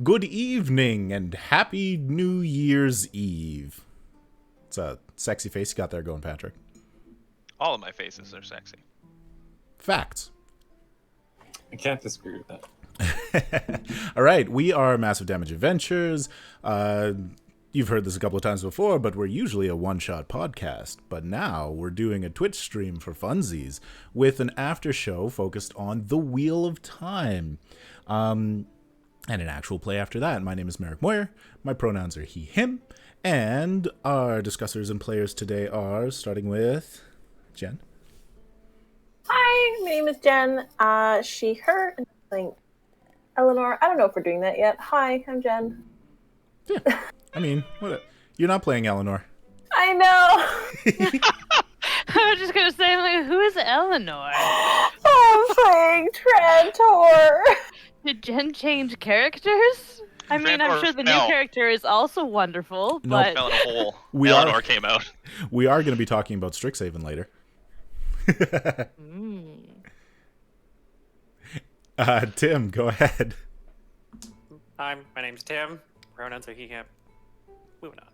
Good evening and happy New Year's Eve. It's a sexy face you got there going, Patrick. All of my faces are sexy. Facts. I can't disagree with that. All right, we are Massive Damage Adventures. You've heard this a couple of times before, but we're usually a one-shot podcast. But now we're doing a Twitch stream for funsies with an after show focused on the Wheel of Time. And an actual play after that. My name is Meric Moir. My pronouns are he, him. And our discussers and players today are, starting with Jen. Hi! Hi, my name is Jen. She, her, and playing Eleanor. I don't know if we're doing that yet. Hi, I'm Jen. Yeah. I mean, you're not playing Eleanor. I know. I was just gonna say, like, who is Eleanor? I'm playing Trantor. Did Jen change characters? I mean, I'm Trantor sure the new fell. character is also wonderful, Nope. but Fell in a hole. We Eleanor are- came out. We are going to be talking about Strixhaven later. Tim, go ahead. Hi, my name's Tim. Pronouns are he, him. Moving on.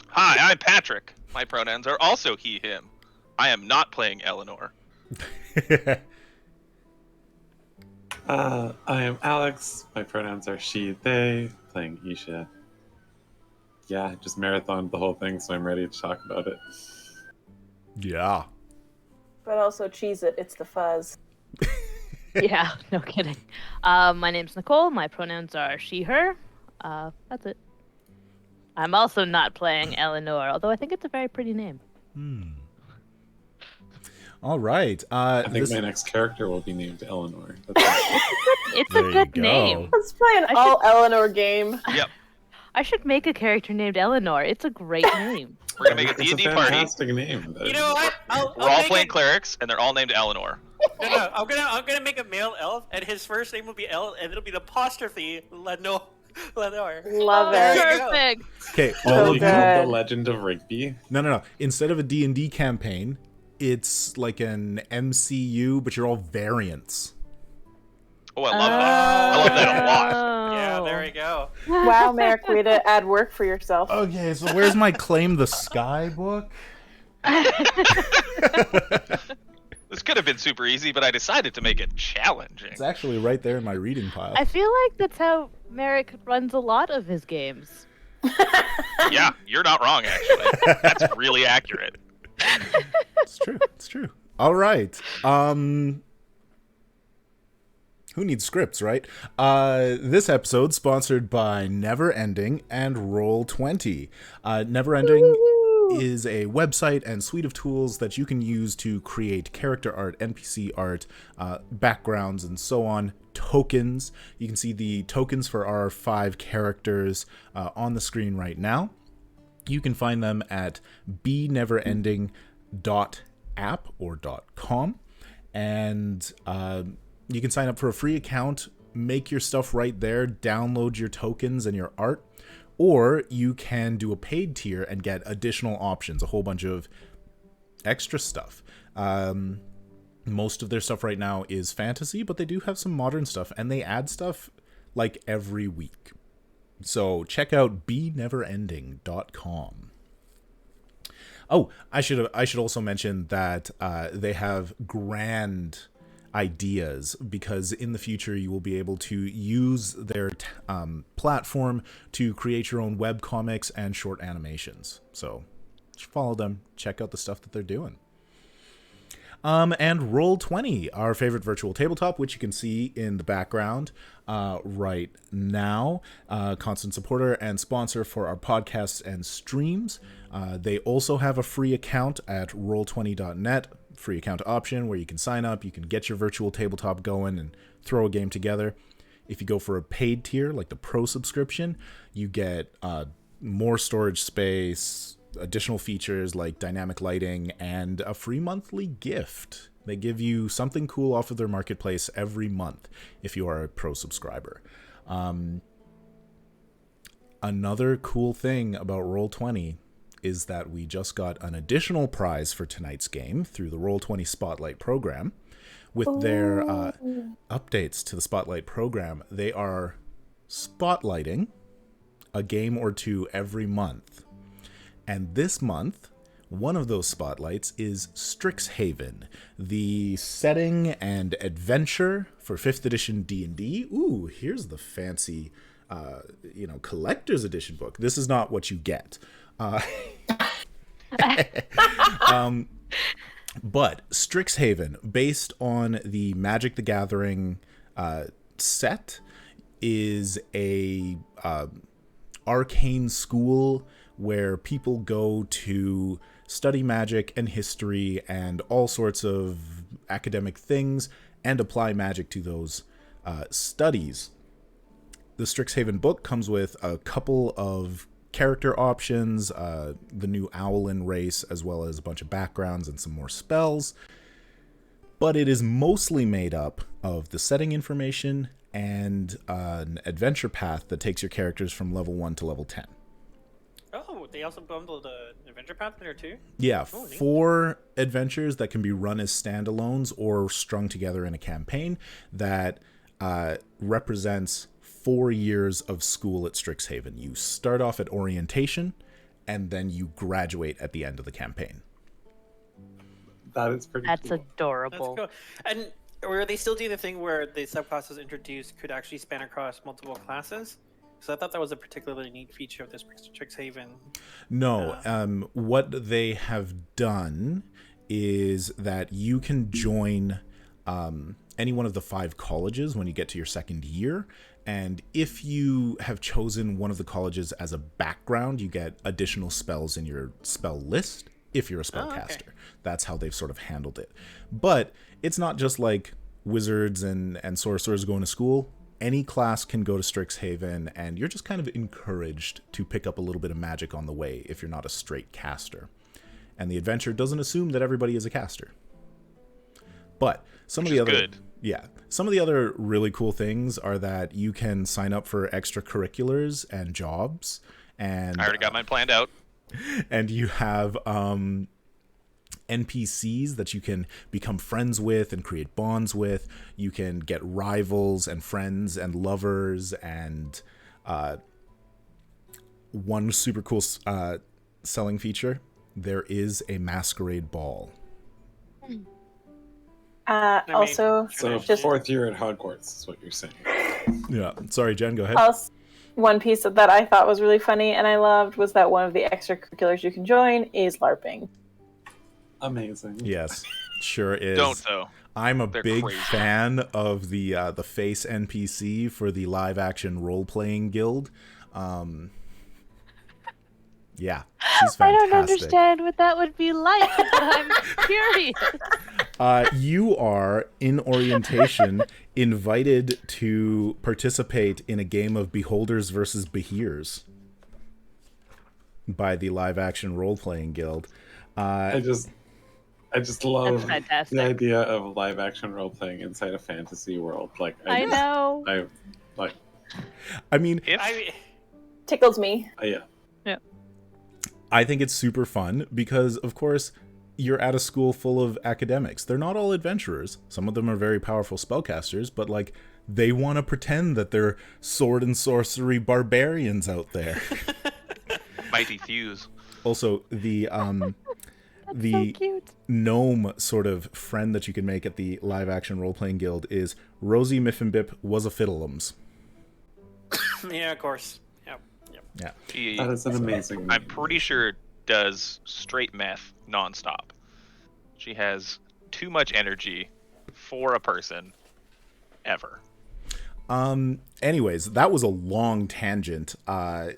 Hi, I'm Patrick. My pronouns are also he, him. I am not playing Eleanor. I am Alex. My pronouns are she, they. Playing Isha. Yeah, just marathoned the whole thing, so I'm ready to talk about it. Yeah. But also cheese it. It's the fuzz. yeah, no kidding. My name's Nicole. My pronouns are she, her. That's it. I'm also not playing Eleanor, although I think it's a very pretty name. All right. I think my next character will be named Eleanor. It's There a you good go. name. Let's play an all Eleanor game. Yep. I should make a character named Eleanor. It's a great name. We're gonna make a It's a D&D party. fantastic name. You know what? We're all playing clerics, and they're all named Eleanor. No, I'm gonna make a male elf, and his first name will be El, and it'll be the apostrophe Lenore. Love Oh, it. There you go. perfect. Okay. So You good. called The Legend of Rigby. No. Instead of a D&D campaign, it's like an MCU, but you're all variants. Oh, I love that. I love that a lot. Yeah, there we go. Wow, Meric, way to add work for yourself. Okay, so where's my Claim the Sky book? This could have been super easy, but I decided to make it challenging. It's actually right there in my reading pile. I feel like that's how Meric runs a lot of his games. Yeah, you're not wrong, actually. That's really accurate. It's true. It's true. All right. Who needs scripts, right? This episode sponsored by Neverending and Roll20. Neverending is a website and suite of tools that you can use to create character art, NPC art, backgrounds, and so on. Tokens. You can see the tokens for our 5 characters on the screen right now. You can find them at beneverending.app or .com. And you can sign up for a free account, make your stuff right there, download your tokens and your art, or you can do a paid tier and get additional options, a whole bunch of extra stuff. Most of their stuff right now is fantasy, but they do have some modern stuff, and they add stuff like every week. So check out beneverending.com. Oh, I should also mention that they have grand ideas, because in the future you will be able to use their platform to create your own web comics and short animations. So follow them, check out the stuff that they're doing. And Roll20, our favorite virtual tabletop, which you can see in the background right now. Constant supporter and sponsor for our podcasts and streams. They also have a free account at roll20.net, free account option where you can sign up, you can get your virtual tabletop going and throw a game together. If you go for a paid tier, like the pro subscription, you get more storage space, additional features like dynamic lighting, and a free monthly gift. They give you something cool off of their marketplace every month if you are a pro subscriber. Another cool thing about Roll20 is that we just got an additional prize for tonight's game through the Roll20 Spotlight program. With their updates to the Spotlight program, they are spotlighting a game or two every month. And this month, one of those spotlights is Strixhaven, the setting and adventure for 5th edition D&D. Ooh, here's the fancy, collector's edition book. This is not what you get. But Strixhaven, based on the Magic the Gathering set, is a arcane school where people go to study magic and history and all sorts of academic things and apply magic to those studies. The Strixhaven book comes with a couple of character options, the new Owlin race, as well as a bunch of backgrounds and some more spells. But it is mostly made up of the setting information and an adventure path that takes your characters from level 1 to level 10. Oh, they also bundled an adventure path there too? Yeah, Oh, neat. 4 adventures that can be run as standalones or strung together in a campaign that represents 4 years of school at Strixhaven. You start off at orientation, and then you graduate at the end of the campaign. That is pretty That's cool. That's adorable. cool. And were they still doing the thing where the subclasses introduced could actually span across multiple classes? So I thought that was a particularly neat feature of this Strixhaven. No, what they have done is that you can join any one of the 5 colleges when you get to your second year. And if you have chosen one of the colleges as a background, you get additional spells in your spell list if you're a spellcaster. okay. That's how they've sort of handled it. But it's not just like wizards and sorcerers going to school. Any class can go to Strixhaven, and you're just kind of encouraged to pick up a little bit of magic on the way if you're not a straight caster. And the adventure doesn't assume that everybody is a caster. But some of the other Good. some of the other really cool things are that you can sign up for extracurriculars and jobs, and I already got mine planned out. and you have NPCs that you can become friends with and create bonds with. You can get rivals and friends and lovers, and one super cool selling feature, there is a masquerade ball. Also, So just 4th year at Hogwarts is what you're saying. Yeah, sorry, Jen, go ahead. else, one piece that I thought was really funny and I loved was that one of the extracurriculars you can join is LARPing. Amazing. Yes, sure is. Don't though. I'm a They're big crazy. fan of the face NPC for the live action role playing guild. Yeah, she's fantastic. I don't understand what that would be like, but I'm curious. You are in orientation invited to participate in a game of Beholders versus Beheers by the live action role playing guild. I just love That's fantastic. the idea of live action role playing inside a fantasy world. Like I know. I mean, If Tickles me. yeah. I think it's super fun because, of course, you're at a school full of academics. They're not all adventurers. Some of them are very powerful spellcasters, but like they want to pretend that they're sword and sorcery barbarians out there. mighty fuse. Also, the So cute. gnome sort of friend that you can make at the live action role playing guild is Rosie Miffenbip was a fiddleums. Yeah, of course. Yep. Yep. Yeah. He, That is an amazing. I'm pretty sure does straight meth nonstop. She has too much energy for a person ever. Anyways, that was a long tangent. Sorry.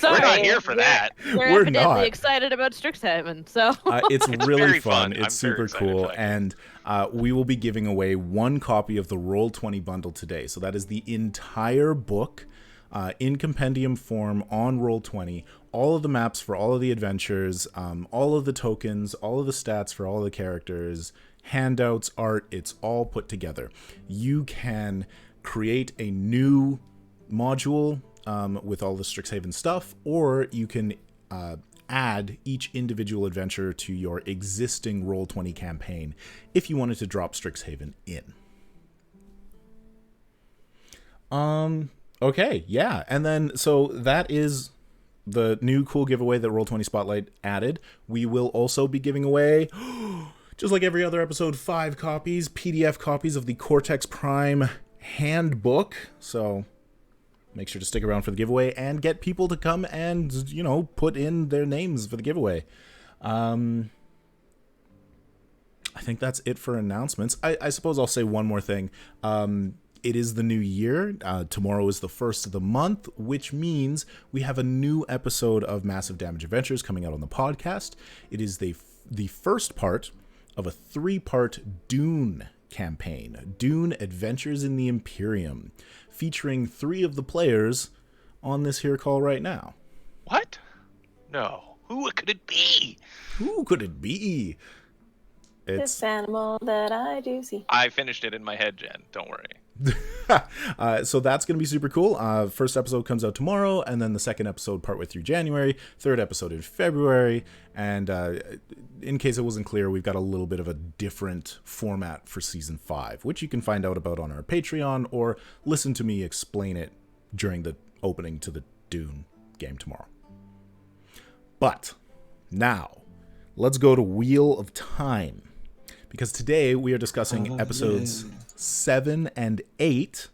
We're not here for that. We're We're evidently not. excited about Strixhaven, so. It's really very fun. fun. It's I'm super very excited cool. for that. And we will be giving away one copy of the Roll20 bundle today. So that is the entire book in compendium form on Roll20. All of the maps for all of the adventures, all of the tokens, all of the stats for all of the characters, handouts, art, it's all put together. You can create a new module with all the Strixhaven stuff, or you can add each individual adventure to your existing Roll20 campaign if you wanted to drop Strixhaven in. Okay, yeah. And then, so that is the new cool giveaway that Roll20 Spotlight added. We will also be giving away, just like every other episode, 5 copies, PDF copies of the Cortex Prime handbook. So make sure to stick around for the giveaway and get people to come and, you know, put in their names for the giveaway. I think that's it for announcements. I suppose I'll say one more thing. It is the new year. Tomorrow is the first of the month, which means we have a new episode of Massive Damage Adventures coming out on the podcast. It is the first part of a 3-part Dune campaign, Dune Adventures in the Imperium, featuring 3 of the players on this here call right now. What? No. Who could it be? Who could it be? This animal that I do see. I finished it in my head, Jen. Don't worry. So that's going to be super cool. First episode comes out tomorrow, and then the second episode partway through January, third episode in February. And in case it wasn't clear, we've got a little bit of a different format for season 5, which you can find out about on our Patreon or listen to me explain it during the opening to the Dune game tomorrow. But now, let's go to Wheel of Time. Because today we are discussing episodes 7 and 8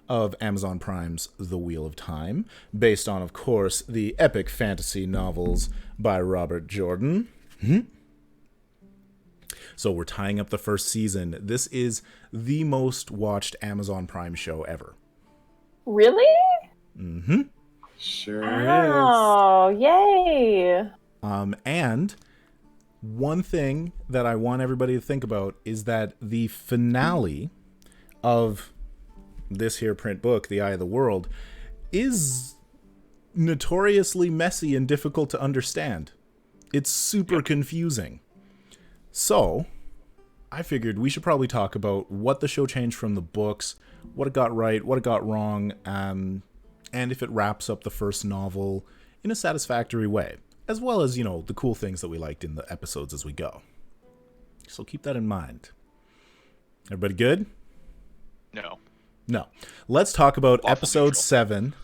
of Amazon Prime's The Wheel of Time, based on, of course, the epic fantasy novels by Robert Jordan. So we're tying up the first season. This is the most watched Amazon Prime show ever. Really? Mm-hmm. Sure Oh, yay! And one thing that I want everybody to think about is that the finale of this here print book, The Eye of the World, is notoriously messy and difficult to understand. It's super confusing. So, I figured we should probably talk about what the show changed from the books, what it got right, what it got wrong, and if it wraps up the first novel in a satisfactory way, as well as, you know, the cool things that we liked in the episodes as we go. So keep that in mind. Everybody good? No. No. Let's talk about Lawful episode neutral. 7,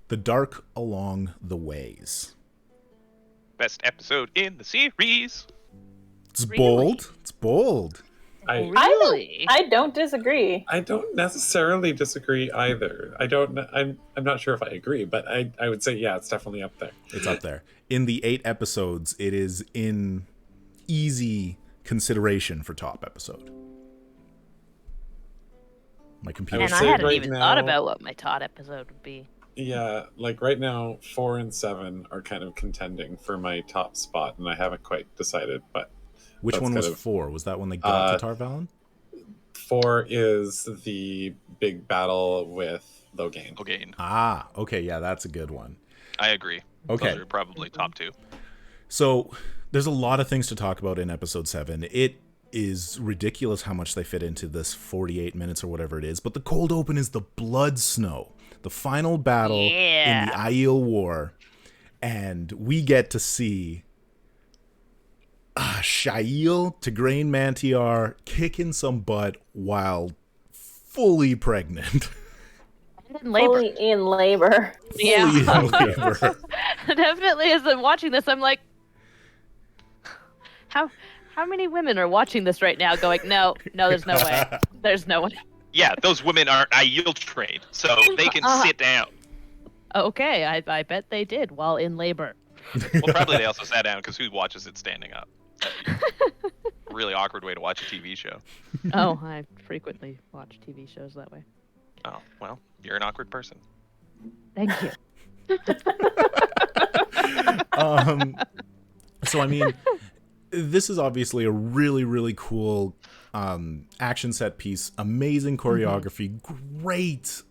The Dark Along the Ways. Best episode in the series. It's Really? bold. It's bold. Really? I don't disagree. I don't necessarily disagree either. I'm not sure if I agree, but I would say, yeah, it's definitely up there. It's up there. In the 8 episodes, it is in easy consideration for top episode. My computer And would I say hadn't right even thought now- about what my Todd episode would be. Yeah, like right now, 4 and 7 are kind of contending for my top spot, and I haven't quite decided, but Which that's one was kind of- 4? Was that when they got to Tarvalon? 4 is the big battle with Loghain. Okay, Ah, okay, yeah, that's a good one. I agree. Okay. Those are probably top 2. So there's a lot of things to talk about in episode 7. It is ridiculous how much they fit into this 48 minutes or whatever it is. But the cold open is the Blood Snow, the final battle in Yeah. the Aiel War. And we get to see Shail Tigraine Mantiar kicking some butt while fully pregnant. And in labor. Fully in labor. Yeah. Fully in labor. Definitely, as I'm watching this, I'm like, how many women are watching this right now going, no, there's no way. There's no way. Yeah, those women aren't IEL trained, so they can sit down. Okay, I bet they did while in labor. Well, probably they also sat down because who watches it standing up? Really awkward way to watch a TV show. Oh, I frequently watch TV shows that way. Oh, well, you're an awkward person. Thank you. So I mean, this is obviously a really, really cool action set piece. Amazing choreography, great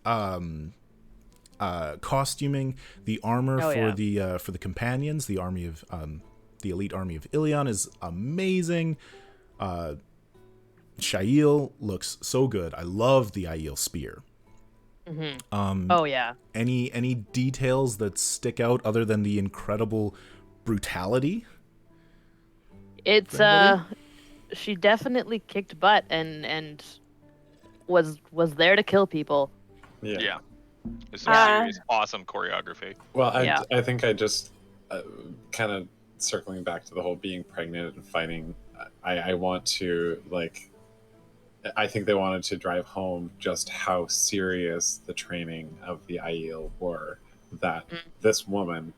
costuming. The armor for the companions, the army of the elite army of Ilion is amazing. Shail looks so good. I love the Aiel spear. Oh yeah. Any details that stick out other than the incredible brutality? It's she definitely kicked butt and was there to kill people. Yeah. This is serious, awesome choreography. Well, Yeah. I think I just kind of circling back to the whole being pregnant and fighting. I want to I think they wanted to drive home just how serious the training of the Aiel were. That this woman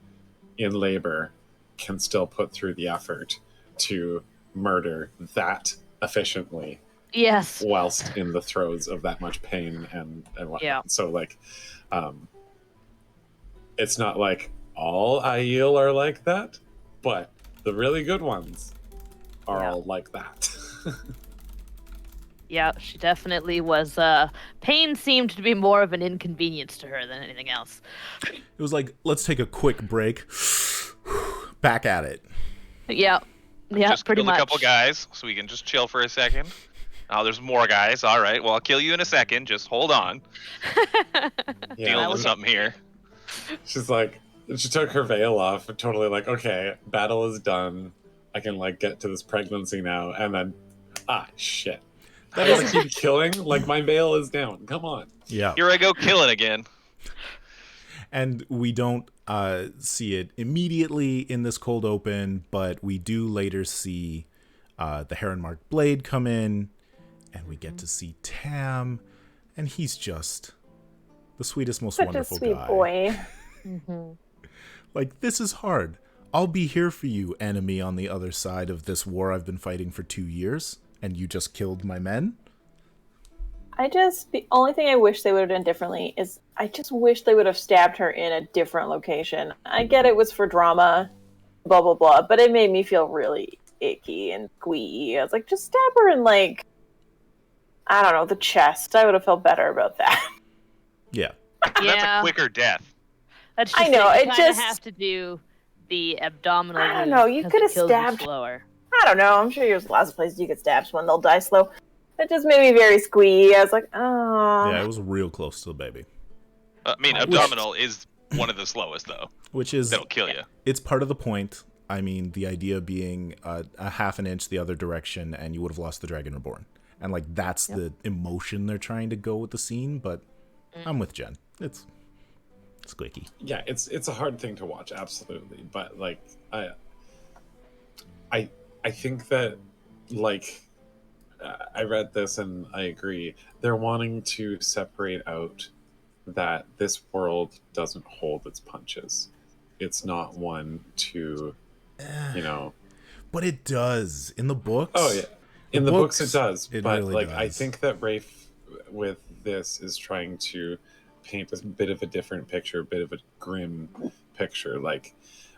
in labor can still put through the effort to murder that efficiently. Yes. Whilst in the throes of that much pain and whatnot. Yeah. So it's not like all Aiel are like that, but the really good ones are all like that. Yeah, she definitely was. Pain seemed to be more of an inconvenience to her than anything else. It was like, let's take a quick break. Back at it. Yeah, Just pretty killed much. a couple guys, so we can just chill for a second. Oh, there's more guys. All right, well, I'll kill you in a second. Just hold on. Dealing with something here. She's like, she took her veil off, totally like, okay, battle is done. I can like get to this pregnancy now, and then, shit. I gotta keep killing. Like my veil is down. Come on. Yeah. Here I go killing again. And we don't see it immediately in this cold open, but we do later see the Heron Mark Blade come in, and we get to see Tam, and he's just the sweetest, most Such wonderful a sweet guy. boy. Like, this is hard. I'll be here for you, enemy on the other side of this war I've been fighting for 2 years, and you just killed my men? The only thing I wish they would have done differently is I just wish they would have stabbed her in a different location. I get it was for drama, blah, blah, blah, but it made me feel really icky and squeaky. I was like, just stab her in, like, I don't know, the chest. I would have felt better about that. Yeah. That's a quicker death. That's just I know, it. it You kinda just- have to do the abdominal. I don't wound know, you because could it have kills you stabbed- slower. I don't know. I'm sure there's lots of places you get stabbed when they'll die slow. It just made me very squeaky. I was like, oh. Yeah, it was real close to the baby. I mean, abdominal is one of the slowest, though. Which is... That'll kill you. It's part of the point. I mean, the idea being a half an inch the other direction, and you would have lost the Dragon Reborn. And, like, that's the emotion they're trying to go with the scene, but I'm with Jen. It's squeaky. Yeah, it's a hard thing to watch, absolutely. But like, I think that like I read this and I agree. They're wanting to separate out that this world doesn't hold its punches. It's not one to, you know. But it does in the books. Oh yeah, in the books it does. It but really like, does. I think that Rafe with this is trying to paint a bit of a different picture, a bit of a grim picture. Like,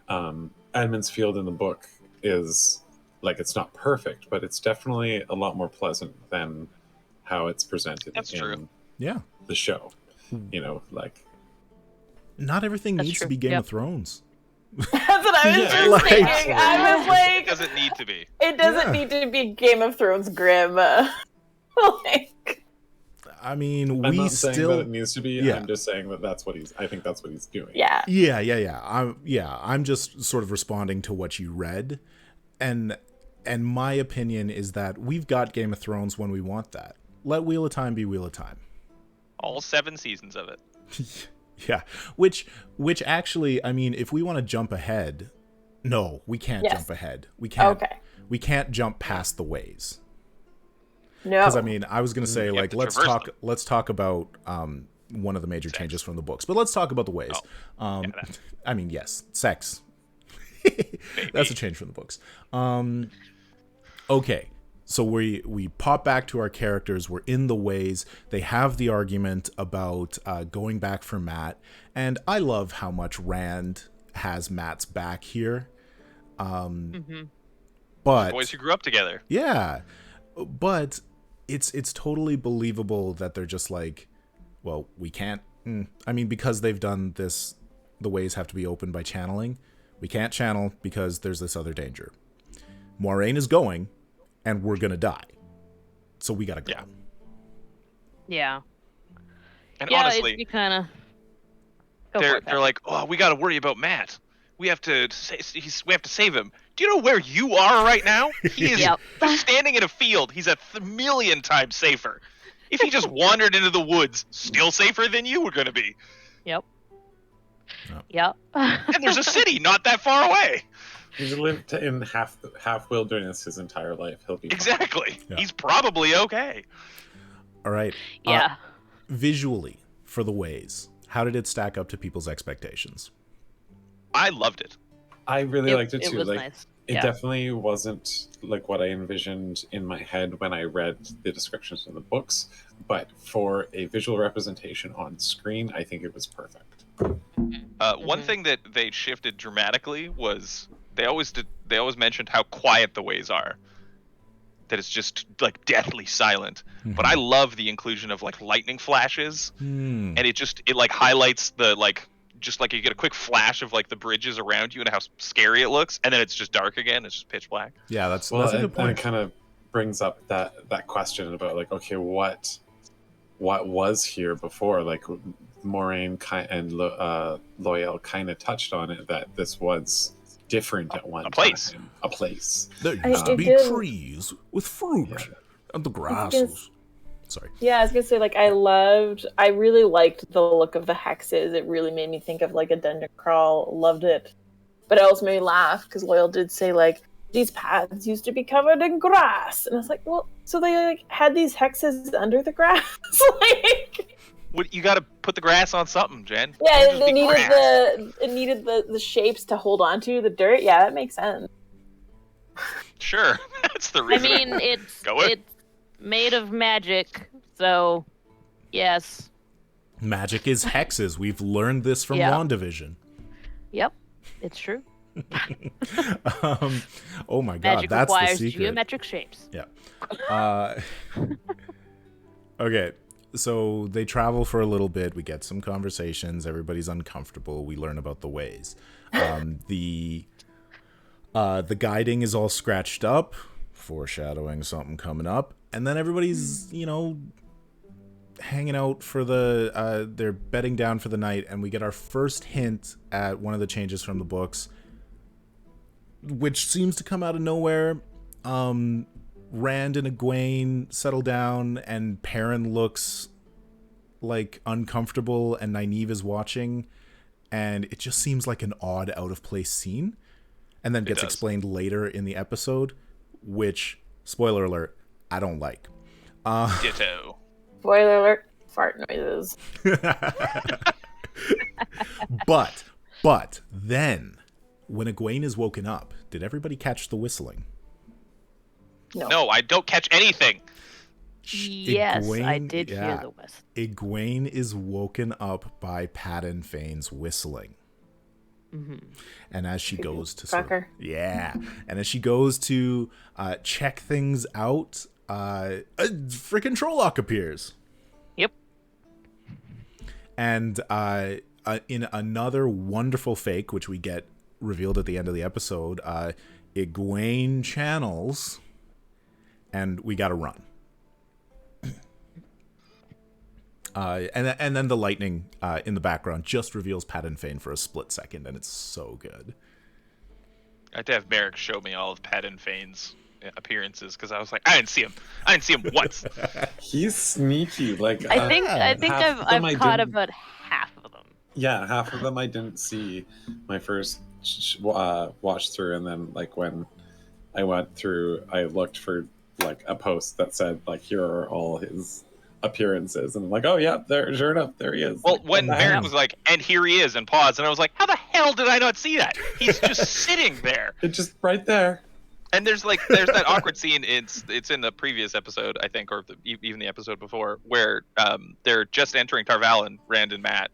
Edmund's Field in the book is like, it's not perfect, but it's definitely a lot more pleasant than how it's presented That's in true. Yeah. the show. You know, like, Not everything That's needs to true. be Game Yep. of Thrones. That's what I was Yeah, just like- thinking. I was It like, doesn't need to be. it doesn't Yeah. need to be Game of Thrones grim. Like, I mean, I'm we not saying that still... it needs to be. Yeah. I'm just saying that that's what I think that's what he's doing. yeah. I'm just sort of responding to what you read, and my opinion is that we've got Game of Thrones when we want that. Let Wheel of Time be Wheel of Time. All 7 seasons of it. Yeah, which actually, I mean, if we want to jump ahead, no, we can't Yes. jump ahead. We can't. Okay. We can't jump past the ways. No. Because I mean, I was gonna say, have like, to let's traverse talk about one of the major changes from the books, but let's talk about the ways. that. I mean, yes, sex. That's a change from the books. Okay, so we pop back to our characters. We're in the ways. They have the argument about going back for Matt, and I love how much Rand has Matt's back here. But Boys who grew up together. yeah, but it's totally believable that they're just like, well, we can't. I mean, because they've done this, the ways have to be opened by channeling. We can't channel because there's this other danger. Moiraine is going, and we're gonna die, so we gotta go. Yeah. Yeah. And Yeah, honestly, you kind of. they're like, oh, we got to worry about Matt. We have to we have to save him. Do you know where you are right now? He is Yep. standing in a field. He's a million times safer. If he just wandered into the woods, still safer than you were going to be. Yep. Yep. Yep. And there's a city not that far away. He's lived in half wilderness his entire life. He'll be fine. Exactly. Yeah. He's probably okay. All right. Yeah. Visually, for the ways, how did it stack up to people's expectations? I loved it. I really liked it too. was Like, nice. it Yeah. definitely wasn't like what I envisioned in my head when I read the descriptions in the books, but for a visual representation on screen, I think it was perfect. One thing that they shifted dramatically was they always mentioned how quiet the ways are. that it's just like deathly silent. But I love the inclusion of like lightning flashes, and it like highlights the like, just like you get a quick flash of like the bridges around you and how scary it looks, and then it's just dark again. It's just pitch black. Yeah, that's Well, a good and point. it kind of brings up that question about like, okay, what was here before? Like Moraine and Loyal kind of touched on it, that this was different at one place. time. A place. There used to it be did- trees with fruit and the grass Because- was... Sorry. Yeah, I was gonna say, like, I really liked the look of the hexes. It really made me think of like a dungeon crawl. Loved it, but it also made me laugh because Loyal did say like these paths used to be covered in grass, and I was like, well, so they like had these hexes under the grass, like. What, you got to put the grass on something, Jen. Yeah, Don't just be grass. it needed the shapes to hold on to the dirt. Yeah, that makes sense. Sure, that's the I reason. mean, it's Go it. it's made of magic, so yes. Magic is hexes. We've learned this from Yeah. WandaVision. Yep, it's true. Oh my god, Magic that's the requires secret. geometric shapes. Yeah. Okay, so they travel for a little bit. We get some conversations. Everybody's uncomfortable. We learn about the ways. The guiding is all scratched up, foreshadowing something coming up. And then everybody's, hanging out for they're bedding down for the night, and we get our first hint at one of the changes from the books, which seems to come out of nowhere. Rand and Egwene settle down, and Perrin looks like uncomfortable, and Nynaeve is watching, and it just seems like an odd, out of place scene, and then gets explained later in the episode, which, spoiler alert, I don't like. Ditto. Spoiler alert: fart noises. But then, when Egwene is woken up, did everybody catch the whistling? No, I don't catch anything. Yes, I Egwene- did yeah. hear the whistle. Egwene is woken up by Padden Fane's whistling. And as she goes to fucker. and as she goes to check things out, a freaking Trolloc appears. Yep. And in another wonderful fake, which we get revealed at the end of the episode, Egwene channels, and we gotta run. And then the lightning in the background just reveals Padden Fane for a split second, and it's so good. I had to have Meric show me all of Padden Fane's appearances, because I was like, I didn't see him once. He's sneaky. Like I think half of them I I've caught didn't- about half of them. Yeah, half of them I didn't see my first watch through, and then like when I went through, I looked for like a post that said like, here are all his appearances, and I'm like, oh yeah, there, sure enough, there he is. Well, Like, when bam. Meric was like, and here he is, and paused, and I was like, how the hell did I not see that? He's just sitting there. It's just right there. And there's that awkward scene. It's in the previous episode, I think, or even the episode before, where they're just entering Tarvalin, Rand and Matt,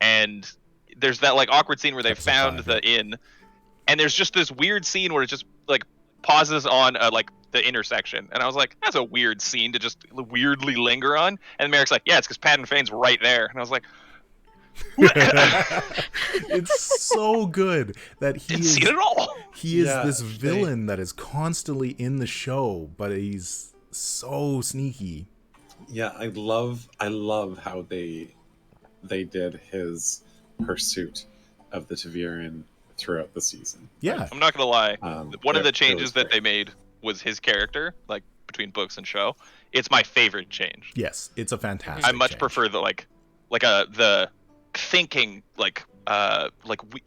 and there's that like awkward scene where they Episode found 5, the inn, and there's just this weird scene where it just like pauses on like the intersection, and I was like, that's a weird scene to just weirdly linger on. And Merrick's like, yeah, it's because Padden Fane's right there, and I was like, It's so good that he didn't is see it at all. he is Yeah, this they- villain that is constantly in the show, but he's so sneaky. Yeah, I love how they did his pursuit of the Taviran throughout the season. Yeah. I'm not gonna lie. One of the it changes was that great. they made was his character, like between books and show. It's my favorite change. Yes, it's a fantastic I much change. prefer the thinking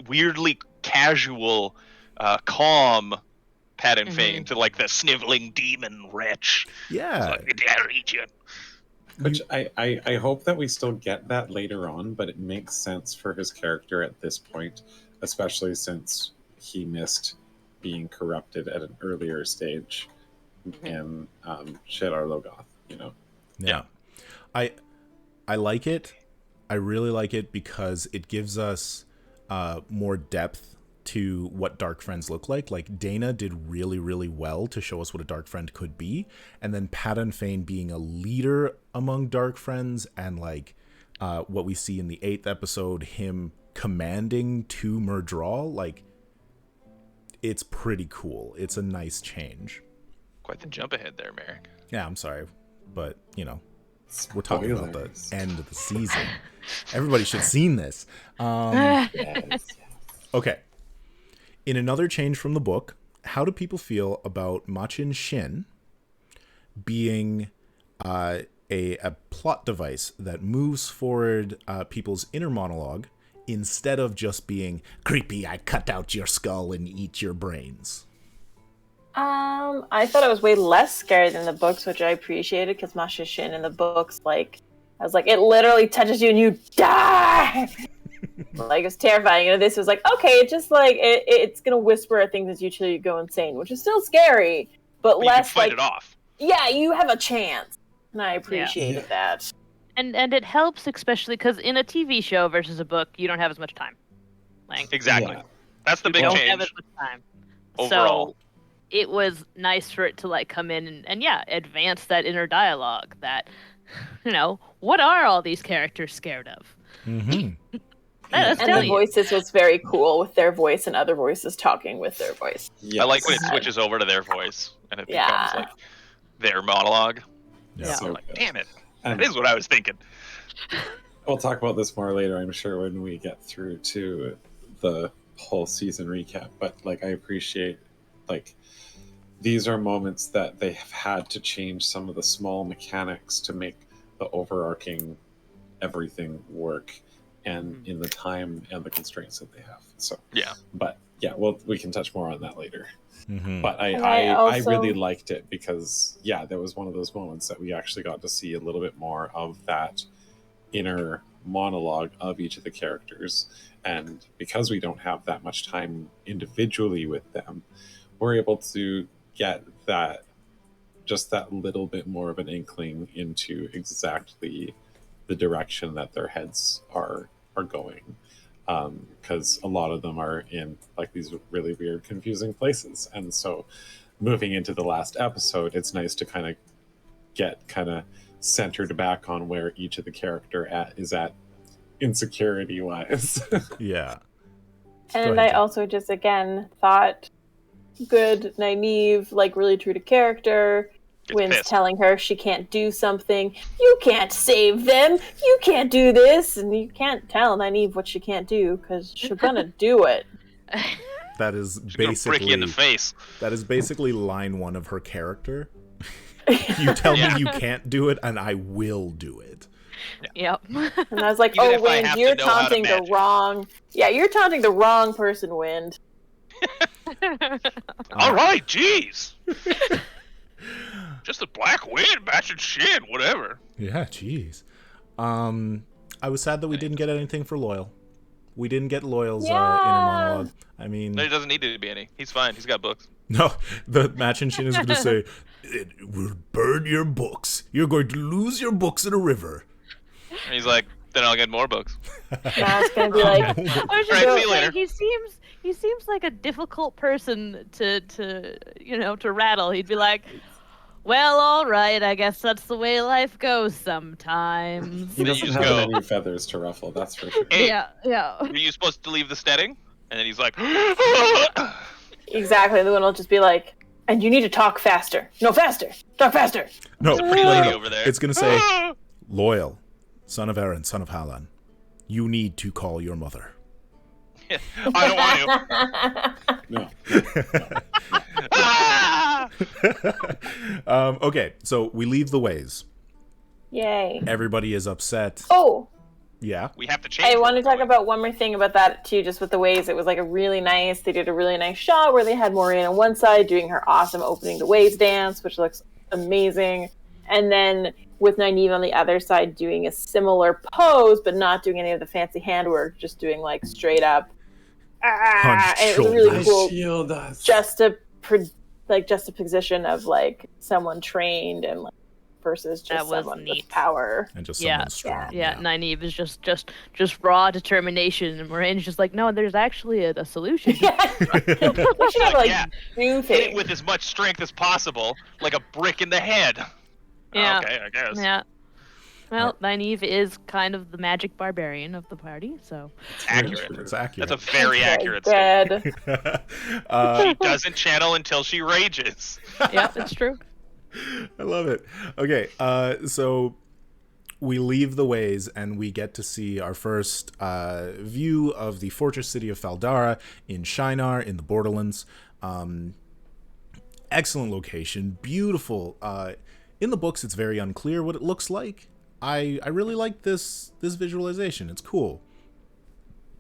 weirdly casual, calm Padden Fane to like the sniveling demon wretch. Yeah. Like, the dare eat you. Which I hope that we still get that later on, but it makes sense for his character at this point, especially since he missed being corrupted at an earlier stage in Shadar Logoth, Yeah. I like it. I really like it because it gives us more depth to what dark friends look like. Like, Dana did really, really well to show us what a dark friend could be. And then Padan Fane being a leader among dark friends, and like what we see in the 8th episode, him commanding to Murdral, like, it's pretty cool. It's a nice change. Quite the jump ahead there, Meric. Yeah, I'm sorry, but you know, we're talking about the Spoilers. end of the season. Everybody should have seen this. Yes. Okay. In another change from the book, how do people feel about Machin Shin being a plot device that moves forward people's inner monologue instead of just being creepy, I cut out your skull and eat your brains? I thought it was way less scary than the books, which I appreciated, because Masha Shin in the books, like, I was like, it literally touches you and you die! Like, it's terrifying. You know, this was like, okay, it's just like, it's gonna whisper at things until you go insane, which is still scary, but But less you can fight like, it off. yeah, you have a chance. And I appreciated that. And it helps, especially because in a TV show versus a book, you don't have as much time. Like, Exactly. Yeah. That's the you big don't change have as much time. overall. So it was nice for it to like come in and yeah, advance that inner dialogue that, you know, what are all these characters scared of? Mm-hmm. That's And the telling you. voices was very cool with their voice and other voices talking with their voice. I like when it Yes. switches over to their voice and it Yeah. becomes like their monologue. Yeah. So I'm like, good. damn it. And That is what I was thinking. we'll talk about this more later, I'm sure, when we get through to the whole season recap. But like, I appreciate, like, these are moments that they have had to change some of the small mechanics to make the overarching everything work, and in the time and the constraints that they have. So Yeah. but yeah, well, we can touch more on that later. Mm-hmm. But And I also- really liked it because, yeah, there was one of those moments that we actually got to see a little bit more of that inner monologue of each of the characters. And because we don't have that much time individually with them, we're able to get that, just that little bit more of an inkling into exactly the direction that their heads are going. Because a lot of them are in like these really weird, confusing places, and so moving into the last episode, it's nice to kind of get kind of centered back on where each of the character is at insecurity wise. Yeah. And ahead, I Jen. also just, again, thought good, naive, like really true to character. Gets Wynn's pissed. telling her she can't do something. You can't save them. You can't do this. And you can't tell Nynaeve what she can't do because she's gonna do it. That is She's gonna prick you in the basically face. line 1 of her character. You tell Yeah. me you can't do it, and I will do it. Yep. And I was like, Even oh, if I Wind, have to you're know how to taunting the magic. wrong... Yeah, you're taunting the wrong person, Wind. All right, jeez. Just a black wind, matching shit, whatever. Yeah, jeez. I was sad that we didn't get anything for Loyal. We didn't get Loyal's inner Yeah. monologue. I mean, There doesn't need to be any. He's fine. He's got books. no, the Machin Shin is going to say, "It will burn your books. You're going to lose your books in a river." And he's like, then I'll get more books. Now it's gonna be like, I was All right, just see gonna you say, later. he seems like a difficult person to you know, to rattle. He'd be like, well, all right, I guess that's the way life goes sometimes. He Then doesn't you just have go- any feathers to ruffle, that's for sure. Hey, Yeah. were you supposed to leave the steading? And then he's like, exactly. The one will just be like, and you need to talk faster. No, faster. Talk faster. No, pretty lady over there. It's going to say, "Loyal, son of Aaron, son of Halan, you need to call your mother." I don't want to. No. Ah! Okay, so we leave the ways. Yay. Everybody is upset. Oh, Yeah. We have to change. I where want to we're talk going. about one more thing about that too, just with the ways. It was like a really nice, they did a really nice shot where they had Maureen on one side doing her awesome opening the ways dance, which looks amazing. And then with Nynaeve on the other side doing a similar pose, but not doing any of the fancy handwork, just doing like straight up. Hunched And it was really shoulders. cool. Shield us. Juxtaposition of like someone trained and like versus That just was someone neat. with power. And just Yeah. someone strong. Yeah, Nynaeve is just raw determination, and Moraine's just like, no, there's actually a solution. Yeah. We should have, like, Yeah. do Hit it things. with as much strength as possible, like a brick in the head. Yeah. Okay, I guess. Yeah. Well, Nynaeve is kind of the magic barbarian of the party, so. It's accurate. It's accurate. That's a very accurate Dead. statement. Uh, She doesn't channel until she rages. Yeah, it's true. I love it. Okay, so we leave the ways and we get to see our first view of the fortress city of Faldara in Shinar in the Borderlands. Excellent location, beautiful. In the books, it's very unclear what it looks like. I really like this visualization. It's cool.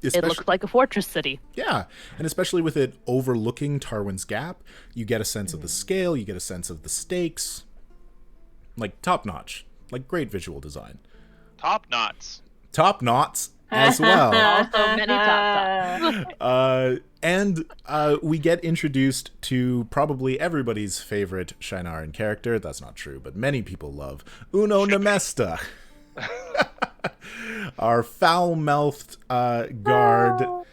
It looks like a fortress city. Yeah, and especially with it overlooking Tarwin's Gap, you get a sense of the scale, you get a sense of the stakes. Like, top-notch. Like, great visual design. Top knots. Top-knots as well. Also many top. And we get introduced to probably everybody's favorite Shinaran character. That's not true, but many people love Uno Nemesta. Our foul-mouthed guard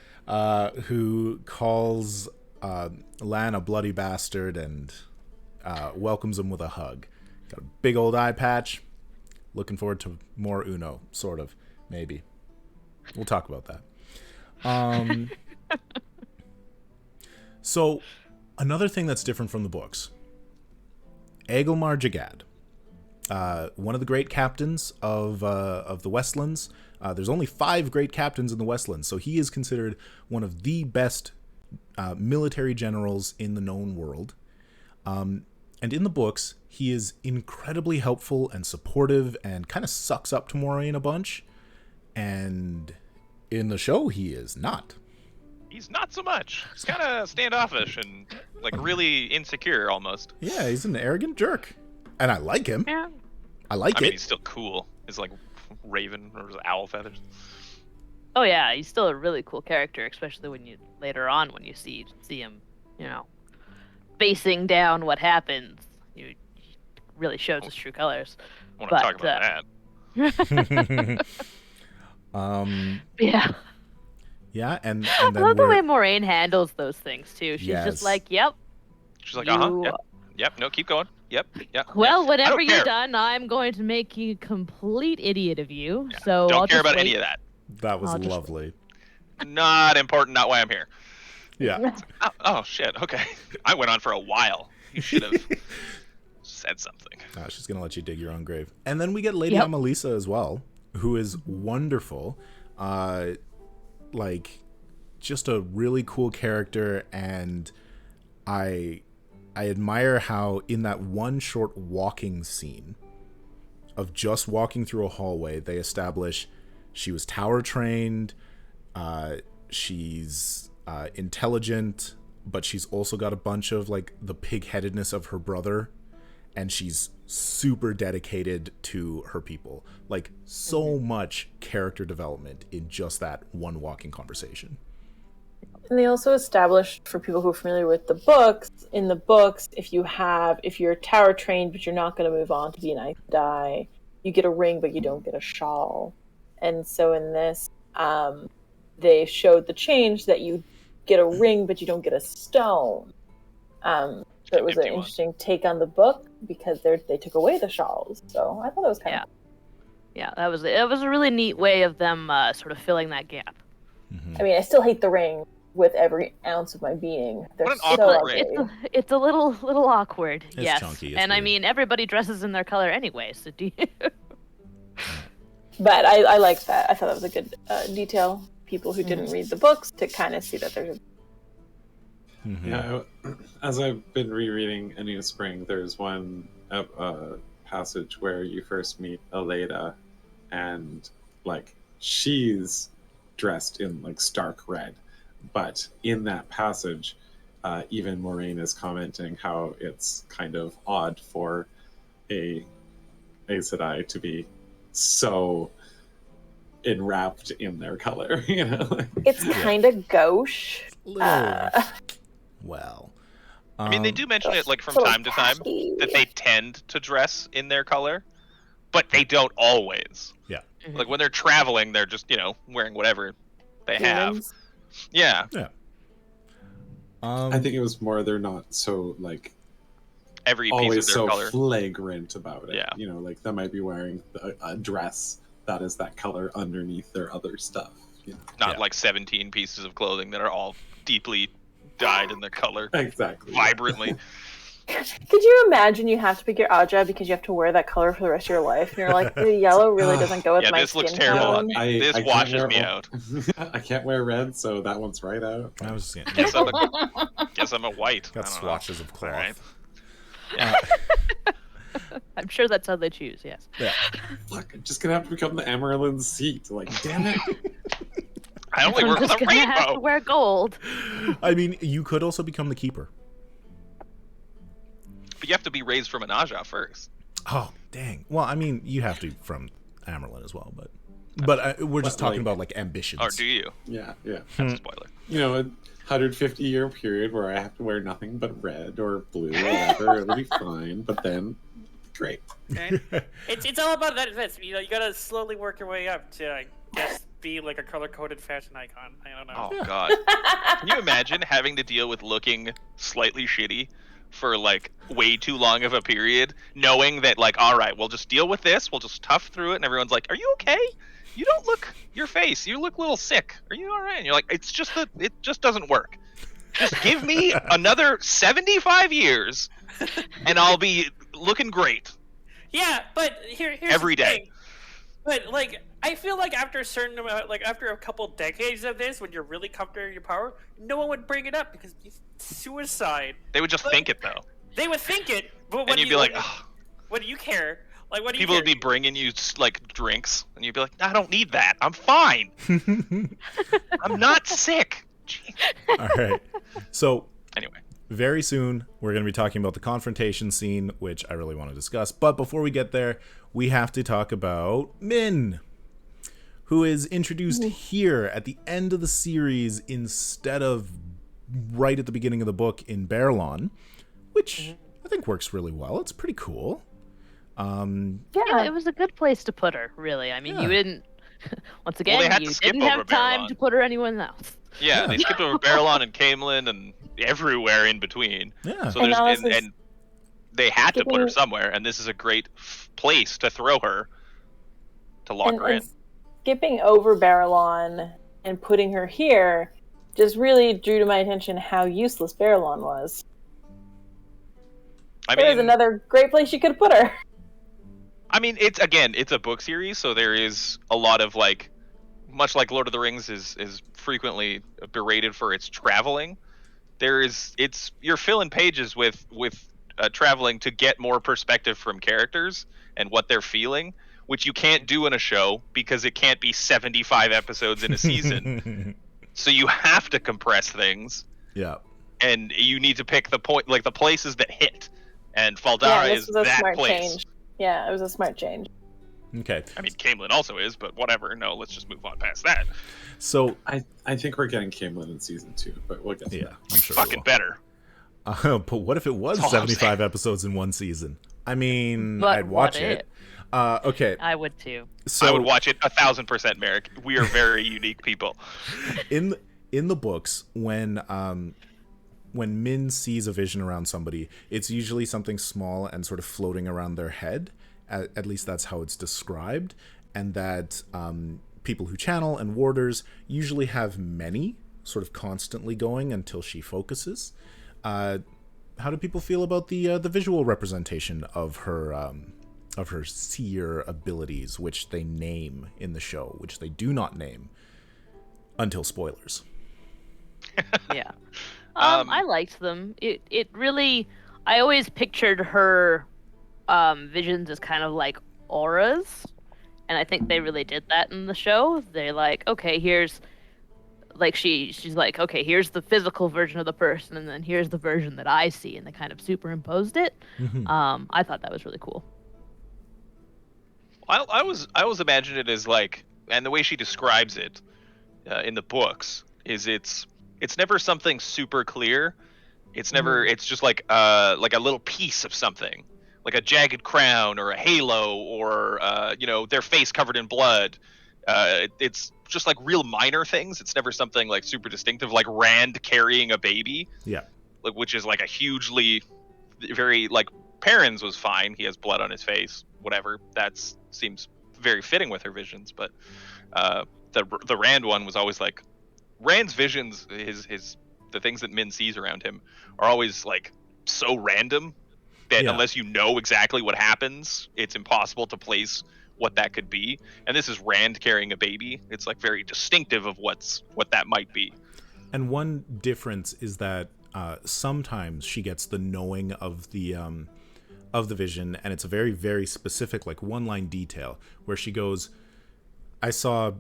who calls Lan a bloody bastard and welcomes him with a hug. Got a big old eye patch. Looking forward to more Uno, sort of, maybe. We'll talk about that. So, another thing that's different from the books. Egelmar Jagad, one of the great captains of the Westlands. There's only 5 great captains in the Westlands, so he is considered one of the best military generals in the known world. And in the books, he is incredibly helpful and supportive and kind of sucks up to Moiraine a bunch. And in the show, he is not. He's not so much. He's kind of standoffish and like really insecure almost. Yeah, he's an arrogant jerk. And I like him. Yeah. I like I mean, it. he's still cool. He's like raven or owl feathers. Oh yeah, he's still a really cool character, especially when you later on when you see him, facing down what happens. He really shows his true colors. I want to talk about that. Yeah. Yeah, and I then love the we're... way Moiraine handles those things too. She's Yes. just like, "Yep." She's like, you- Yep. No, keep going. Yep. Yeah. Well, I whenever don't you're care. done, I'm going to make you a complete idiot of you. Yeah. So Don't I'll care just about wait. any of that. That was I'll just- lovely. Not important. Not why I'm here. Yeah. Oh shit. Okay. I went on for a while. You should have said something. She's going to let you dig your own grave. And then we get Lady Yep. Amalisa as well, who is wonderful. Just a really cool character, and I admire how in that one short walking scene of just walking through a hallway, they establish she was tower trained, she's intelligent, but she's also got a bunch of like the pig-headedness of her brother, and she's super dedicated to her people. Like, so much character development in just that one walking conversation. And they also established, for people who are familiar with the books, in the books, if you're tower trained but you're not going to move on to be an Aes Sedai, you get a ring but you don't get a shawl. And so in this, they showed the change that you get a ring but you don't get a stone. So it was an interesting take on the book because they took away the shawls. So I thought that was kind of cool. Yeah, it was a really neat way of them sort of filling that gap. Mm-hmm. I mean, I still hate the ring with every ounce of my being. They're What an so awkward ugly. ring. It's a little awkward. It's yes, chunky, it's and I weird. mean everybody dresses in their color anyway. So do you? But I like that. I thought that was a good detail. People who didn't read the books to kind of see that there's a... Mm-hmm. Yeah, as I've been rereading Anita Spring, there's one passage where you first meet Aleda, and like she's dressed in like stark red, but in that passage, even Moiraine is commenting how it's kind of odd for a Aes Sedai to be so enwrapped in their color, It's kind of gauche. Little... Well, I mean, they do mention it like from So time to time tacky. that they tend to dress in their color, but they don't always. Yeah. Like when they're traveling, they're just wearing whatever they have. Humans. Yeah. Yeah. I think it was more they're not so like Every piece always of their so color. flagrant about it. Yeah. Like they might be wearing a dress that is that color underneath their other stuff. Not Yeah. like 17 pieces of clothing that are all deeply dyed in their color Exactly. vibrantly. Could you imagine you have to pick your Aja because you have to wear that color for the rest of your life? And you're like, the yellow really doesn't go with Yeah, my this looks skin terrible tone. on me. This can't washes wear me all- out. I can't wear red, so that one's right out. I was saying, Guess I'm a white. got I don't know. swatches of cloth. All right. I'm sure that's how they choose. Yes. Yeah. Fuck, I'm just gonna have to become the Amaryllin seat. Like, damn it. I only I'm work with just a gonna have to rainbow. wear gold. I mean, you could also become the keeper. But you have to be raised from an Aja first. Oh, dang. Well, I mean, you have to from Amerlin as well, but we're just But, talking like- about like ambitions. Or do you? Yeah. That's a spoiler. A 150-year period where I have to wear nothing but red or blue or whatever. It'll be fine. But then, great. Okay? It's all about that. You gotta slowly work your way up to, I guess, be like a color-coded fashion icon. I don't know. Oh god. Can you imagine having to deal with looking slightly shitty for like way too long of a period, knowing that like, all right, we'll just deal with this, we'll just tough through it, and everyone's like, are you okay? You don't look your face. You look a little sick. Are you all right? And you're like, it's just that it just doesn't work. Just give me another 75 years, and I'll be looking great. Yeah, but here's Every the day. thing. But like, I feel like after a certain amount, like after a couple decades of this, when you're really comfortable in your power, no one would bring it up because it's suicide. They would just think it though, They would think it, but when and you'd be like, when oh. what do you care? Like, what do you People care? would be bringing you like drinks, and you'd be like, I don't need that. I'm fine. I'm not sick. Jeez. All right. So Anyway, very soon we're going to be talking about the confrontation scene, which I really want to discuss. But before we get there, we have to talk about Min, who is introduced here at the end of the series instead of right at the beginning of the book in Berlon, which I think works really well. It's pretty cool. Yeah, it was a good place to put her. Really, I mean, Yeah. you didn't. Once they again, had to you skip didn't have over time Barrelon. to put her anywhere else. yeah, they skipped over Barrelon and Camelin and everywhere in between. Yeah. So And there's Alice is and they had to put her skipping- somewhere, and this is a great place to throw her to lock her in. and skipping over Barrelon and putting her here just really drew to my attention how useless Barrelon was. I There's mean, another great place you could put her. it's a book series, so there is a lot of like, much like Lord of the Rings is frequently berated for its traveling. You're filling pages with traveling to get more perspective from characters and what they're feeling, which you can't do in a show because it can't be 75 episodes in a season. So you have to compress things, Yeah. and you need to pick the point, like the places that hit. And Yeah, Faldara this is was a that smart place. change. Yeah, it was a smart change. Okay. I mean, Camelin also is, but whatever. No, let's just move on past that. So, I think we're getting Camelin in season 2, but we'll get to yeah, that. I'm sure we Fucking will. better. But what if it was That's all I'm 75 episodes in one season? I mean, But I'd watch what it. Okay. I would too. So I would watch it 1,000%, Meric. We are very unique people. in the books, when Min sees a vision around somebody, it's usually something small and sort of floating around their head. At least that's how it's described, and that people who channel and warders usually have many sort of constantly going until she focuses. How do people feel about the visual representation of her seer abilities, which they name in the show, which they do not name until spoilers? Yeah. I liked them. It really. I always pictured her visions as kind of like auras, and I think they really did that in the show. They like, okay, here's like she's like, okay, here's the physical version of the person, and then here's the version that I see, and they kind of superimposed it. I thought that was really cool. I was imagining it as like, and the way she describes it in the books is it's never something super clear. It's never. It's just like a little piece of something, like a jagged crown or a halo or their face covered in blood. It's just like real minor things. It's never something like super distinctive, like Rand carrying a baby. Yeah. Which is like a hugely, very like Perrin's was fine. He has blood on his face. Whatever. That seems very fitting with her visions. But the Rand one was always like Rand's visions. The things that Min sees around him are always like so random that unless you know exactly what happens, it's impossible to place what that could be. And this is Rand carrying a baby. It's like very distinctive of what that might be. And one difference is that sometimes she gets the knowing of the vision, and it's a very, very specific, like one-line detail where she goes, "I saw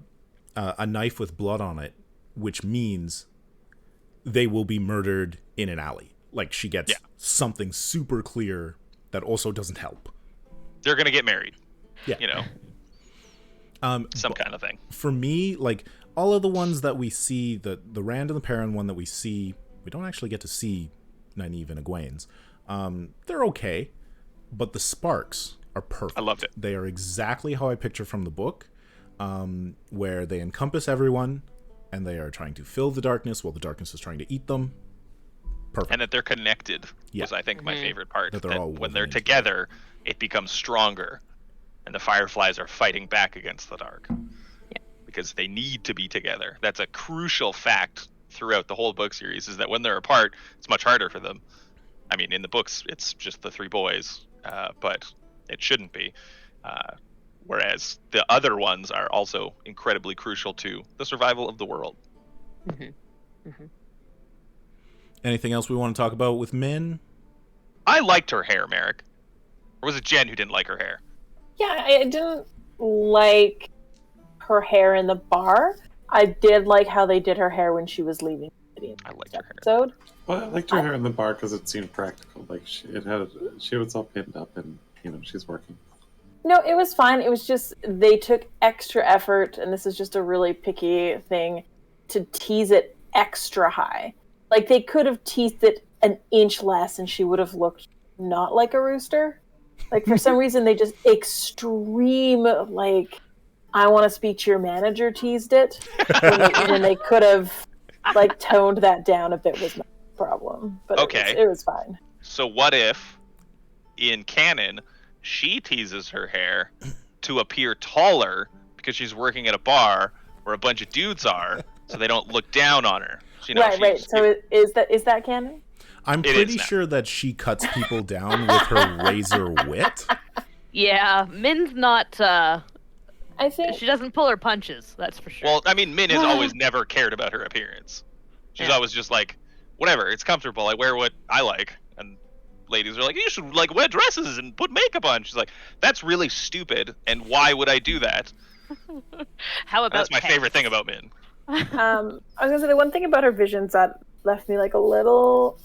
a knife with blood on it, which means they will be murdered in an alley." Like she gets something super clear that also doesn't help. They're gonna get married. Yeah. Some kind of thing. For me, like all of the ones that we see, the Rand and the Perrin one that we see, we don't actually get to see Nynaeve and Egwene's. They're okay, but the sparks are perfect. I loved it. They are exactly how I picture from the book, where they encompass everyone, and they are trying to fill the darkness while the darkness is trying to eat them. Perfect. And that they're connected was, I think, my favorite part. That they're all when they're woven together, it becomes stronger, and the Fireflies are fighting back against the dark. Because they need to be together. That's a crucial fact throughout the whole book series, is that when they're apart, it's much harder for them. I mean, in the books, it's just the three boys, but it shouldn't be. Whereas the other ones are also incredibly crucial to the survival of the world. Anything else we want to talk about with Min? I liked her hair, Meric. Or was it Jen who didn't like her hair? Yeah, I didn't like her hair in the bar. I did like how they did her hair when she was leaving the city. I liked her hair. Episode. Well, I liked her hair in the bar because it seemed practical. Like she was all pinned up, and she's working. No, it was fine. It was just they took extra effort, and this is just a really picky thing, to tease it extra high. Like they could have teased it an inch less, and she would have looked not like a rooster. Like for some reason, they just extreme like, "I want to speak to your manager" teased it when they could have like toned that down a bit was my problem. But okay, it was fine. So what if in canon she teases her hair to appear taller because she's working at a bar where a bunch of dudes are, so they don't look down on her? Right. So is that canon? I'm pretty sure that she cuts people down with her razor wit. Yeah, Min's not. I think she doesn't pull her punches. That's for sure. Well, I mean, Min has always never cared about her appearance. She's always just like, whatever, it's comfortable. I wear what I like, and ladies are like, you should like wear dresses and put makeup on. She's like, that's really stupid, and why would I do that? How about that's my favorite thing about Min. I was gonna say the one thing about her visions that left me like a little,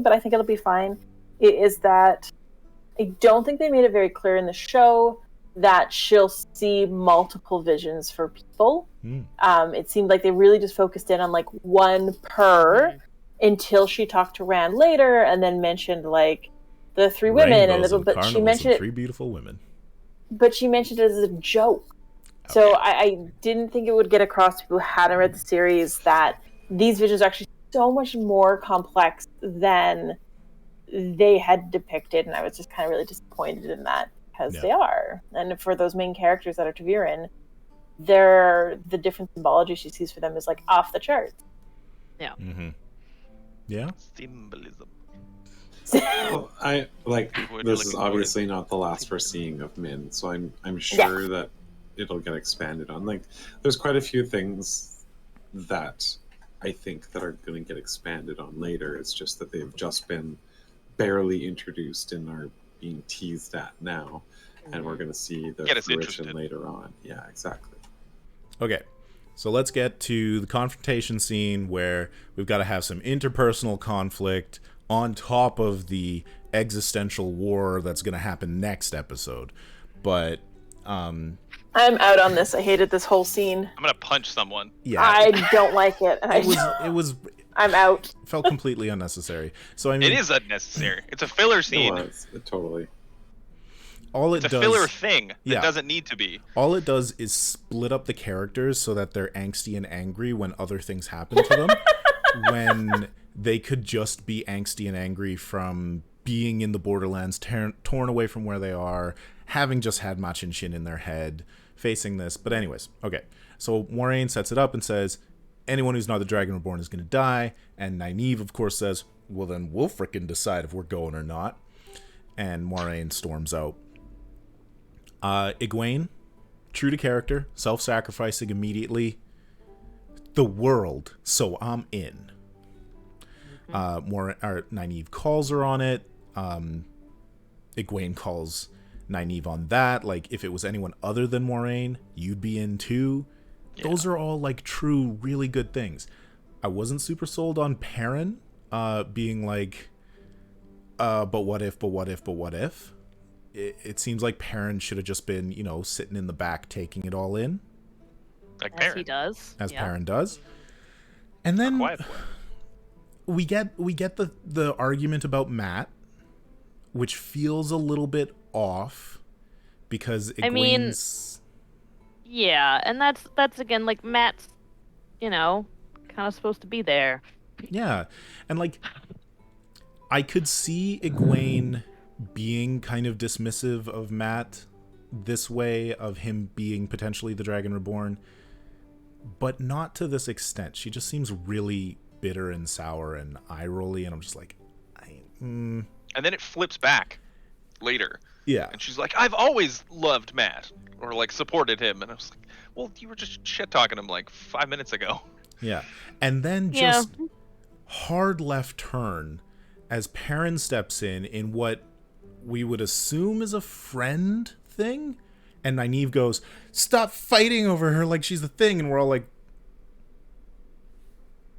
but I think it'll be fine, is that I don't think they made it very clear in the show that she'll see multiple visions for people. It seemed like they really just focused in on like one per until she talked to Rand later and then mentioned like the three women but she mentioned it, 3 beautiful women. But she mentioned it as a joke. Okay. So I didn't think it would get across to people who hadn't read the series that these visions are actually so much more complex than they had depicted, and I was just kind of really disappointed in that because they are. And for those main characters that are Taviran, the different symbology she sees for them is like off the charts. Yeah. Mm-hmm. Yeah. Symbolism. Well, I like this is obviously not the last we're seeing of Min, so I'm sure that it'll get expanded on. Like, there's quite a few things that I think that are going to get expanded on later. It's just that they've just been barely introduced and are being teased at now, and we're going to see the fruition later on. Yeah, exactly. Okay, so let's get to the confrontation scene where we've got to have some interpersonal conflict on top of the existential war that's going to happen next episode. But I'm out on this. I hated this whole scene. I'm gonna punch someone. Yeah, I don't like it. I'm out. Felt completely unnecessary. So I mean, It is unnecessary. It's a filler It scene. was totally. all it It's a does, filler thing that Yeah. doesn't need to be. all it does is split up the characters so that they're angsty and angry when other things happen to them, when they could just be angsty and angry from being in the Borderlands, torn away from where they are, having just had Machin Shin in their head, facing this. But anyways, okay. So Moraine sets it up and says, anyone who's not the Dragon Reborn is going to die. And Nynaeve, of course, says, well, then we'll frickin' decide if we're going or not. And Moraine storms out. Egwene, true to character, self-sacrificing immediately. The world, so I'm in. Nynaeve calls her on it. Egwene calls Nynaeve on that. Like, if it was anyone other than Moraine, you'd be in too. Yeah. Those are all, like, true, really good things. I wasn't super sold on Perrin being like, but what if, but what if, but what if? It seems like Perrin should have just been, sitting in the back taking it all in. Like As Perrin. he does. As yeah. Perrin does. And then Quiet boy. we get the argument about Matt, which feels a little bit off because Egwene's... Yeah, and that's again, like, Matt's, kind of supposed to be there. Yeah, and, like, I could see Egwene being kind of dismissive of Matt this way, of him being potentially the Dragon Reborn, but not to this extent. She just seems really bitter and sour and eye-rolly, and I'm just like, And then it flips back later. Yeah. And she's like, I've always loved Matt, or, like, supported him. And I was like, well, you were just shit-talking him, like, 5 minutes ago. Yeah. And then just hard left turn as Perrin steps in what we would assume is a friend thing, and Nynaeve goes, stop fighting over her like she's the thing, and we're all like,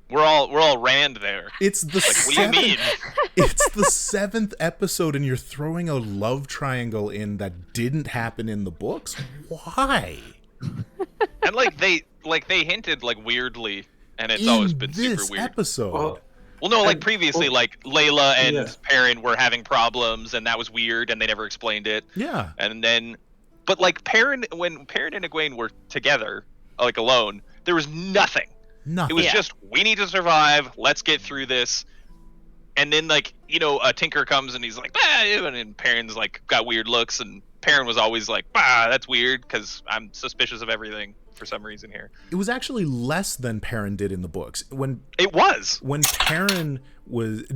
we're all Rand there. it's the Like, what do you mean? It's the 7th episode and you're throwing a love triangle in that didn't happen in the books. Why? And they hinted, like, weirdly, and it's in always been this super weird. episode. Well, no, like, previously, like, Layla and Yeah. Perrin were having problems, and that was weird, and they never explained it. Yeah. And then, but, like, when Perrin and Egwene were together, like, alone, there was nothing. Nothing. It was just, we need to survive, let's get through this. And then, like, a Tinker comes, and he's like, and then Perrin's, like, got weird looks, and Perrin was always like, that's weird, because I'm suspicious of everything for some reason here. It was actually less than Perrin did in the books. When Perrin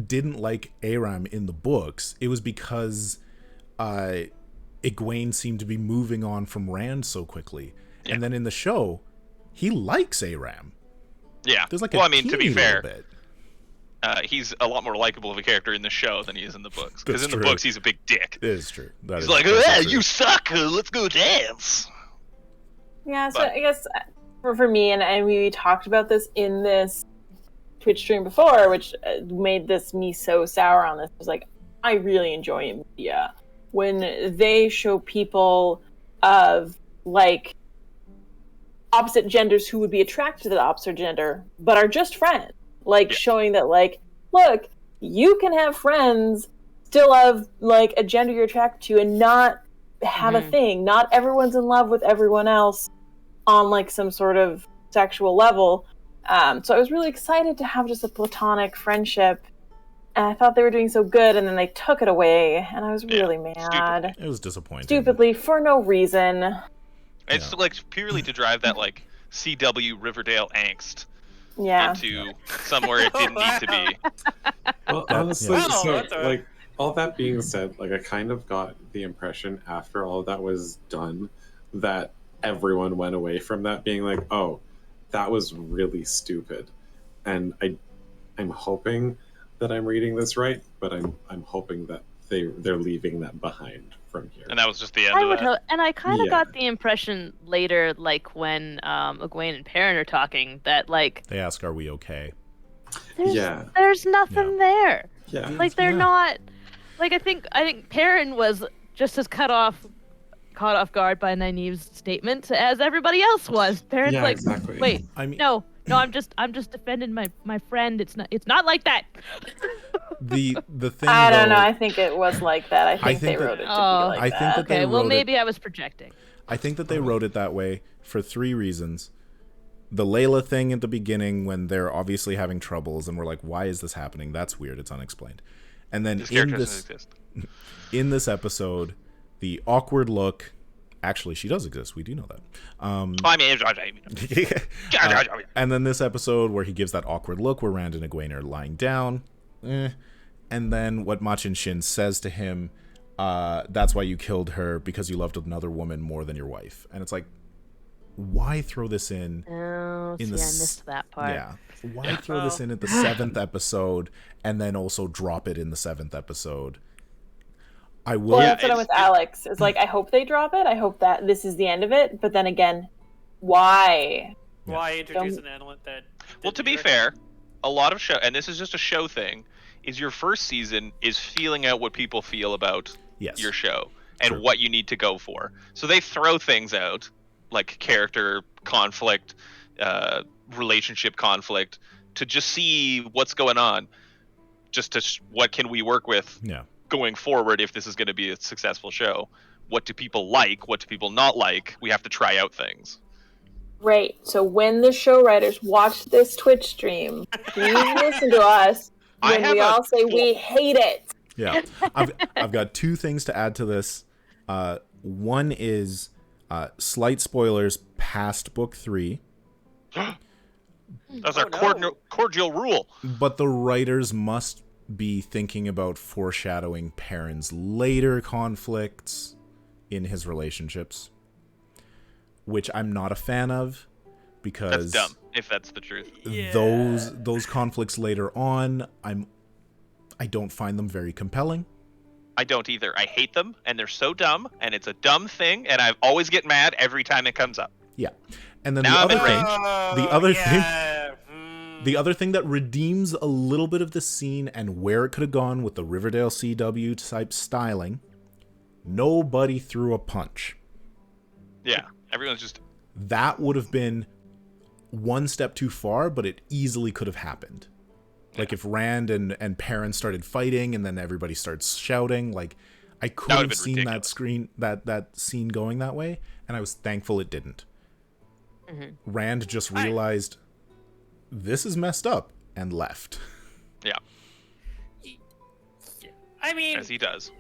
didn't like Aram in the books, it was because Egwene seemed to be moving on from Rand so quickly. Yeah. And then in the show, he likes Aram. Yeah. There's like to be fair, bit. He's a lot more likable of a character in the show than he is in the books. Because in the true. books, he's a big dick. It is true. He's like, you suck. Let's go dance. Yeah, so I guess for me, and we talked about this in this Twitch stream before, which made me so sour on this. It was like, I really enjoy in media when they show people of, like, opposite genders who would be attracted to the opposite gender, but are just friends. Like, showing that, like, look, you can have friends, still have, like, a gender you're attracted to, and not have a thing. Not everyone's in love with everyone else on, like, some sort of sexual level. So I was really excited to have just a platonic friendship, and I thought they were doing so good, and then they took it away, and I was really mad. It was disappointing. Stupidly, for no reason. It's like purely to drive that, like, CW Riverdale angst into somewhere it didn't need to be. Well, honestly, Yeah. like, all that being said, like, I kind of got the impression after all that was done that everyone went away from that being like, oh, that was really stupid. And I'm hoping that I'm reading this right, but I'm hoping that they're leaving that behind from here. And that was just the end I of would that. hope, and I kind of got the impression later, like when Egwene and Perrin are talking, that, like, they ask, "Are we okay?" there's nothing there. Yeah, Like, they're not. Like, I think Perrin was just as caught off guard by Nynaeve's statement as everybody else was. Perrin's like, exactly. wait, I mean, no, No, I'm just defending my friend. It's not like that. The thing I don't though, know. I think it was like that. I think think they that- wrote it to be Oh, like I that. think that they Okay, well wrote maybe I was projecting. I think that they wrote it that way for 3 reasons. The Layla thing at the beginning, when they're obviously having troubles, and we're like, "Why is this happening? That's weird. It's unexplained." And then This character doesn't exist. in this episode, the awkward look. Actually, she does exist. We do know that. I mean, And then this episode where he gives that awkward look where Rand and Egwene are lying down. And then what Machin Shin says to him, that's why you killed her, because you loved another woman more than your wife. And it's like, why throw this in? Oh, see, I missed that part. Yeah. Why throw this in at the 7th episode and then also drop it in the 7th episode? I will. Well, that's what I'm with Alex. It's like, I hope they drop it. I hope that this is the end of it. But then again, why? Why introduce an element that? Well, to be didn't fair, a lot of show, and this is just a show thing, is your first season is feeling out what people feel about Yes. your show and True. what you need to go for. So they throw things out like character conflict, relationship conflict, to just see what's going on. Just to what can we work with Yeah. going forward if this is going to be a successful show. What do people like? What do people not like? We have to try out things. Right. So when the show writers watch this Twitch stream, please listen to us I when have we a all say we hate it. Yeah. I've got 2 things to add to this. One is slight spoilers past book 3. That's our cordial rule. But the writers must be thinking about foreshadowing Perrin's later conflicts in his relationships, which I'm not a fan of, because That's dumb, if that's the truth. those conflicts later on, I don't find them very compelling. I don't either. I hate them, and they're so dumb, and it's a dumb thing, and I always get mad every time it comes up. Yeah. And then Now I'm the other enraged. thing, the other thing that redeems a little bit of the scene and where it could have gone with the Riverdale CW type styling, nobody threw a punch. Yeah, everyone's just... That would have been one step too far, but it easily could have happened. Like if Rand and Perrin started fighting and then everybody starts shouting, like I could have seen ridiculous. that scene going that way, and I was thankful it didn't. Mm-hmm. Rand just realized this is messed up and left. Yeah, I mean, as he does.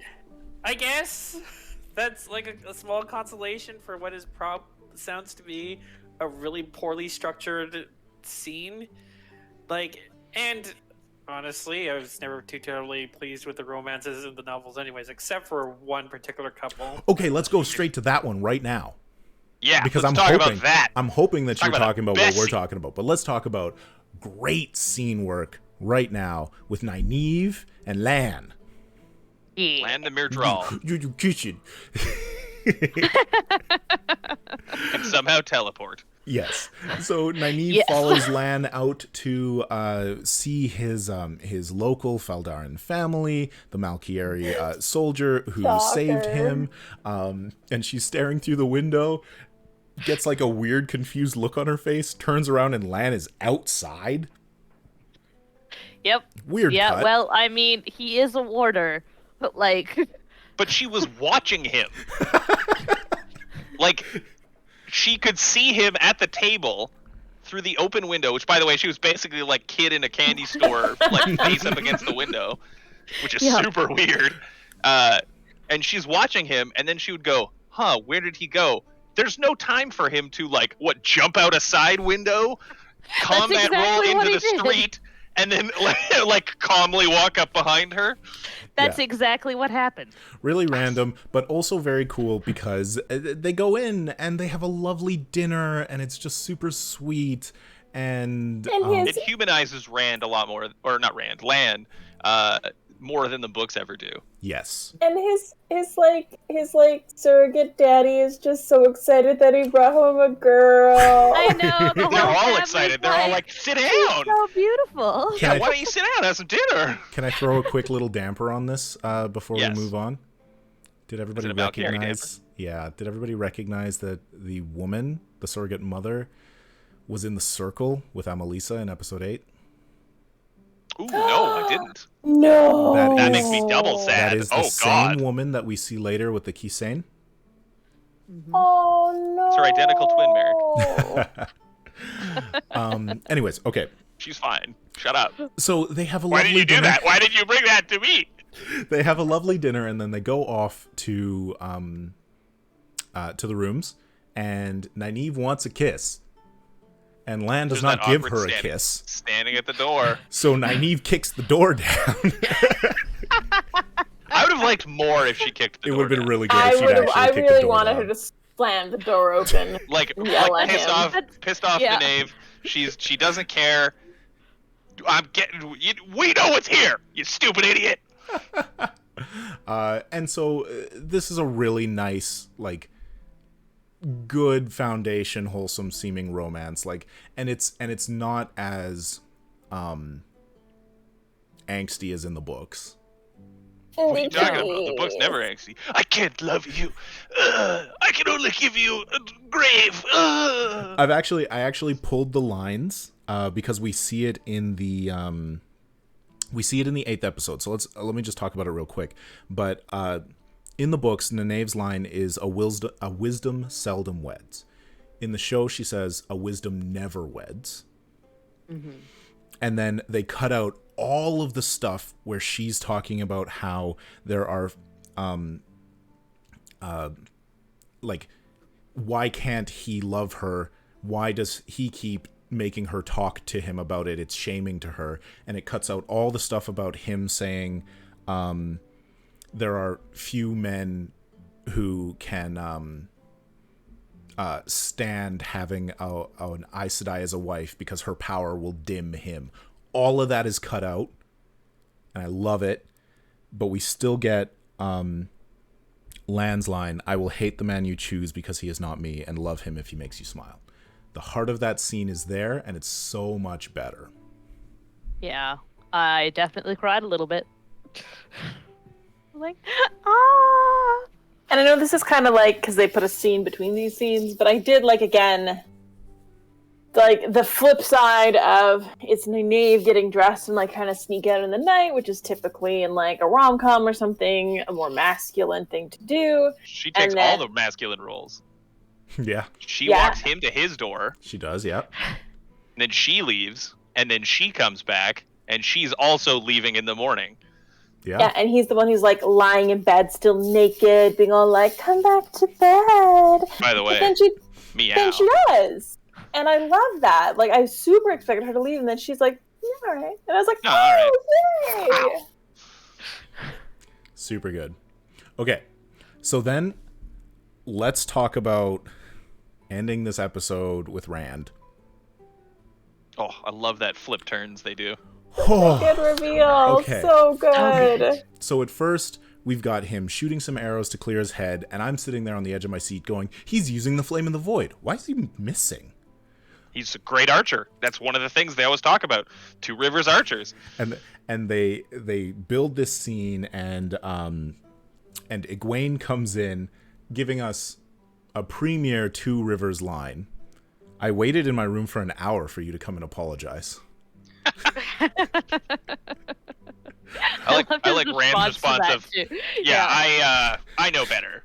I guess that's like a small consolation for what is sounds to be a really poorly structured scene. Like, and honestly, I was never too terribly pleased with the romances in the novels anyways, except for one particular couple. Okay, let's go straight to that one right now. Yeah, Because let's I'm talk hoping about that. I'm hoping that Talk you're about talking the about what best we're scene. talking about. But let's talk about great scene work right now with Nynaeve and Lan. Yeah. Land the Myrddraal You kitchen. and somehow teleport. Yes. So Nynaeve Yes. follows Lan out to see his local Faldaran family, the Malkieri soldier who Stalker. saved him, and she's staring through the window, gets like a weird, confused look on her face, turns around, and Lan is outside. Yep. Weird Yeah. cut. Well, I mean, he is a warder, but like, But she was watching him. Like, she could see him at the table through the open window, which, by the way, she was basically like kid in a candy store, like face up against the window, which is Yeah. super weird. And she's watching him, and then she would go, huh, where did he go? There's no time for him to, like, jump out a side window, combat exactly roll what into he the did. street, and then, like, calmly walk up behind her. that's Yeah. exactly what happened. Really random, but also very cool because they go in and they have a lovely dinner and it's just super sweet. And It humanizes Rand a lot more, or not Rand, Lan, more than the books ever do. yes. And his surrogate daddy is just so excited that he brought home a girl. I know. The They're whole all family's excited. They're all like, sit down! so beautiful. Yeah, why don't you sit down, have some dinner? Can I throw a quick little damper on this before Yes. we move on? Did everybody Is it a Valkyrie recognize? Yeah. Did everybody recognize that the woman, the surrogate mother, was in the circle with Amelisa in episode 8. Ooh, no, I didn't. No. That makes me double sad. That is the Oh, same God. woman that we see later with the Kisane. Oh no. It's her identical twin, Meric. Anyways, okay. She's fine. Shut up. So they have a Why lovely did you do dinner. that? Why did you bring that to me? They have a lovely dinner, and then they go off to the rooms, and Nynaeve wants a kiss, and Lan does There's not that give awkward her a kiss. Standing at the door. So Nynaeve kicks the door down. I would have liked more if she kicked the It door would have been down. really good if she'd actually I kicked the really door wanted down. her to slam the door open. Like Yell at pissed him. off Yeah. Nynaeve. She doesn't care. We know what's here, you stupid idiot. And so this is a really nice, like, good foundation, wholesome seeming romance. Like, and it's not as angsty as in the books. What are you talking about? The book's never angsty. I can't love you. I can only give you a grave. I actually pulled the lines because we see it in the 8th episode. So let me just talk about it real quick. But in the books, Nynaeve's line is a wisdom seldom weds. In the show, she says a wisdom never weds. Mm-hmm. And then they cut out all of the stuff where she's talking about how there are like, why can't he love her? Why does he keep making her talk to him about it? It's shaming to her. And it cuts out all the stuff about him saying there are few men who can stand having an Aes Sedai as a wife because her power will dim him. All of that is cut out, and I love it. But we still get Lan's line, I will hate the man you choose because he is not me, and love him if he makes you smile. The heart of that scene is there, and it's so much better. Yeah, I definitely cried a little bit. Like, ah. And I know this is kind of like because they put a scene between these scenes, but I did like, again, like the flip side of it's Nynaeve getting dressed and like kind of sneak out in the night, which is typically in like a rom-com or something, a more masculine thing to do. She takes all the masculine roles. Yeah. She walks him to his door. She does, yeah. And then she leaves, and then she comes back, and she's also leaving in the morning. Yeah, and he's the one who's like lying in bed, still naked, being all like, "Come back to bed." By the way, then she does, and I love that. Like, I super expected her to leave, and then she's like, "Yeah, all right," and I was like, No, all "Oh, yay!" Super good. Okay, so then let's talk about ending this episode with Rand. Oh, I love that flip turns they do. Good reveal. Okay. So good. So at first, we've got him shooting some arrows to clear his head, and I'm sitting there on the edge of my seat going, he's using the Flame in the Void. Why is he missing? He's a great archer. That's one of the things they always talk about. Two Rivers archers. And they build this scene, and Egwene comes in, giving us a premier Two Rivers line. I waited in my room for an hour for you to come and apologize. I like Rand's response of, I know better.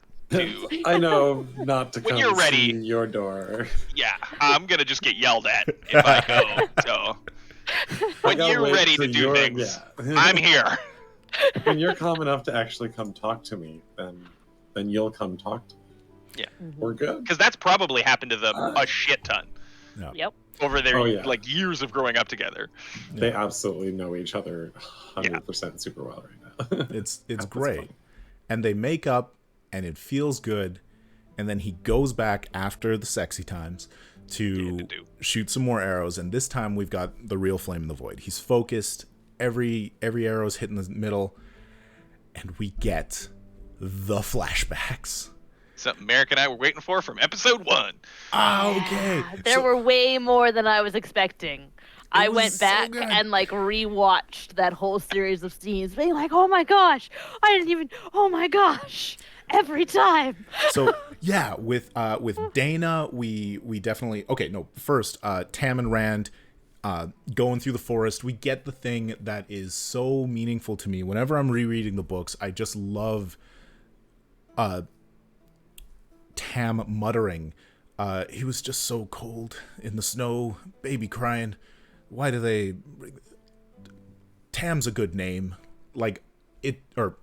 I know not to When come you're ready, see your door. Yeah, I'm gonna just get yelled at if I go. So when gotta you're wait ready till to do you're- things, yeah. I'm here. When you're calm enough to actually come talk to me, then you'll come talk to me. Yeah. We're good. Because that's probably happened to them a shit ton Yep. over their Oh, yeah. like years of growing up together. They absolutely know each other 100% super well right now. It's That's great. funny. And they make up, and it feels good. And then he goes back after the sexy times to shoot some more arrows. And this time we've got the real Flame in the Void. He's focused. Every arrow's hit in the middle. And we get the flashbacks. Something Meric and I were waiting for from episode 1. Ah, okay. There were way more than I was expecting. I was went so back good. and like rewatched that whole series of scenes, being like, "Oh my gosh, I didn't even. Oh my gosh!" Every time. So yeah, with Dana, we definitely first Tam and Rand going through the forest. We get the thing that is so meaningful to me whenever I'm rereading the books. I just love Tam muttering, he was just so cold in the snow, baby crying. Why do they... Tam's a good name.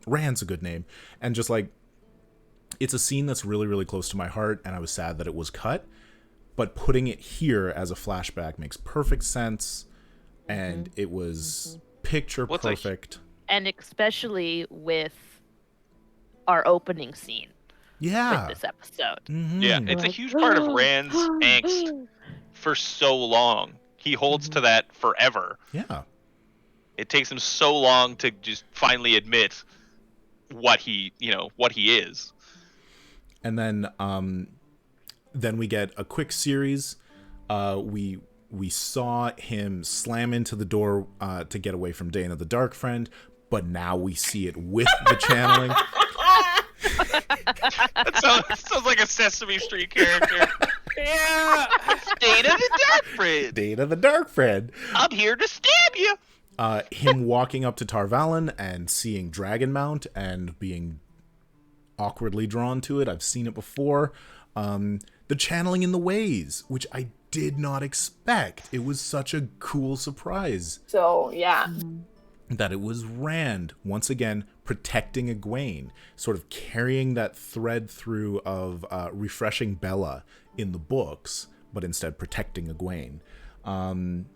Rand's a good name. And just like, it's a scene that's really, really close to my heart, and I was sad that it was cut. But putting it here as a flashback makes perfect sense, and it was picture perfect. And especially with our opening scene. Yeah. With this episode. Yeah, it's a huge part of Rand's angst for so long. He holds to that forever. Yeah. It takes him so long to just finally admit what he is. And then we get a quick series. We saw him slam into the door to get away from Dana the Dark Friend, but now we see it with the channeling. That sounds like a Sesame Street character. Yeah. Dana the Dark Friend. Dana the Dark Friend. I'm here to stab you. Him walking up to Tarvalon and seeing Dragon Mount and being awkwardly drawn to it. I've seen it before. The channeling in the ways, which I did not expect. It was such a cool surprise. So, yeah. That it was Rand, once again, protecting Egwene, sort of carrying that thread through of refreshing Bella in the books, but instead protecting Egwene. And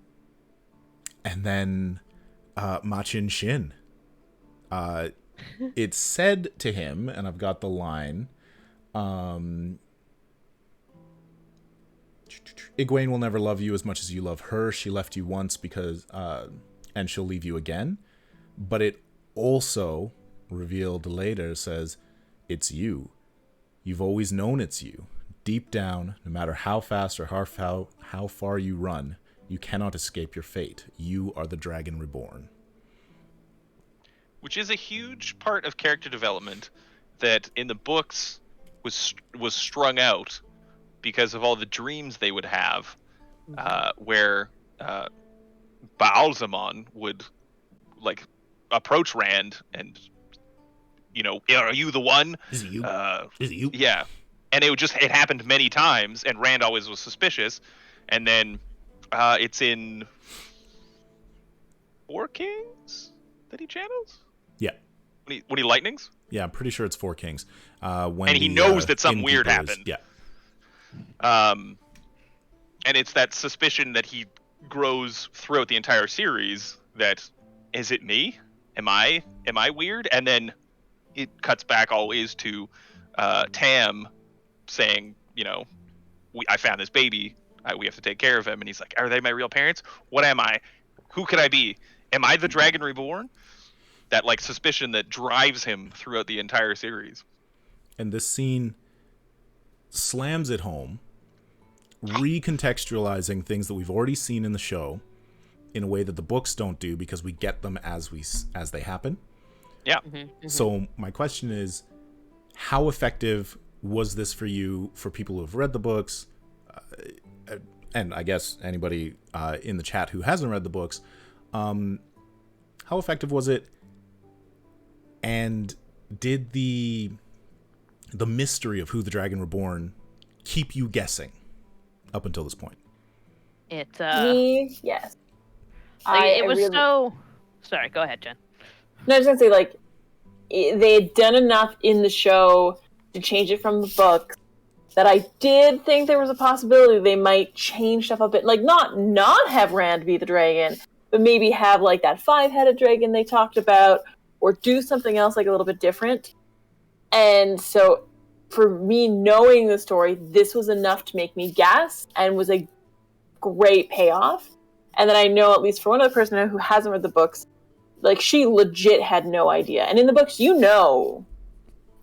then Machin Shin. It's said to him, and I've got the line, Egwene will never love you as much as you love her. She left you once because, and she'll leave you again. But it also, revealed later, says, it's you. You've always known it's you. Deep down, no matter how fast or how far you run, you cannot escape your fate. You are the Dragon Reborn. Which is a huge part of character development that in the books was strung out because of all the dreams they would have, where Baalzamon would like approach Rand and, are you the one? Is it you? Is it you? Yeah, and it happened many times, and Rand always was suspicious, and then it's in Four Kings that he channels. Yeah. When he lightnings. Yeah, I'm pretty sure it's Four Kings. When and he knows that something weird innkeeper happened. Yeah. And it's that suspicion that he grows throughout the entire series that, is it me? Am I weird? And then it cuts back always to Tam saying, I found this baby. We have to take care of him. And he's like, are they my real parents? What am I? Who could I be? Am I the Dragon Reborn? That like suspicion that drives him throughout the entire series. And this scene slams it home, recontextualizing things that we've already seen in the show in a way that the books don't do because we get them as they happen. Yeah. So my question is, how effective was this for you, for people who have read the books, and I guess anybody in the chat who hasn't read the books? How effective was it? And did the mystery of who the Dragon Reborn keep you guessing up until this point? It Me, yes. it was really... so. Sorry, go ahead, Jen. No, I was gonna say they had done enough in the show to change it from the book that I did think there was a possibility they might change stuff a bit, like not have Rand be the dragon, but maybe have like that 5-headed dragon they talked about, or do something else like a little bit different. And so for me, knowing the story, this was enough to make me gasp and was a great payoff. And then I know, at least for one other person who hasn't read the books, like she legit had no idea. And in the books,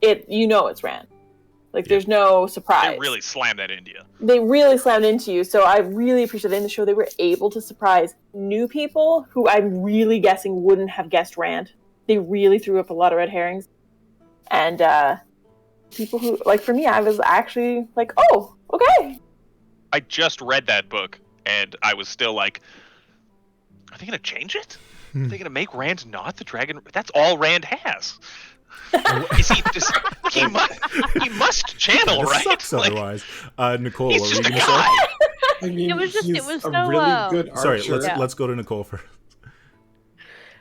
it's Rand. Like, there's no surprise. They really slam that into you. They really slammed into you. So I really appreciate that in the show they were able to surprise new people who I'm really guessing wouldn't have guessed Rand. They really threw up a lot of red herrings. And people who, like, for me, I was actually like, oh, okay. I just read that book, and I was still like, are they going to change it? Are they going to make Rand not the dragon? That's all Rand has. Is he must channel, It right? sucks Like, otherwise. Nicole, he's what were just you a going to say? guy. I mean, It was just- he's it was a so, really good archer. Sorry, let's go to Nicole first.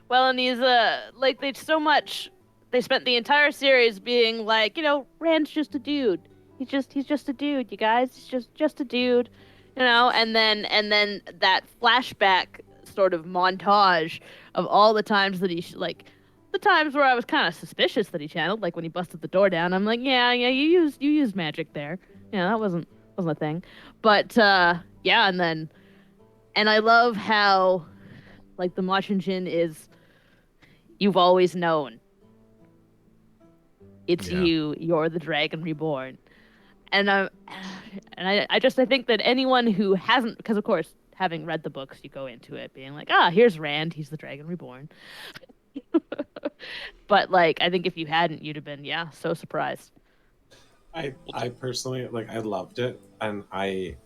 Well, and he's like they spent the entire series being like, Rand's just a dude. He's just a dude, you guys. He's just a dude, and then that flashback sort of montage of all the times that he the times where I was kind of suspicious that he channeled, like when he busted the door down. I'm like, yeah, you used magic there. Yeah, that wasn't a thing. But yeah, and I love how like the Machinjin is, you've always known. It's you're the Dragon Reborn. And I think that anyone who hasn't, because of course, having read the books, you go into it being like, here's Rand, he's the Dragon Reborn. But like, I think if you hadn't, you'd have been, so surprised. I personally, like, I loved it, and I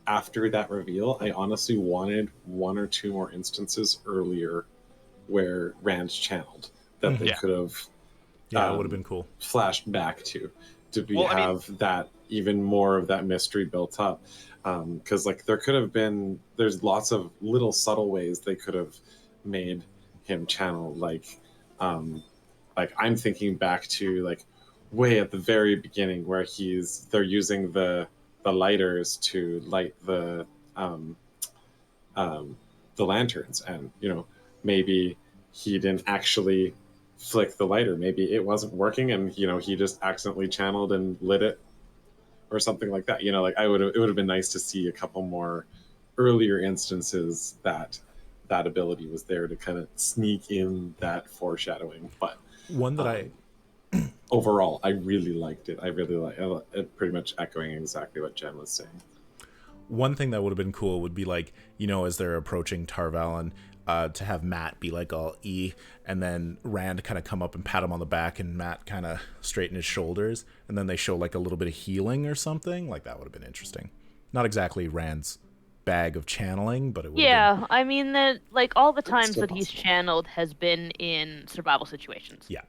after that reveal, I honestly wanted one or two more instances earlier where Rand channeled that they could have it would have been cool. Flashed back to have that even more of that mystery built up, because like there's lots of little subtle ways they could have made him channel, like I'm thinking back to like way at the very beginning where they're using the lighters to light the lanterns, and maybe he didn't actually flick the lighter, maybe it wasn't working, and he just accidentally channeled and lit it or something like that. Like it would have been nice to see a couple more earlier instances that ability was there to kind of sneak in that foreshadowing. But one that overall, I really liked it. I really like it, pretty much echoing exactly what Jen was saying. One thing that would have been cool would be like, as they're approaching Tarvalon, to have Matt be like all E, and then Rand kind of come up and pat him on the back, and Matt kind of straighten his shoulders, and then they show like a little bit of healing or something. Like that would have been interesting. Not exactly Rand's bag of channeling, but it would have been... I mean that like all the times that he's channeled has been in survival situations. Yeah.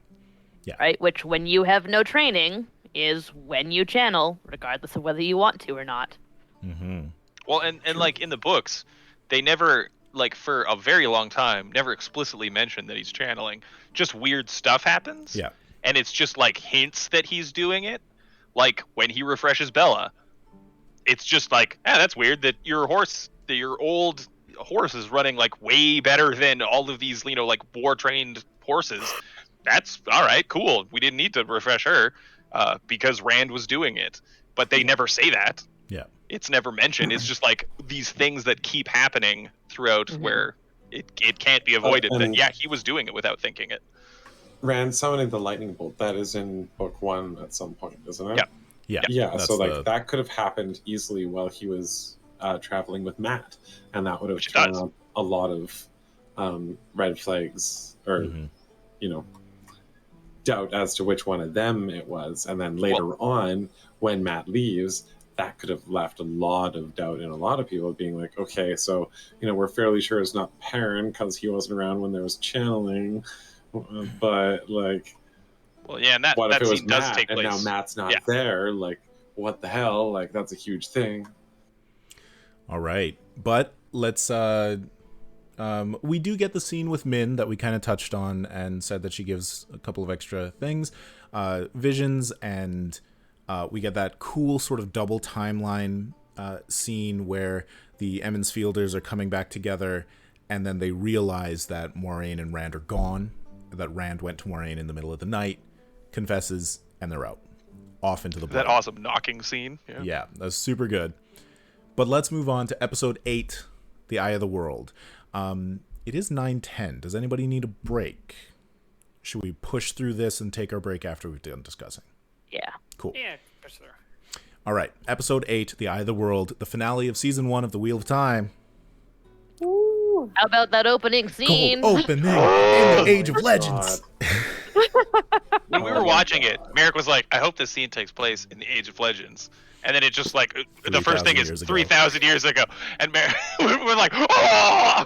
Right? Which when you have no training is when you channel, regardless of whether you want to or not. Mm-hmm. Well, and like in the books, they never, like for a very long time, never explicitly mentioned that he's channeling. Just weird stuff happens. Yeah. And it's just like hints that he's doing it. Like when he refreshes Bella, it's just like, that's weird that your old horse is running like way better than all of these, like war trained horses. That's all right, cool. We didn't need to refresh her because Rand was doing it, but they never say that. Yeah, it's never mentioned. It's just like these things that keep happening throughout where it can't be avoided. That he was doing it without thinking it. Rand summoning the lightning bolt, that is in book 1 at some point, isn't it? Yeah. So like that could have happened easily while he was traveling with Matt, and that would have thrown up a lot of red flags or doubt as to which one of them it was. And then later on, when Matt leaves, that could have left a lot of doubt in a lot of people, being like, okay, so we're fairly sure it's not Perrin because he wasn't around when there was channeling, but like, well, yeah, and that what if it was scene does Matt, take place, and now Matt's not there? Like, what the hell? Like, that's a huge thing. All right, but let's we do get the scene with Min that we kind of touched on and said that she gives a couple of extra things, visions, and we get that cool sort of double timeline scene where the Emmons Fielders are coming back together, and then they realize that Moiraine and Rand are gone, that Rand went to Moiraine in the middle of the night, confesses, and they're out. Off into the Blight. That awesome knocking scene. Yeah, that was super good. But let's move on to episode 8, The Eye of the World. It is 9:10. Does anybody need a break? Should we push through this and take our break after we've done discussing? Yeah. Cool. Yeah, for sure. All right. Episode 8, The Eye of the World, the finale of Season 1 of The Wheel of Time. Ooh. How about that opening scene? Cold opening in the Age of my Legends. When we were watching it, Meric was like, "I hope this scene takes place in the Age of Legends." And then it just like the first 3,000 thing years is ago. 3,000 years ago, and Meric, we're like, "Oh!"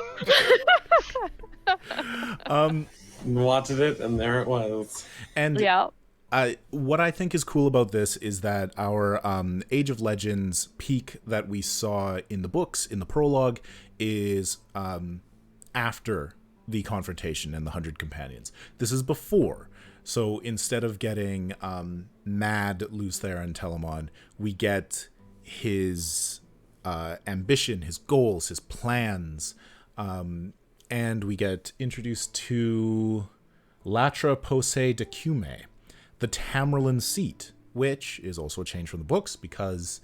Watched it, and there it was. And Yeah. what I think is cool about this is that our Age of Legends peak that we saw in the books, in the prologue, is after the confrontation and the 100 companions. This is before. So instead of getting mad Lews Therin Telamon, we get his ambition, his goals, his plans, and we get introduced to Latra Posei de Cume, the Tamerlan seat, which is also a change from the books, because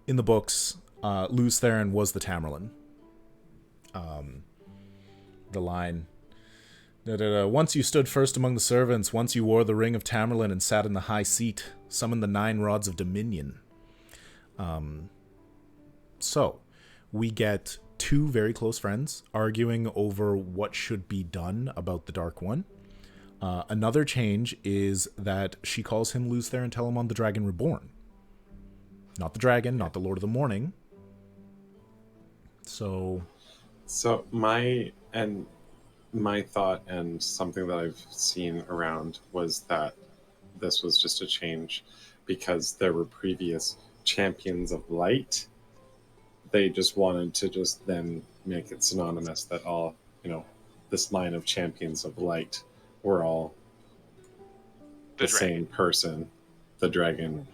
in the books, Lews Therin was the Tamerlan. The line, once you stood first among the servants, once you wore the ring of Tamerlan and sat in the high seat, summoned the 9 rods of dominion. So, we get 2 very close friends arguing over what should be done about the Dark One. Another change is that she calls him Lews Therin Telamon the Dragon Reborn. Not the dragon, not the Lord of the Morning. So my thought, and something that I've seen around, was that this was just a change because there were previous champions of light. They just wanted to just then make it synonymous that all, this line of champions of light were all the same person, the dragon.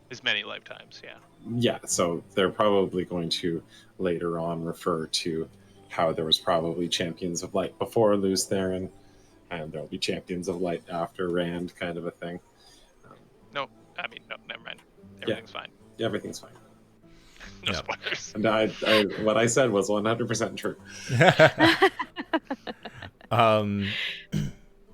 As many lifetimes, yeah. Yeah, so they're probably going to later on refer to how there was probably champions of light before Lews Therin, and there'll be champions of light after Rand, kind of a thing. No, never mind. Everything's fine. Yeah, everything's fine. No spoilers. And I what I said was 100% true.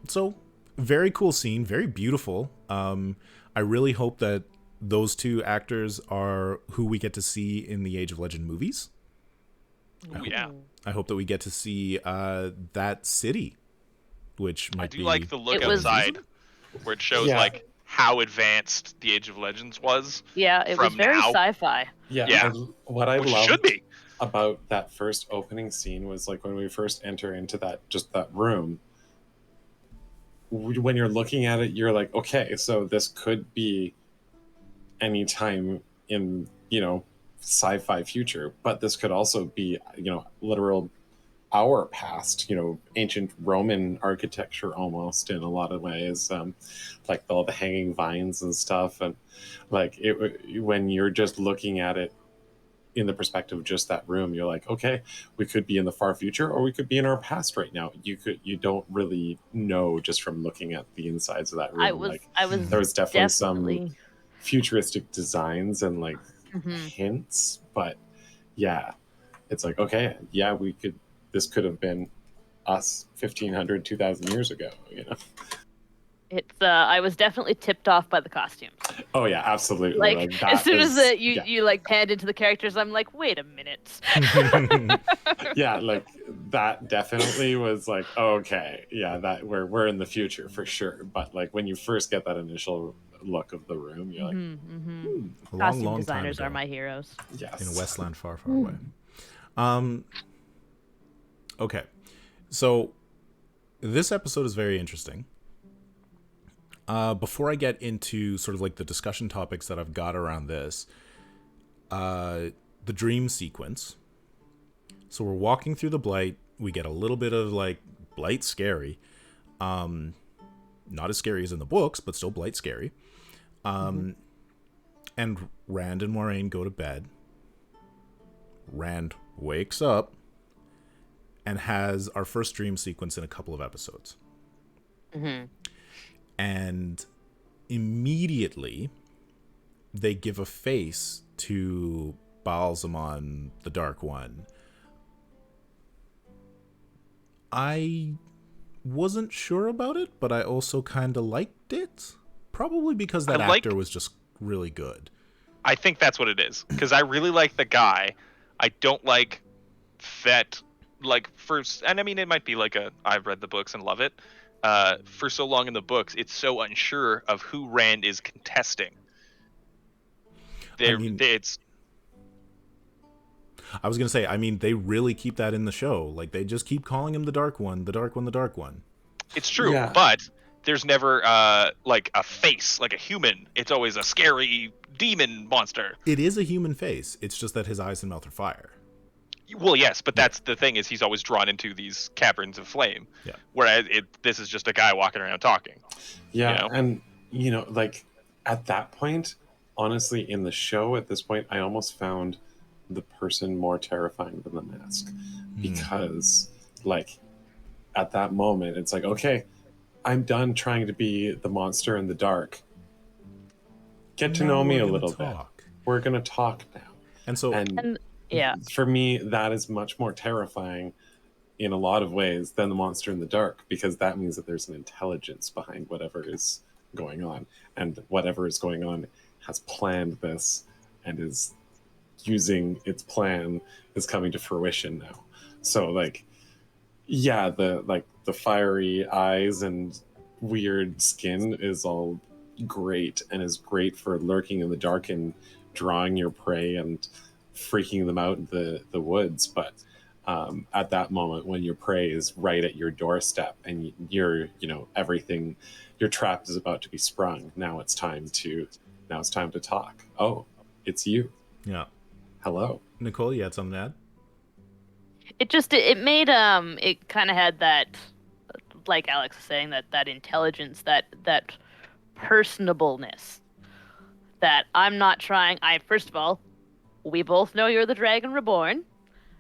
So, very cool scene, very beautiful. I really hope that those 2 actors are who we get to see in the Age of Legend movies. Yeah. I hope that we get to see that city, which might be... I do like the look outside, where it shows like how advanced the Age of Legends was. Yeah, it was very sci-fi. Yeah. What I Which loved should be about that first opening scene was like when we first enter into that room. When you're looking at it, you're like, okay, so this could be any time in sci-fi future, but this could also be literal our past, ancient Roman architecture almost in a lot of ways, like all the hanging vines and stuff, and like when you're just looking at it in the perspective of just that room, you're like, okay, we could be in the far future or we could be in our past right now. You don't really know just from looking at the insides of that room. There was definitely some futuristic designs and like hints, but yeah, it's like, okay, yeah, this could have been us 1,500, 2,000 years ago, It's I was definitely tipped off by the costumes. Oh yeah, absolutely. Like as soon as you like panned into the characters, I'm like, wait a minute. Yeah, like that definitely was like, okay, yeah, that we're in the future for sure. But like when you first get that initial look of the room, you're like, Costume designers are my heroes. Yes. In a wasteland far, far away. Okay, so this episode is very interesting. Before I get into sort of like the discussion topics that I've got around this, the dream sequence. So we're walking through the Blight. We get a little bit of like Blight scary. Not as scary as in the books, but still Blight scary. And Rand and Moiraine go to bed. Rand wakes up and has our first dream sequence in a couple of episodes. And immediately they give a face to Baalzamon, the Dark One. I wasn't sure about it, but I also kind of liked it, Probably because that actor was just really good. I think that's what it is. Because I really like the guy. I don't like that, like, first... And I mean, it might be like I've read the books and love it. For so long in the books, it's so unsure of who Rand is contesting. I was going to say, I mean, they really keep that in the show. Like, they just keep calling him the Dark One, the Dark One, the Dark One. It's true, but there's never, like, a face, like a human. It's always a scary demon monster. It is a human face. It's just that his eyes and mouth are fire. Well, yes, but that's the thing, is he's always drawn into these caverns of flame. Yeah. Whereas this is just a guy walking around talking. Yeah, you know? and, you know, like, at that point, honestly, in the show, at this point, I almost found the person more terrifying than the mask. Because, like, at that moment, it's like, okay, I'm done trying to be the monster in the dark. Get to know me a little bit. We're going to talk now. And so... And yeah. For me, that is much more terrifying in a lot of ways than the monster in the dark, because that means that there's an intelligence behind whatever is going on. And whatever is going on has planned this and is using its plan, is coming to fruition now. So, like, yeah, the fiery eyes and weird skin is all great and is great for lurking in the dark and drawing your prey and freaking them out in the woods. But at that moment when your prey is right at your doorstep and you're, you know, everything, your trap is about to be sprung. Now it's time to talk. Oh, it's you. Yeah. Hello. Nicole, you had something to add? It made it kind of had that, like Alex was saying, that intelligence, that personableness, that I'm not trying. First of all, we both know you're the Dragon Reborn,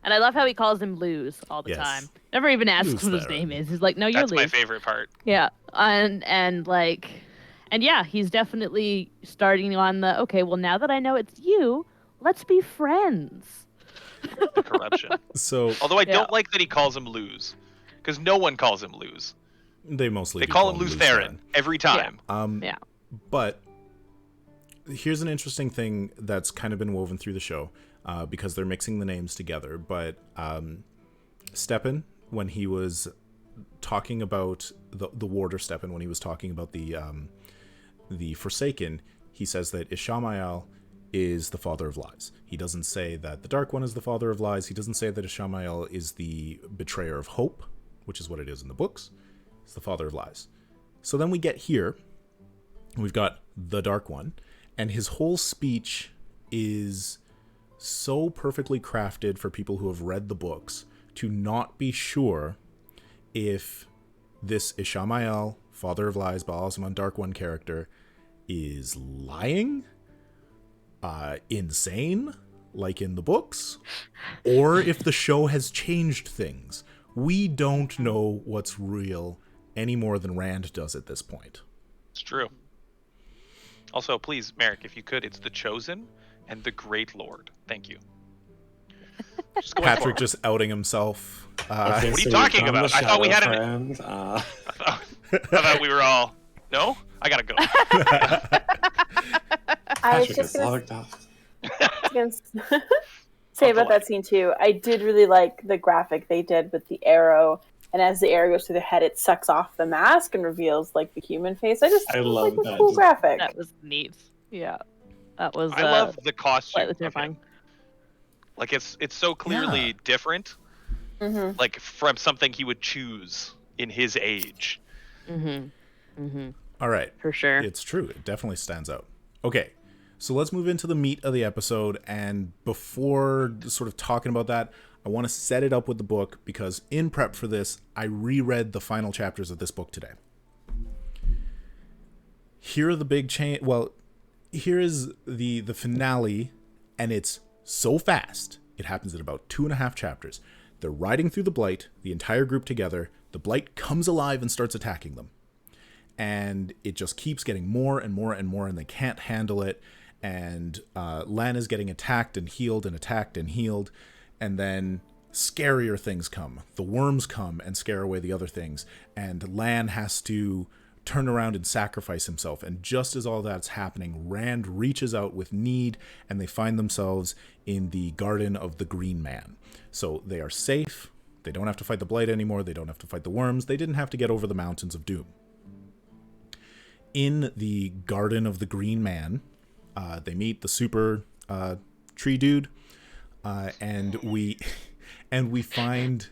and I love how he calls him Luz all the time. Never even asks what his name is. He's like, no, you're Luz. That's my favorite part. Yeah, and yeah, he's definitely starting on the, okay, well, now that I know it's you, let's be friends. The corruption. So, although I don't like that he calls him Luz, because no one calls him Luz. They call him Luz Theron every time. Yeah. But here's an interesting thing that's kind of been woven through the show, because they're mixing the names together. But Stepan, when he was talking about the warder Stepan, when he was talking about the Forsaken, he says that Ishamael is the father of lies. He doesn't say that the Dark One is the father of lies. He doesn't say that Ishamael is the betrayer of hope, which is what it is in the books. It's the father of lies. So then we get here, we've got the Dark One, and his whole speech is so perfectly crafted for people who have read the books to not be sure if this Ishamael, father of lies, Baal Zaman, Dark One character is lying, insane, like in the books, or if the show has changed things. We don't know what's real any more than Rand does at this point. It's true. Also, please, Meric, if you could, it's the Chosen and the Great Lord. Thank you. Patrick just outing himself. Okay, what are you talking about? I thought we had an... I thought we were all... No? I gotta go. I was just gonna say about that scene too. I did really like the graphic they did with the arrow, and as the arrow goes through the head, it sucks off the mask and reveals like the human face. I love that. A cool graphic. That was neat. Yeah, that was. I love the costume. Terrifying. Like it's so clearly different, like from something he would choose in his age. All right, for sure. It's true. It definitely stands out. Okay. So let's move into the meat of the episode, and before sort of talking about that, I want to set it up with the book, because in prep for this, I reread the final chapters of this book today. Here are the big change. Well, here is the finale, and it's so fast. It happens in about 2.5 chapters. They're riding through the Blight, the entire group together. The Blight comes alive and starts attacking them. And it just keeps getting more and more and more, and they can't handle it. And Lan is getting attacked and healed and attacked and healed. And then scarier things come. The worms come and scare away the other things. And Lan has to turn around and sacrifice himself. And just as all that's happening, Rand reaches out with need, and they find themselves in the Garden of the Green Man. So they are safe. They don't have to fight the Blight anymore. They don't have to fight the worms. They didn't have to get over the Mountains of Doom. In the Garden of the Green Man, they meet the super tree dude, and we find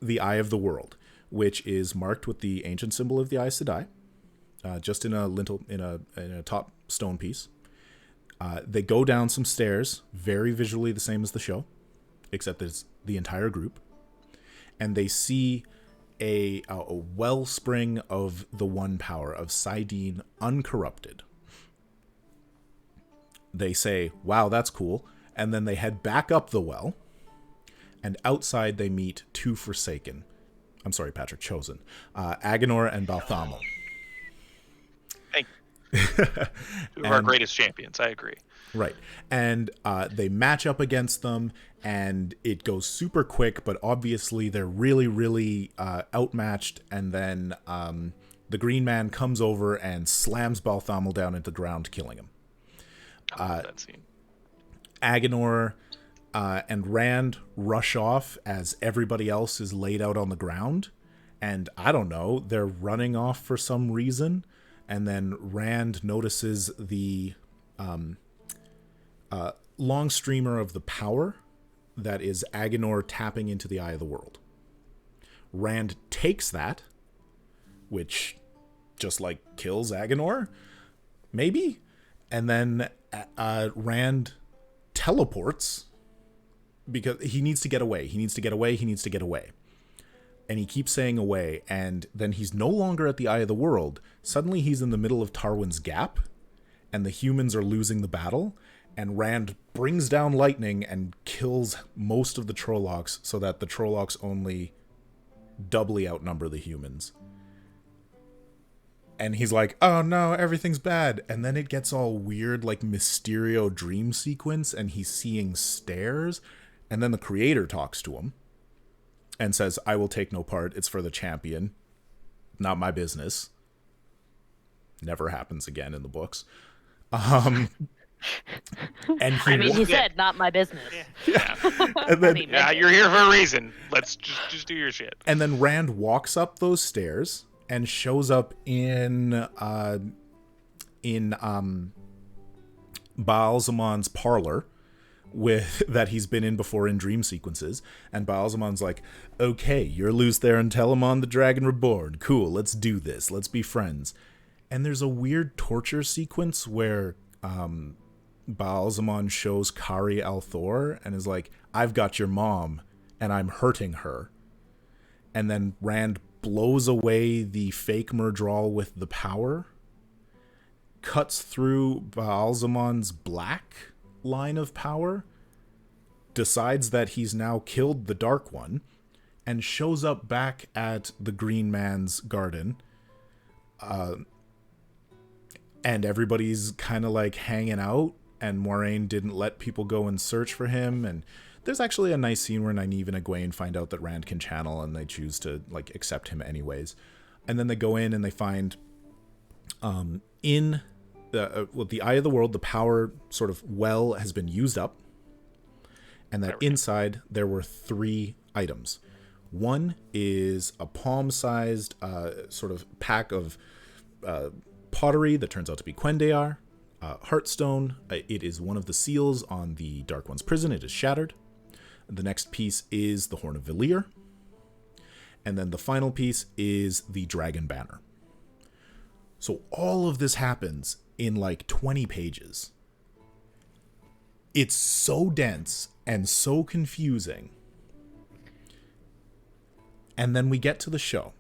the Eye of the World, which is marked with the ancient symbol of the Aes Sedai, just in a lintel, in a top stone piece. They go down some stairs, very visually the same as the show, except there's the entire group, and they see a wellspring of the one power of Saidin uncorrupted. They say, "Wow, that's cool," and then they head back up the well, and outside they meet two Forsaken. I'm sorry, Patrick, chosen. Agenor and Balthamel. Thank you. Two of our greatest champions, I agree. Right. And they match up against them, and it goes super quick, but obviously they're really, really outmatched. And then the Green Man comes over and slams Balthamel down into the ground, killing him. That scene. Agenor and Rand rush off as everybody else is laid out on the ground. And I don't know, they're running off for some reason. And then Rand notices the long streamer of the power that is Agenor tapping into the Eye of the World. Rand takes that, which just like kills Agenor, maybe? And then Rand teleports because he needs to get away. He needs to get away. He needs to get away. And he keeps saying away. And then he's no longer at the Eye of the World. Suddenly he's in the middle of Tarwin's Gap. And the humans are losing the battle. And Rand brings down lightning and kills most of the Trollocs so that the Trollocs only doubly outnumber the humans. And he's like, "Oh no, everything's bad." And then it gets all weird, like Mysterio dream sequence, and he's seeing stairs. And then the creator talks to him and says, "I will take no part. It's for the champion. Not my business." Never happens again in the books. And he said, "Not my business." Yeah. And then, Yeah, you're here for a reason. Let's just do your shit. And then Rand walks up those stairs and shows up in Baal-Zamon's parlor that he's been in before in dream sequences. And Baal-Zamon's like, "Okay, you're loose there in Telemon the Dragon Reborn. Cool, let's do this. Let's be friends." And there's a weird torture sequence where Baal-Zamon shows Kari Althor and is like, "I've got your mom and I'm hurting her." And then Rand blows away the fake Murdral with the power, cuts through Baal-Zamon's black line of power, decides that he's now killed the Dark One, and shows up back at the Green Man's garden. And everybody's kind of like hanging out, and Moiraine didn't let people go and search for him. And there's actually a nice scene where Nynaeve and Egwene find out that Rand can channel, and they choose to like accept him anyways. And then they go in and they find in the Eye of the World, the power sort of well has been used up, and that inside there were 3 items. One is a palm-sized sort of pack of pottery that turns out to be Quendear. Heartstone, it is one of the seals on the Dark One's prison. It is shattered. The next piece is the Horn of Valir. And then the final piece is the Dragon Banner. So all of this happens in like 20 pages. It's so dense and so confusing. And then we get to the show,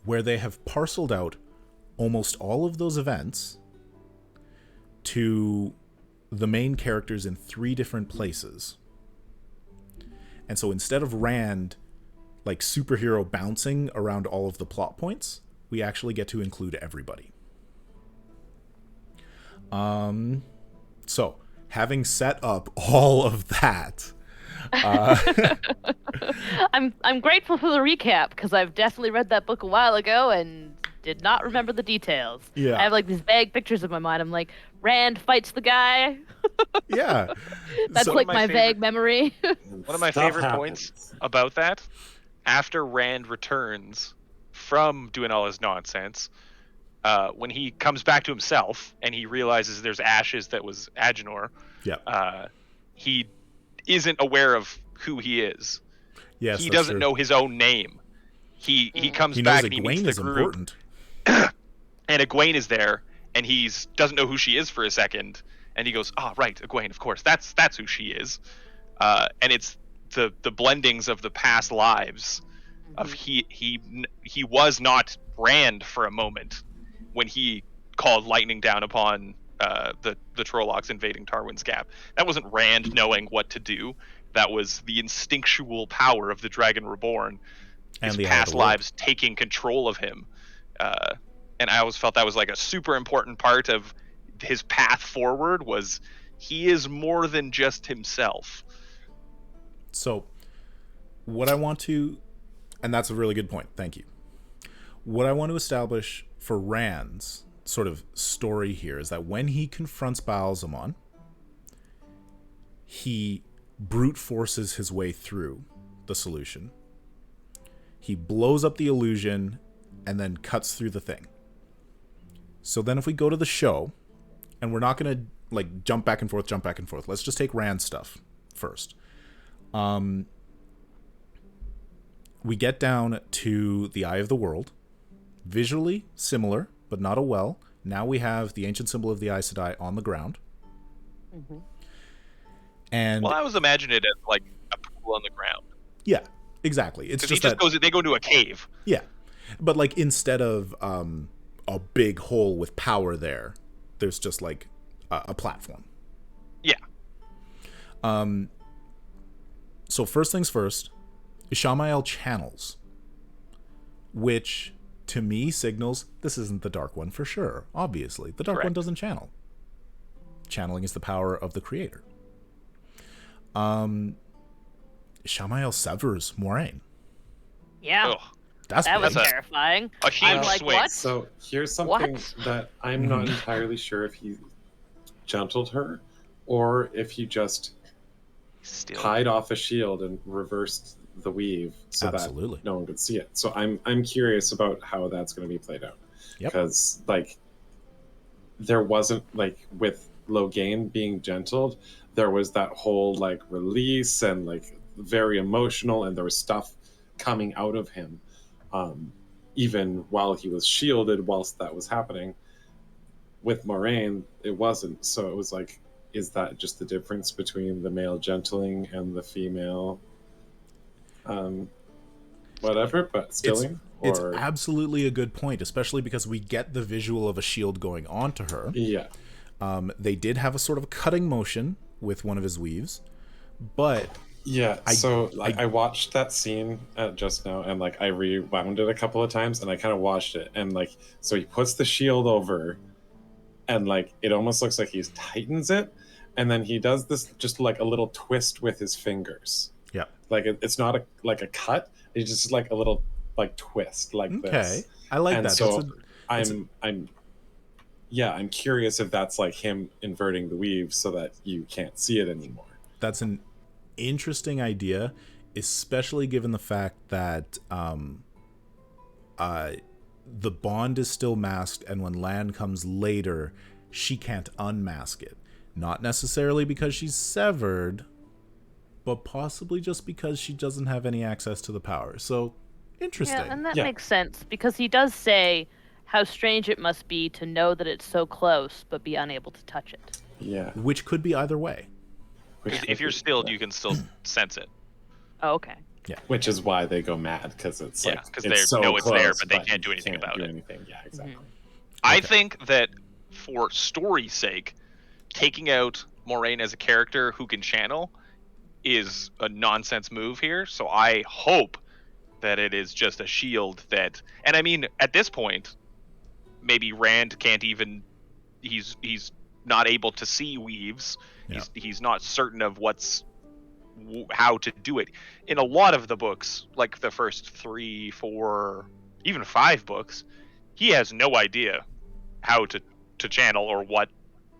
where they have parceled out almost all of those events to the main characters in 3 different places. And so instead of Rand like superhero bouncing around all of the plot points, we actually get to include everybody. So having set up all of that, I'm grateful for the recap because I've definitely read that book a while ago and did not remember the details. Yeah. I have like these vague pictures in my mind. I'm like, Rand fights the guy. Yeah. That's So- like my my favorite- vague memory. One of my Stuff favorite happens. points about that, after Rand returns from doing all his nonsense, when he comes back to himself and he realizes there's ashes that was Agenor, Yeah. he isn't aware of who he is. Yes, He that's doesn't true. know his own name. He comes He knows back and he meets Egwene the is group, important. and Egwene is there, and doesn't know who she is for a second, and he goes, "Ah, right, Egwene, of course, that's who she is," and it's the blendings of the past lives of he was not Rand for a moment when he called lightning down upon the Trollocs invading Tarwin's Gap. That wasn't Rand knowing what to do. That was the instinctual power of the Dragon Reborn, And his the Eye of past the World. lives taking control of him. And I always felt that was like a super important part of his path forward, was he is more than just himself. So, what I want to, and that's a really good point, thank you. What I want to establish for Rand's sort of story here is that when he confronts Baalzamon, he brute forces his way through the solution. He blows up the illusion and then cuts through the thing. So then if we go to the show, and we're not going to like jump back and forth, let's just take Rand's stuff first. We get down to the Eye of the World. Visually similar, but not a well. Now we have the ancient symbol of the Aes Sedai on the ground. Mm-hmm. And Well, I was imagining it as like a pool on the ground. yeah, exactly. It's Because just they go into a cave. yeah, but like instead of a big hole with power there's just like a platform. Yeah. So first things first, Ishamael channels, which to me signals this isn't the Dark One for sure. Obviously, the Dark One Correct. doesn't channel. Channeling is the power of the Creator. Ishamael severs Moiraine. Yeah, Ugh. That's that was big. terrifying. A huge I'm like, swing. what? So here's something What? that I'm not entirely sure if he gentled her or if he just Still. tied off a shield and reversed the weave so Absolutely. that no one could see it. So I'm curious about how that's going to be played out. Yep. Because like there wasn't like with Logain being gentled, there was that whole like release and like very emotional, and there was stuff coming out of him. Even while he was shielded whilst that was happening. With Moiraine, it wasn't. So it was like, is that just the difference between the male gentling and the female whatever, but stilling? It's absolutely a good point, especially because we get the visual of a shield going onto her. Yeah. They did have a sort of cutting motion with one of his weaves, but Yeah, so I watched that scene just now, and like I rewound it a couple of times, and I kind of watched it, and like so he puts the shield over, and like it almost looks like he tightens it, and then he does this just like a little twist with his fingers. yeah. Like it's not like a cut; it's just like a little like twist like Okay, this. I like And that. so That's I'm curious if that's like him inverting the weave so that you can't see it anymore. that's an interesting idea, especially given the fact that the bond is still masked, and when Lan comes later, she can't unmask it. Not necessarily because she's severed, but possibly just because she doesn't have any access to the power. So, interesting. Yeah, and that Yeah. makes sense because he does say how strange it must be to know that it's so close but be unable to touch it. Yeah. Which could be either way. If you're stilled, you can still sense it. Oh, okay. Which is why they go mad, because it's Yeah, like 'cause it's they so know it's there, close, but they can't do anything about it. Anything. Yeah, exactly. I think that for story's sake, taking out Moiraine as a character who can channel is a nonsense move here. So I hope that it is just a shield that, and I mean, at this point, maybe Rand can't even. He's not able to see weaves. Yeah. He's not certain of what's how to do it. In a lot of the books, like the first 3, 4, even 5 books, he has no idea how to channel or what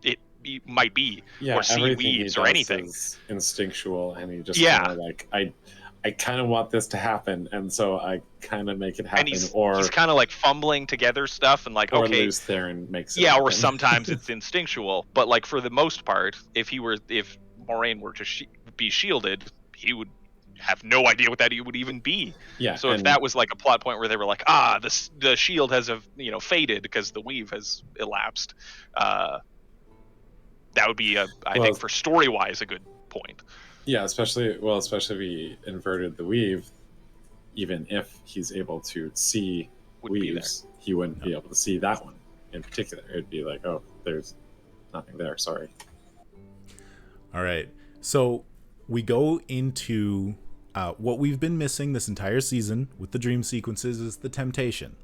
it might be, or see everything weaves he or does anything. is instinctual, and he just Yeah. kind of like, I kind of want this to happen, and so I kind of make it happen, And he's or kind of like fumbling together stuff and like, or okay, Luz Theron makes it yeah, happen. or sometimes it's instinctual, but like for the most part, if Moraine were to be shielded, he would have no idea what that would even be. Yeah. So if that was like a plot point where they were like, the shield has faded because the weave has elapsed, that would be I think for story wise a good point. Yeah, especially if he inverted the weave, even if he's able to see weaves, he wouldn't be able to see that one in particular. It'd be like, oh, there's nothing there. Sorry. All right. So we go into what we've been missing this entire season with the dream sequences is the temptation.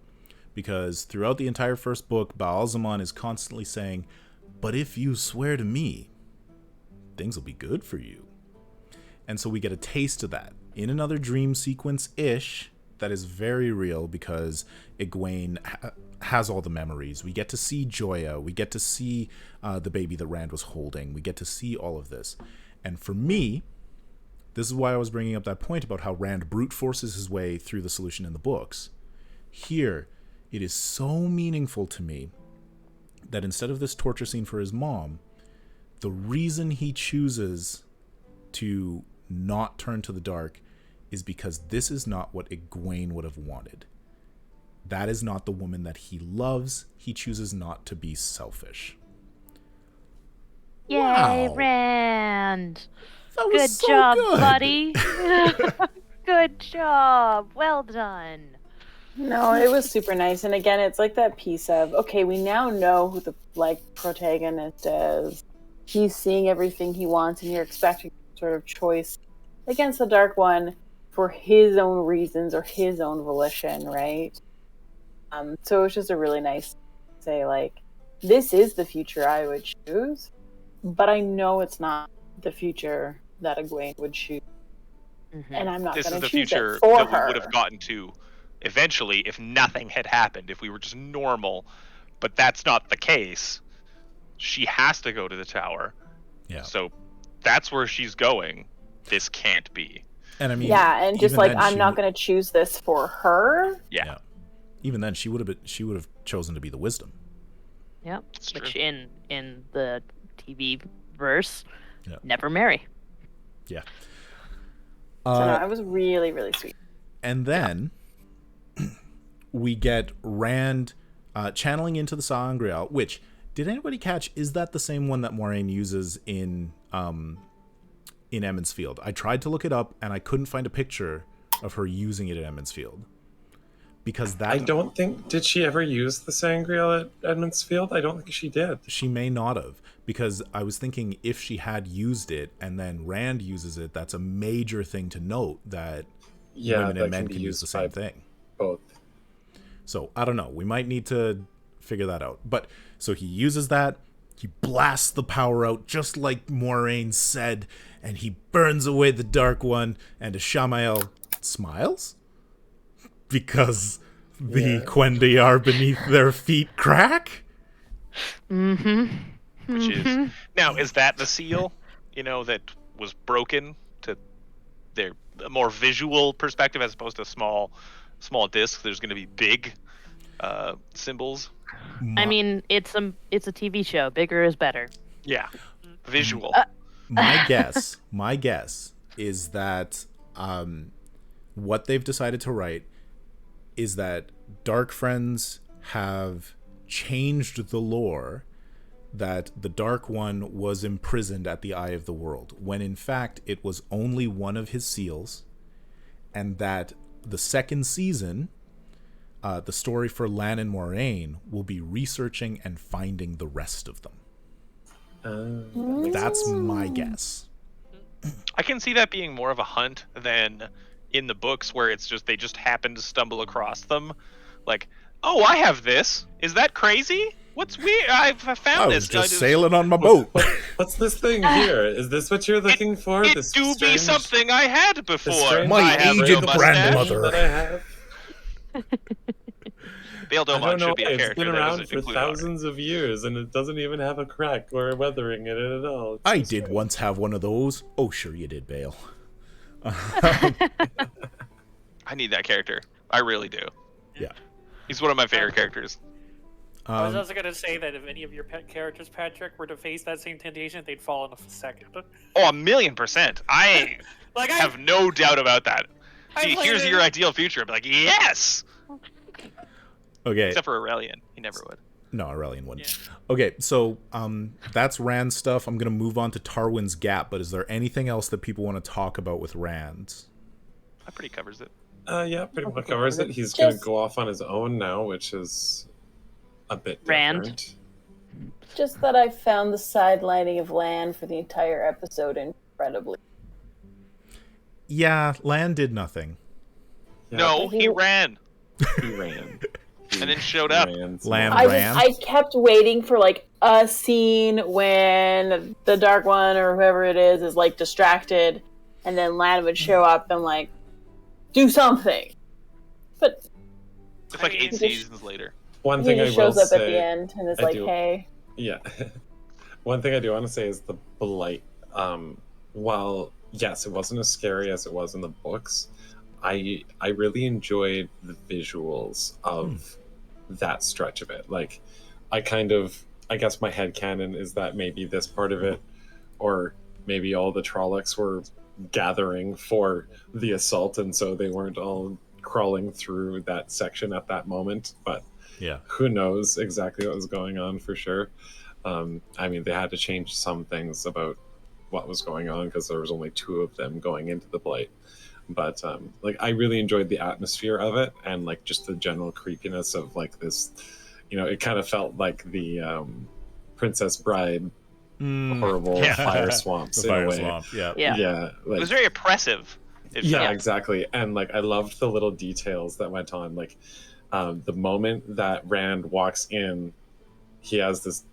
Because throughout the entire first book, Baal-Zaman is constantly saying, but if you swear to me, things will be good for you. And so we get a taste of that in another dream sequence-ish that is very real because Egwene has all the memories. We get to see Joya. We get to see the baby that Rand was holding. We get to see all of this. And for me, this is why I was bringing up that point about how Rand brute forces his way through the solution in the books. Here, it is so meaningful to me that instead of this torture scene for his mom, the reason he chooses to not turn to the dark is because this is not what Egwene would have wanted. That is not the woman that he loves. He chooses not to be selfish. Yay, Wow. Rand! That was Good so job, good. buddy. Good job. Well done. No, it was super nice. And again, it's like that piece of, okay, we now know who the protagonist is. He's seeing everything he wants, and you're expecting sort of choice against the Dark One for his own reasons or his own volition, right? So it was just a really nice say, like, this is the future I would choose, but I know it's not the future that Egwene would choose. Mm-hmm. And I'm not This going is to the choose future it for that her. we would have gotten to eventually if nothing had happened, if we were just normal. But that's not the case. She has to go to the tower. Yeah. So that's where she's going. This can't be. And I mean, yeah, and just like then I'm not going to choose this for her. Yeah. Even then, she would have chosen to be the wisdom. Yep. It's Which true. in the TV verse, Yeah. never marry. Yeah. So no, it was really, really sweet. And then we get Rand channeling into the Sangreal, which, did anybody catch, is that the same one that Moraine uses in Emond's Field? I tried to look it up, and I couldn't find a picture of her using it at Emond's Field. Because that... I don't think... Did she ever use the Sangreal at Edmund's Field? I don't think she did. She may not have. Because I was thinking if she had used it and then Rand uses it, that's a major thing to note, that women and men can use the same thing. Both. So, I don't know. We might need to figure that out. But, so he uses that. He blasts the power out, just like Moraine said. And he burns away the Dark One. And Ishamael smiles. Because the Quendiar beneath their feet crack. Mm-hmm. Which is now, is that the seal, that was broken to their more visual perspective as opposed to small disc? There's going to be big symbols. I mean, it's a TV show. Bigger is better. Yeah, visual. My guess is that what they've decided to write is that Dark Friends have changed the lore, that the Dark One was imprisoned at the Eye of the World, when in fact it was only one of his seals, and that the second season, the story for Lan and Moraine, will be researching and finding the rest of them. That's my guess. I can see that being more of a hunt than in the books, where it's just they just happen to stumble across them. Like, oh, I have this. Is that crazy? What's weird? I found I this. was just sailing on my boat. What's this thing here? Is this what you're looking for? It This do be strange- something I had before. strange My I have aged no mustache. grandmother. that I have. Bail I Domon don't know should be why. a It's character been that around was for included already. thousands of years, and it doesn't even have a crack or a weathering in it at all. It's I so did strange. once have one of those. Oh, sure you did, Bale. I need that character. I really do. Yeah. He's one of my favorite characters. I was also gonna say that if any of your pet characters, Patrick, were to face that same temptation, they'd fall in a second. Oh, 1,000,000%. I Like have no doubt about that. I See, played here's it- your ideal future. I'd be like, yes! Okay. Except for Aurelian. He never would. No, Aurelian wouldn't. Okay, so that's Rand stuff. I'm going to move on to Tarwin's Gap, but is there anything else that people want to talk about with Rand? That pretty covers it. Yeah, pretty much covers it. He's going to Just- go off on his own now, which is a bit Rand. different. Just that I found the sidelining of Lan for the entire episode incredibly. Yeah, Lan did nothing. Yeah, No, he ran he ran. and then showed up. Lamb. I kept waiting for like a scene when the Dark One or whoever it is like distracted, and then Lan would show up and like do something. But It's like 8 just- seasons later. One he thing I just will shows up say, at the end and is I like, do- "Hey." Yeah. One thing I do want to say is the Blight. While yes, it wasn't as scary as it was in the books, I really enjoyed the visuals of that stretch of it. Like, I guess my headcanon is that maybe this part of it, or maybe all the Trollocs were gathering for the assault, and so they weren't all crawling through that section at that moment. But Yeah. who knows exactly what was going on for sure. I mean, they had to change some things about what was going on because there was only 2 of them going into the Blight. But like, I really enjoyed the atmosphere of it, and like just the general creepiness of like this. You know, it kind of felt like the Princess Bride horrible Yeah. fire swamps The in fire a way. swamp, yeah. Yeah. Yeah, It like, was very oppressive. It yeah, felt. exactly. And like, I loved the little details that went on. Like, the moment that Rand walks in, he has this,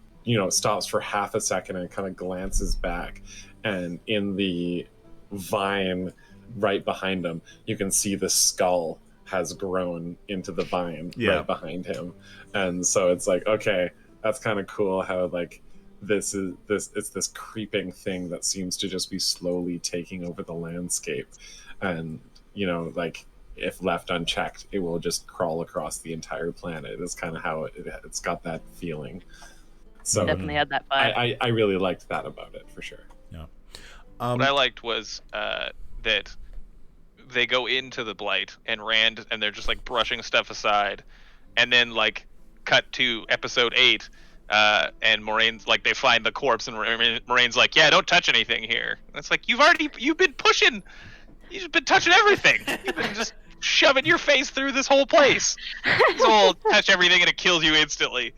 stops for half a second and kind of glances back, and in the vine right behind him, you can see the skull has grown into the vine right behind him. And so it's like, okay, that's kind of cool how like it's this creeping thing that seems to just be slowly taking over the landscape. And like, if left unchecked, it will just crawl across the entire planet. It's kind of how it's got that feeling. So Definitely had that vibe. I really liked that about it for sure. Yeah. What I liked was that they go into the Blight and Rand, and they're just like brushing stuff aside, and then like cut to episode 8, and Moraine's like, they find the corpse, and Moraine's like, yeah, don't touch anything here. And it's like, you've been pushing, you've been touching everything, you've been just shoving your face through this whole place. This whole touch everything and it kills you instantly.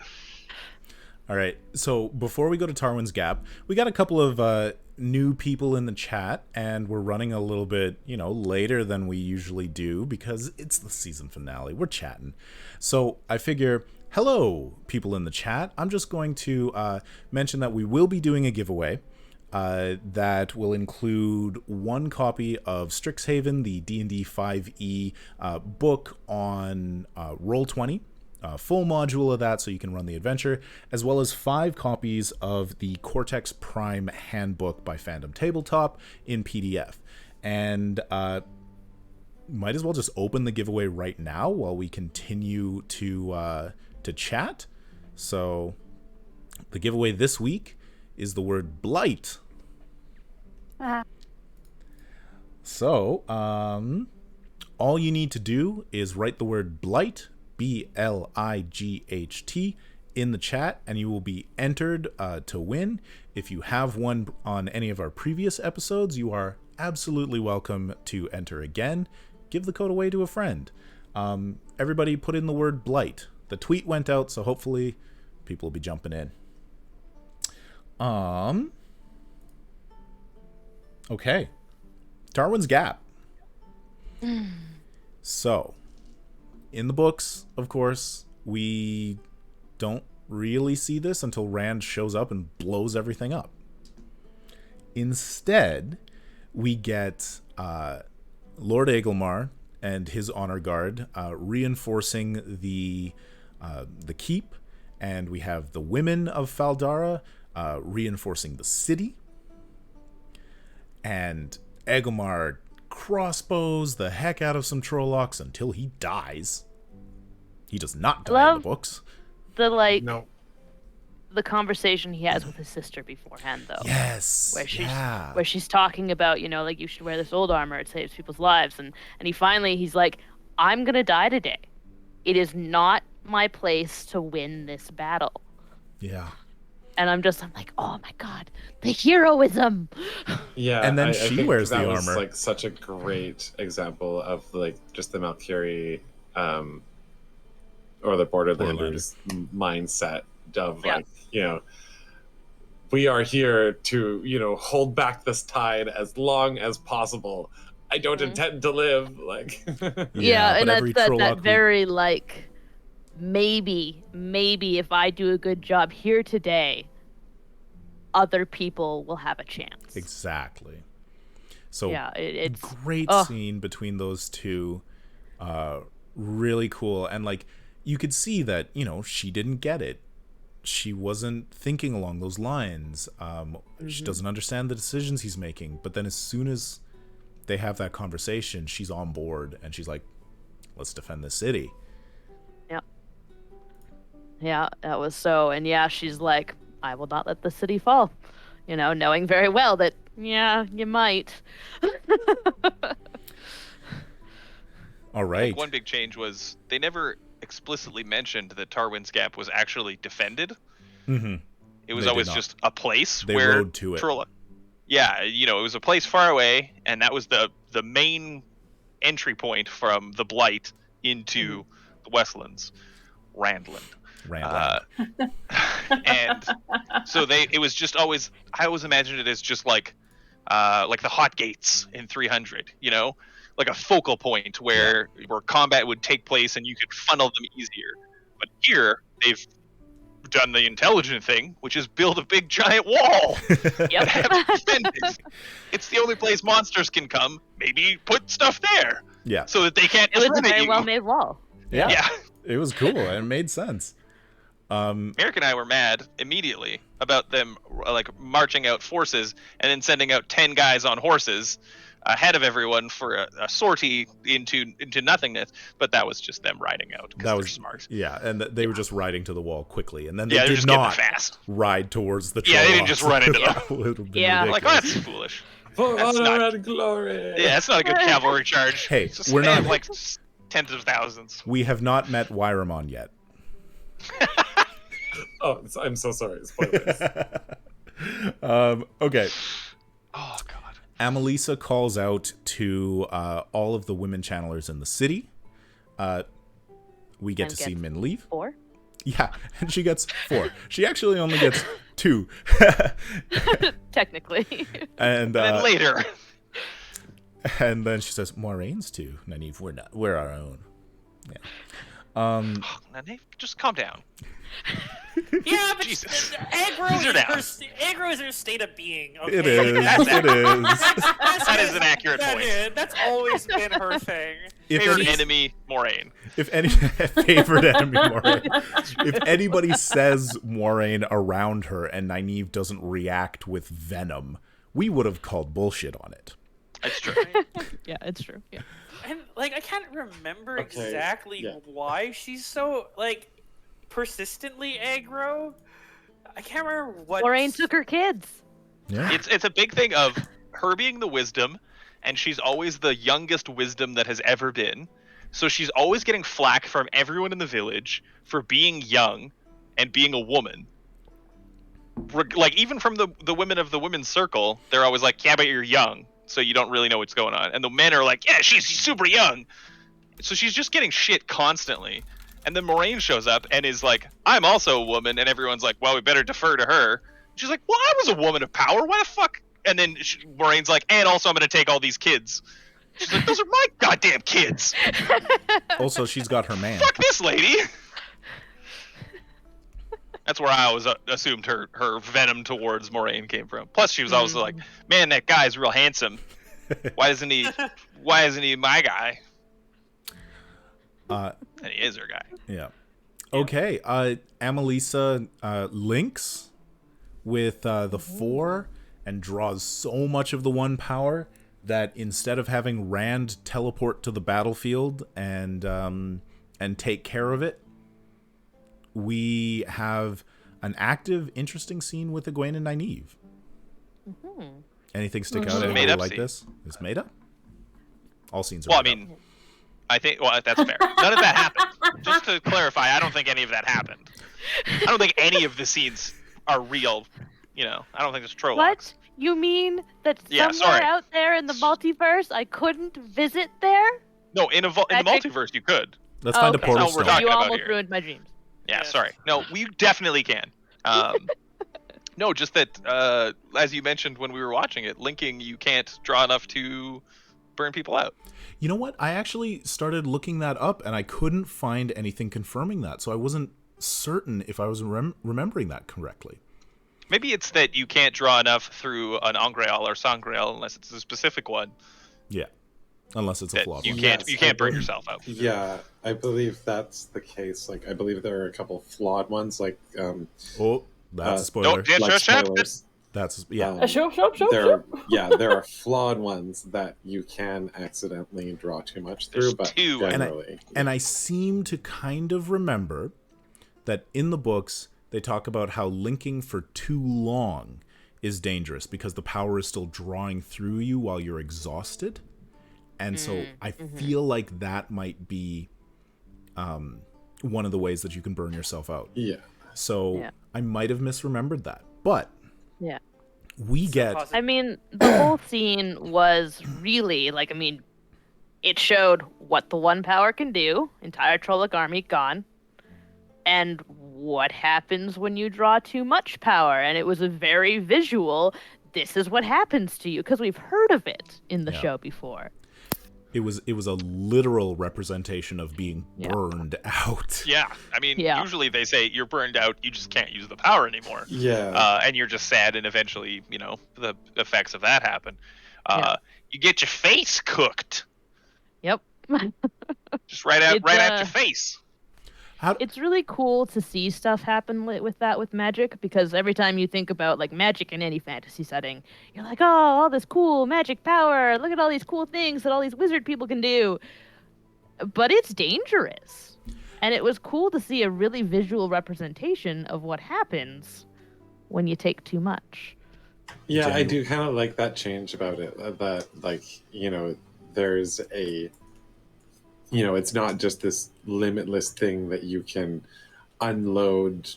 All right, so before we go to Tarwin's Gap, we got a couple of new people in the chat, and we're running a little bit, later than we usually do because it's the season finale. We're chatting. So I figure, hello, people in the chat. I'm just going to mention that we will be doing a giveaway that will include 1 copy of Strixhaven, the D&D 5e book on Roll20. Full module of that so you can run the adventure, as well as 5 copies of the Cortex Prime handbook by Fandom Tabletop in PDF. And might as well just open the giveaway right now while we continue to chat. So the giveaway this week is the word Blight. So all you need to do is write the word Blight, BLIGHT, in the chat, and you will be entered to win. If you have won on any of our previous episodes, you are absolutely welcome to enter again. Give the code away to a friend. Everybody put in the word Blight. The tweet went out, so hopefully people will be jumping in. Okay. Tarwin's Gap. So, in the books, of course, we don't really see this until Rand shows up and blows everything up. Instead, we get Lord Aglemar and his honor guard reinforcing the keep, and we have the women of Faldara reinforcing the city, and Aglemar crossbows the heck out of some Trollocs until he dies. He does not die in the books. No. The conversation he has with his sister beforehand, though. Yes. Where she's talking about, like, you should wear this old armor, it saves people's lives, and he's like, I'm gonna die today. It is not my place to win this battle. Yeah. And I'm like, oh my god, the heroism. Yeah, and then I she think wears that the was, armor. like, such a great example of, like, just the Malkiri, or the Borderlanders mindset of, like, we are here to, hold back this tide as long as possible. I don't intend to live, like. Yeah, and every that Trolloc very, like, maybe if I do a good job here today, other people will have a chance. Exactly. So yeah, it's great scene between those two. Really cool. And, like, you could see that, she didn't get it. She wasn't thinking along those lines. She doesn't understand the decisions he's making. But then as soon as they have that conversation, she's on board and she's like, let's defend the city. Yeah, that was so. And yeah, she's like, I will not let the city fall. Knowing very well that, yeah, you might. All right. Like, one big change was they never explicitly mentioned that Tarwin's Gap was actually defended. Mm-hmm. It was They always did not. just a place They where rode to it. Yeah, it was a place far away, and that was the main entry point from the Blight into the Westlands, Randland. And so it was just always, I always imagined it as just like the hot gates in 300, like a focal point where combat would take place and you could funnel them easier. But here they've done the intelligent thing, which is build a big giant wall. Yep. It's the only place monsters can come. Maybe put stuff there. Yeah. So that they can't. It was run a at very you. well made wall. Yeah. It was cool and it made sense. Meric and I were mad immediately about them like marching out forces and then sending out 10 guys on horses ahead of everyone for a sortie into nothingness, but that was just them riding out because they're smart. Yeah, and they were just riding to the wall quickly, and then they they're did just not fast. ride towards the Trollocs. Yeah, they didn't just run into them. That would have been Yeah. Like, ridiculous. that's foolish. For That's honor not- and glory. Yeah, that's not a good cavalry charge. Hey, Just we're not- like tens of thousands. We have not met Wyramon yet. Oh, I'm so sorry. Spoilers. Okay. Oh god. Amelisa calls out to all of the women channelers in the city. We get And to see gets Min leave. 4? Yeah, and she gets 4. She actually only gets 2. Technically. And then later. and then she says, Moiraine's 2. Nynaeve, we're our own. Yeah. Now, Nate, just calm down. Yeah, but Jesus. aggro is her state of being. Okay? It is. It is. That is an accurate point. That's always been her thing. Favorite enemy, Moraine. If any favorite enemy Moiraine. If anybody says Moiraine around her and Nynaeve doesn't react with venom, we would have called bullshit on it. That's true. Yeah, it's true. Yeah. And I can't remember Okay, exactly why she's so persistently aggro. I can't remember what. Lorraine took her kids. Yeah. It's a big thing of her being the wisdom, and she's always the youngest wisdom that has ever been. So she's always getting flack from everyone in the village for being young and being a woman. Like, even from the women of the women's circle, they're always like, yeah, but you're young, so you don't really know what's going on. And the men are like, yeah, she's super young. So she's just getting shit constantly. And then Moraine shows up and is like, I'm also a woman. And everyone's like, well, we better defer to her. She's like, well, I was a woman of power. Why the fuck? And then Moraine's like, and also I'm going to take all these kids. She's like, those are my goddamn kids. Also, she's got her man. Fuck this lady. That's where I always assumed her venom towards Moraine came from. Plus, she was always like, "Man, that guy's real handsome. Why isn't he my guy?" And he is her guy. Yeah. Okay. Amelisa links with the 4 and draws so much of the 1 power that instead of having Rand teleport to the battlefield and take care of it, we have an active, interesting scene with Egwene and Nynaeve. Anything stick out? Anybody like this? It's made up? All scenes are Well, I made mean, up. I think, well, that's fair. None of that happened. Just to clarify, I don't think any of that happened. I don't think any of the scenes are real. You know, I don't think it's trollocs. What? You mean that somewhere out there in the multiverse I couldn't visit there? No, in the multiverse you could. Let's find a portal That's what we're stone. talking You about almost here. ruined my dreams. Yeah, sorry. No, we definitely can. No, just that, as you mentioned when we were watching it, linking, you can't draw enough to burn people out. You know what? I actually started looking that up, and I couldn't find anything confirming that, so I wasn't certain if I was remembering that correctly. Maybe it's that you can't draw enough through an Angreal or Sangreal unless it's a specific one. Yeah, unless it's a flawed one. You can't burn yourself out. Yeah, I believe that's the case. Like, I believe there are a couple flawed ones. Like, oh, that's a spoiler. like spoilers. That's there are flawed ones that you can accidentally draw too much through. There's but two. generally, and I seem to kind of remember that in the books they talk about how linking for too long is dangerous because the power is still drawing through you while you're exhausted. And so I feel like that might be one of the ways that you can burn yourself out. Yeah. So I might have misremembered that. But yeah, we get... I mean, the whole scene was really, like, I mean, it showed what the 1 power can do, entire Trolloc army gone, and what happens when you draw too much power. And it was a very visual, this is what happens to you, because we've heard of it in the show before. It was a literal representation of being burned out. Yeah, I mean, usually they say you're burned out, you just can't use the power anymore. Yeah. And you're just sad, and eventually, you know, the effects of that happen. You get your face cooked. Yep. Just right at your face. It's really cool to see stuff happen with that with magic, because every time you think about like magic in any fantasy setting, you're like, oh, all this cool magic power, look at all these cool things that all these wizard people can do. But it's dangerous. And it was cool to see a really visual representation of what happens when you take too much. Yeah, I do kind of like that change about it. That, like, you know, there's a... You know, it's not just this limitless thing that you can unload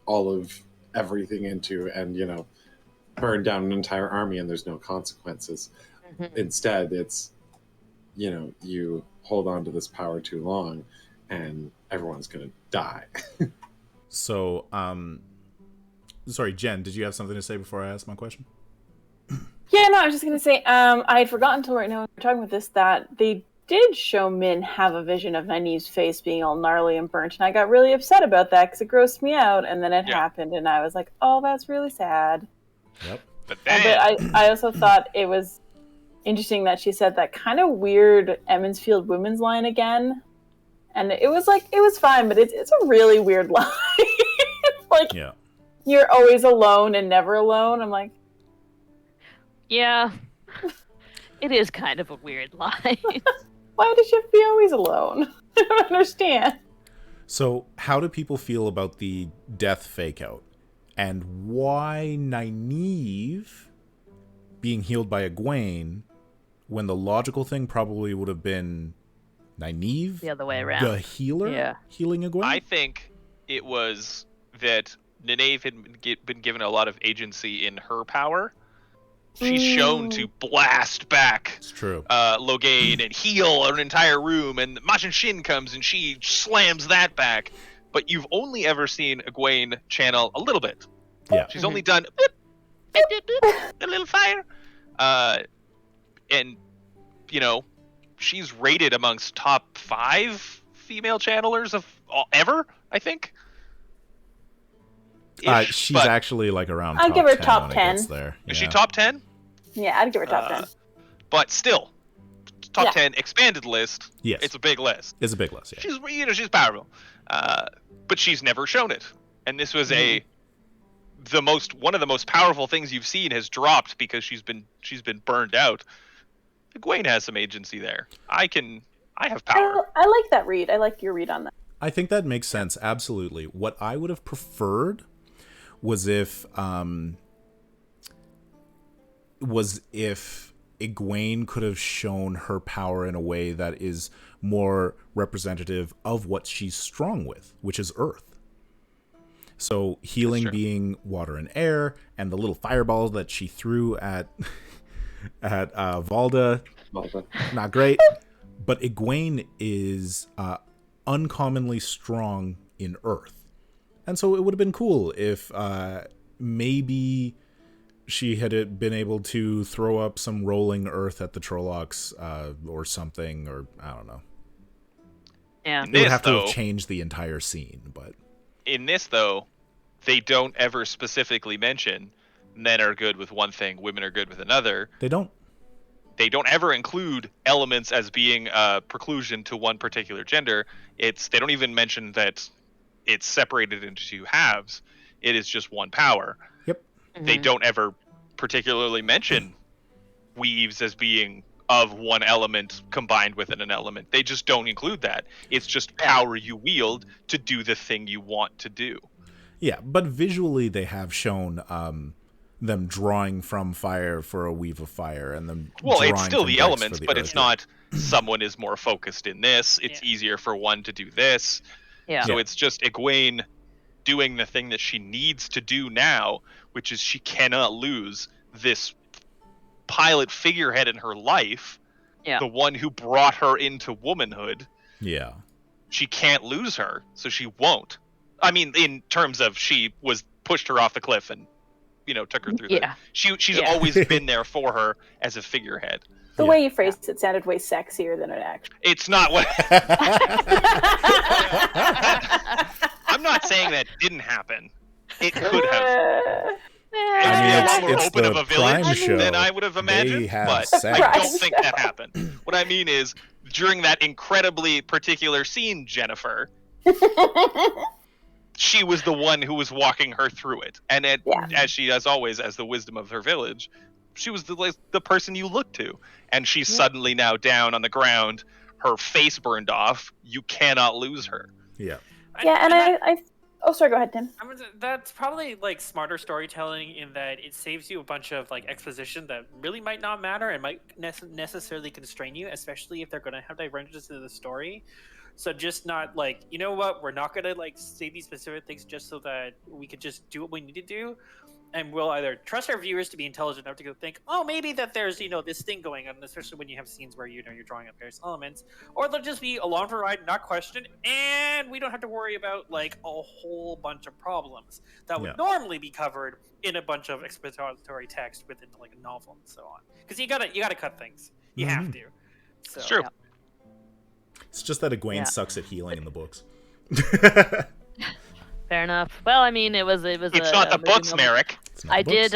all of everything into and, you know, burn down an entire army and there's no consequences. Instead, it's, you know, you hold on to this power too long and everyone's going to die. So, sorry, Jen, did you have something to say before I ask my question? Yeah, no, I was just going to say, I had forgotten until right now when we were talking about this that they did show Min have a vision of Nynaeve's face being all gnarly and burnt, and I got really upset about that because it grossed me out, and then it happened, and I was like, oh, that's really sad. Yep. But I also thought it was interesting that she said that kind of weird Emmonsfield women's line again, and it was like, it was fine, but it's a really weird line. Like, you're always alone and never alone. I'm like... Yeah. It is kind of a weird line. Why does she have to be always alone? I don't understand. So, how do people feel about the death fake out? And why Nynaeve being healed by Egwene when the logical thing probably would have been Nynaeve, the other way around, the healer, healing Egwene? I think it was that Nynaeve had been given a lot of agency in her power. She's shown to blast back Logain and heal an entire room, and Machin Shin comes and she slams that back. But you've only ever seen Egwene channel a little bit. Yeah. She's only done a little fire. And, you know, she's rated amongst top 5 female channelers of ever, I think. She's actually like around. I'd give her top when 10. It gets there. Is she top 10? Yeah, I'd give her top 10. But still, top 10 expanded list. Yes, it's a big list. It's a big list. Yeah. She's powerful, but she's never shown it. And this was one of the most powerful things you've seen has dropped because she's been burned out. Egwene has some agency there. I have power. I like that read. I like your read on that. I think that makes sense. Absolutely. What I would have preferred was if Egwene could have shown her power in a way that is more representative of what she's strong with, which is earth. So healing being water and air, and the little fireballs that she threw at Valda, not great. But Egwene is uncommonly strong in earth. And so it would have been cool if maybe she had been able to throw up some rolling earth at the Trollocs or something, or I don't know. Yeah. It would have to have changed the entire scene, but... In this, though, they don't ever specifically mention men are good with one thing, women are good with another. They don't. They don't ever include elements as being a preclusion to one particular gender. They don't even mention that it's separated into two halves. It is just one power. Yep. Mm-hmm. They don't ever particularly mention weaves as being of one element combined within an element. They just don't include that. It's just power you wield to do the thing you want to do. Yeah, but visually they have shown them drawing from fire for a weave of fire, and them. Well, drawing it's still from the bricks elements, for the but earth. it's not someone is more focused in this. It's easier for one to do this. Yeah. So it's just Egwene doing the thing that she needs to do now, which is she cannot lose this pilot figurehead in her life, the one who brought her into womanhood. Yeah. She can't lose her, so she won't. I mean, in terms of she pushed her off the cliff and, took her through that. She's always been there for her as a figurehead. The way you phrased it sounded way sexier than it actually. It's not what... I'm not saying that didn't happen. It could have. I mean, it's open the of a village Prime show. than I would have imagined, but sex. I don't think that happened. What I mean is, during that incredibly particular scene, Jennifer, she was the one who was walking her through it. And as she, as always, as the wisdom of her village, she was the person you look to. And she's suddenly now down on the ground, her face burned off. You cannot lose her. Yeah. I oh, sorry, go ahead, Tim. That's probably smarter storytelling in that it saves you a bunch of exposition that really might not matter and might necessarily constrain you, especially if they're going to have divergences to the story. So just not you know what, we're not going to say these specific things just so that we could just do what we need to do. And we'll either trust our viewers to be intelligent enough to go think, oh, maybe that there's, this thing going on, especially when you have scenes where, you're drawing up various elements. Or they'll just be along for a ride, not questioned, and we don't have to worry about, a whole bunch of problems that would normally be covered in a bunch of expository text within, a novel and so on. Because you gotta cut things. You have to. So. It's true. Yeah. It's just that Egwene sucks at healing in the books. Fair enough. Well, I mean, it's not the books, Meric. I did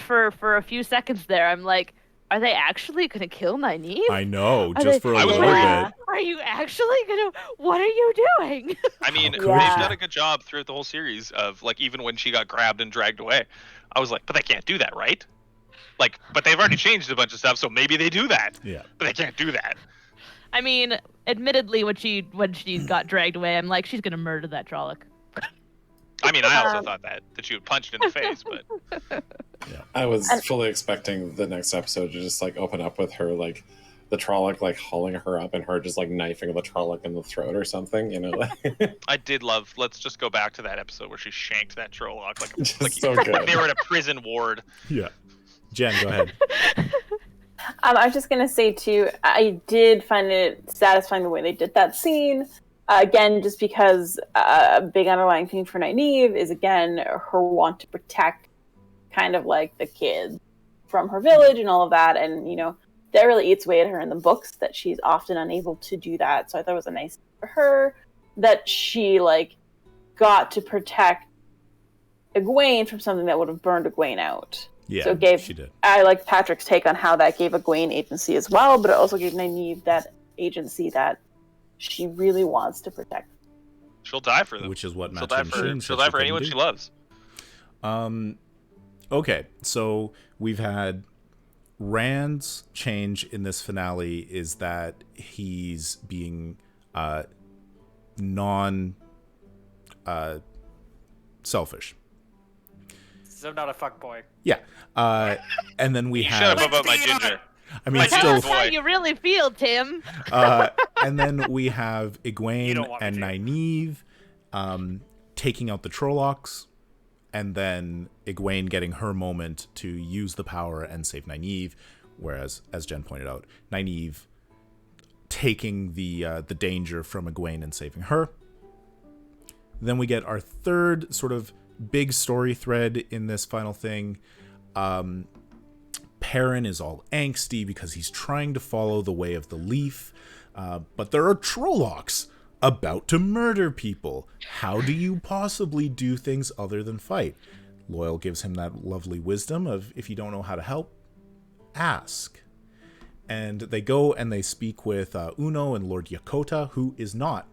for a few seconds there. I'm like, are they actually gonna kill Nynaeve? I know, For a little bit. Are you actually gonna? What are you doing? I mean, they've done a good job throughout the whole series of even when she got grabbed and dragged away, I was like, but they can't do that, right? But they've already changed a bunch of stuff, so maybe they do that. Yeah. But they can't do that. I mean, admittedly, when she got dragged away, I'm like, she's gonna murder that Trolloc. I mean, I also thought that she would punch it in the face, but I was fully expecting the next episode to just open up with her the Trolloc hauling her up and her just knifing the Trolloc in the throat or something, I did love. Let's just go back to that episode where she shanked that Trolloc so good. They were in a prison ward. Yeah. Jen, go ahead. I was just gonna say too, I did find it satisfying the way they did that scene. Again, just because a big underlying theme for Nynaeve is, again, her want to protect kind of the kids from her village and all of that. And, that really eats away at her in the books that she's often unable to do that. So I thought it was a nice thing for her that she, got to protect Egwene from something that would have burned Egwene out. Yeah, so it gave, she did. I like Patrick's take on how that gave Egwene agency as well, but it also gave Nynaeve that agency that she really wants to protect. She'll die for them. Which is what she'll die for anyone she loves. Okay, so we've had Rand's change in this finale is that he's being selfish. So I'm not a fuckboy. Yeah. And then we Shut have... up about my ginger. I mean, My still... ginger's That's how you really feel, Tim. And then we have Egwene and Nynaeve taking out the Trollocs, and then Egwene getting her moment to use the power and save Nynaeve, whereas, as Jen pointed out, Nynaeve taking the danger from Egwene and saving her. Then we get our third sort of big story thread in this final thing. Perrin is all angsty because he's trying to follow the way of the leaf, but there are Trollocs about to murder people. How do you possibly do things other than fight? Loyal gives him that lovely wisdom of, if you don't know how to help, ask. And they go and they speak with Uno and Lord Yakota, who is not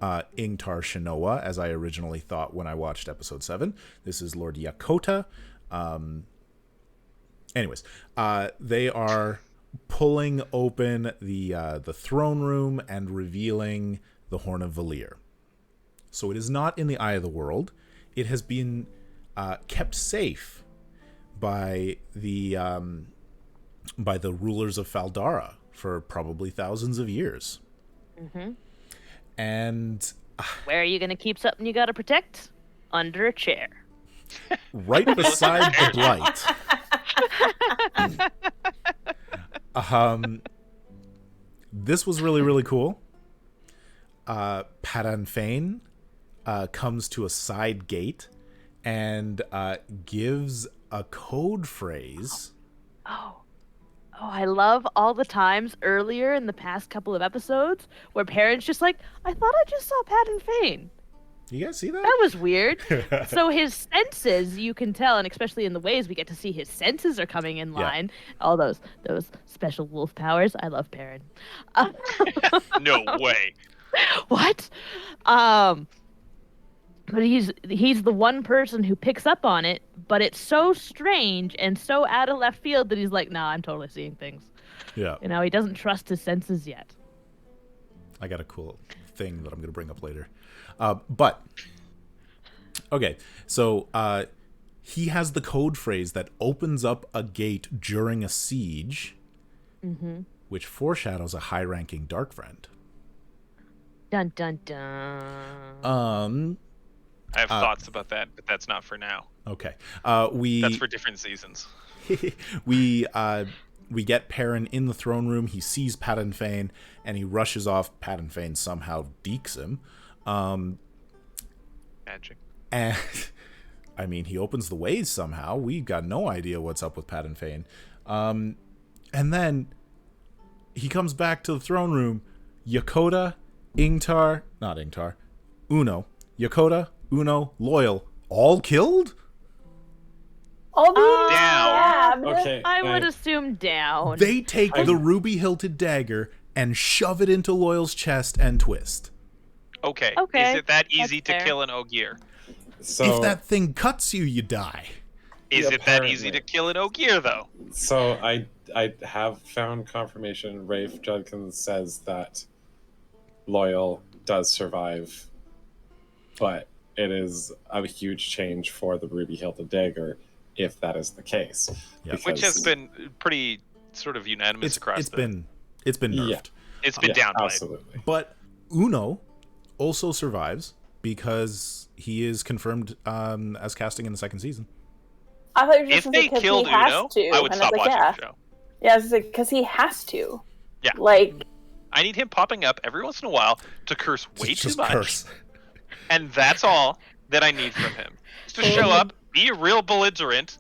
Ingtar Shinoa, as I originally thought when I watched episode 7. This is Lord Yakota. Anyways, they are pulling open the throne room and revealing the Horn of Valir. So it is not in the Eye of the World. It has been kept safe by the rulers of Faldara for probably thousands of years. Mm-hmm. And where are you going to keep something you got to protect? Under a chair. Right beside the Blight. This was really, really cool. Padan Fain comes to a side gate and gives a code phrase. Oh, I love all the times earlier in the past couple of episodes where Perrin's just like, I thought I just saw Padan Fain. You guys see that? That was weird. So his senses, you can tell, and especially in the ways we get to see his senses are coming in line. Yeah. All those special wolf powers. I love Perrin. No way. What? But he's the one person who picks up on it, but it's so strange and so out of left field that he's like, nah, I'm totally seeing things. Yeah. You know, he doesn't trust his senses yet. I got a cool thing that I'm going to bring up later. But, okay, so he has the code phrase that opens up a gate during a siege, which foreshadows a high-ranking dark friend. Dun, dun, dun. I have thoughts about that, but that's not for now. Okay. That's for different seasons. We get Perrin in the throne room. He sees Padan Fain, and he rushes off. Padan Fain somehow dekes him. Magic. And, I mean, he opens the ways somehow. We got no idea what's up with Padan Fain. And then he comes back to the throne room. Yakota, Uno, Yakota, Uno, Loyal, all killed? Down. Okay. I would assume down. They take the ruby-hilted dagger and shove it into Loyal's chest and twist. Okay. Okay. Is it that easy That's to fair. kill an Ogier? So, If that thing cuts you, you die. Is it that easy to kill an Ogier, though? So I have found confirmation. Rafe Judkins says that Loyal does survive, but it is a huge change for the ruby-hilted dagger if that is the case. Yeah. Which has been pretty sort of unanimous across it's been nerfed. Yeah. It's been downplayed. Absolutely. But Uno also survives because he is confirmed as casting in the second season. I thought you were just If gonna say they 'cause killed he has Uno, to. I would And stop was watching yeah. the show. Yeah, because he has to. Yeah. Like, I need him popping up every once in a while to curse way too Just much. curse. And that's all that I need from him. Just to show up, be real belligerent.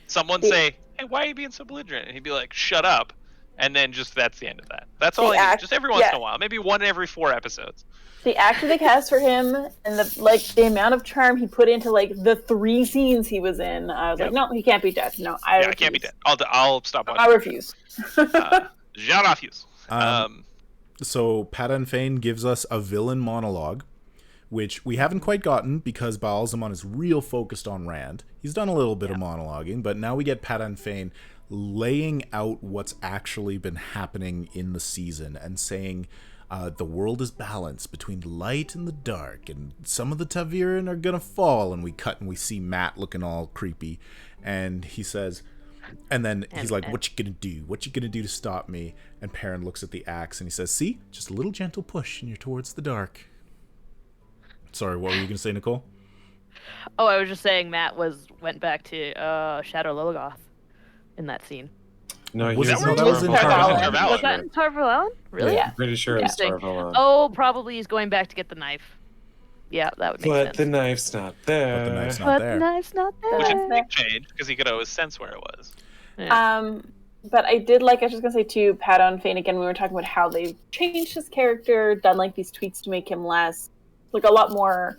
Someone say, hey, why are you being so belligerent? And he'd be like, shut up. And then just that's the end of that. That's all I need. Just every once in a while, maybe one every 4 episodes. The actor they cast for him and the amount of charm he put into like the 3 scenes he was in, I was like, no, he can't be dead. No, I refuse. I can't be dead. I'll stop watching. I refuse. Je refuse. So Padan Fain gives us a villain monologue, which we haven't quite gotten because Baalzamon is real focused on Rand. He's done a little bit of monologuing, but now we get Padan Fain laying out what's actually been happening in the season and saying the world is balanced between the light and the dark, and some of the Taviran are gonna fall. And we cut and we see Matt looking all creepy, and he says, and then he's like, what you gonna do? What you gonna do to stop me? And Perrin looks at the axe and he says, see, just a little gentle push and you're towards the dark. Sorry, what were you gonna say, Nicole? Oh, I was just saying Matt went back to Shadow Lologoth in that scene. No, Was was that was in Tarvalon. Was that in Tarvalon? Really? Yeah. Pretty sure it's Interesting. Tarvalon. Oh, probably he's going back to get the knife. Yeah, that would make sense. But the knife's not there. But the knife's not But there. the knife's not there. Which is a big change because he could always sense where it was. Yeah. But I did like, I was just gonna say too, Padan Fain again, we were talking about how they've changed his character, done like these tweaks to make him less, like a lot more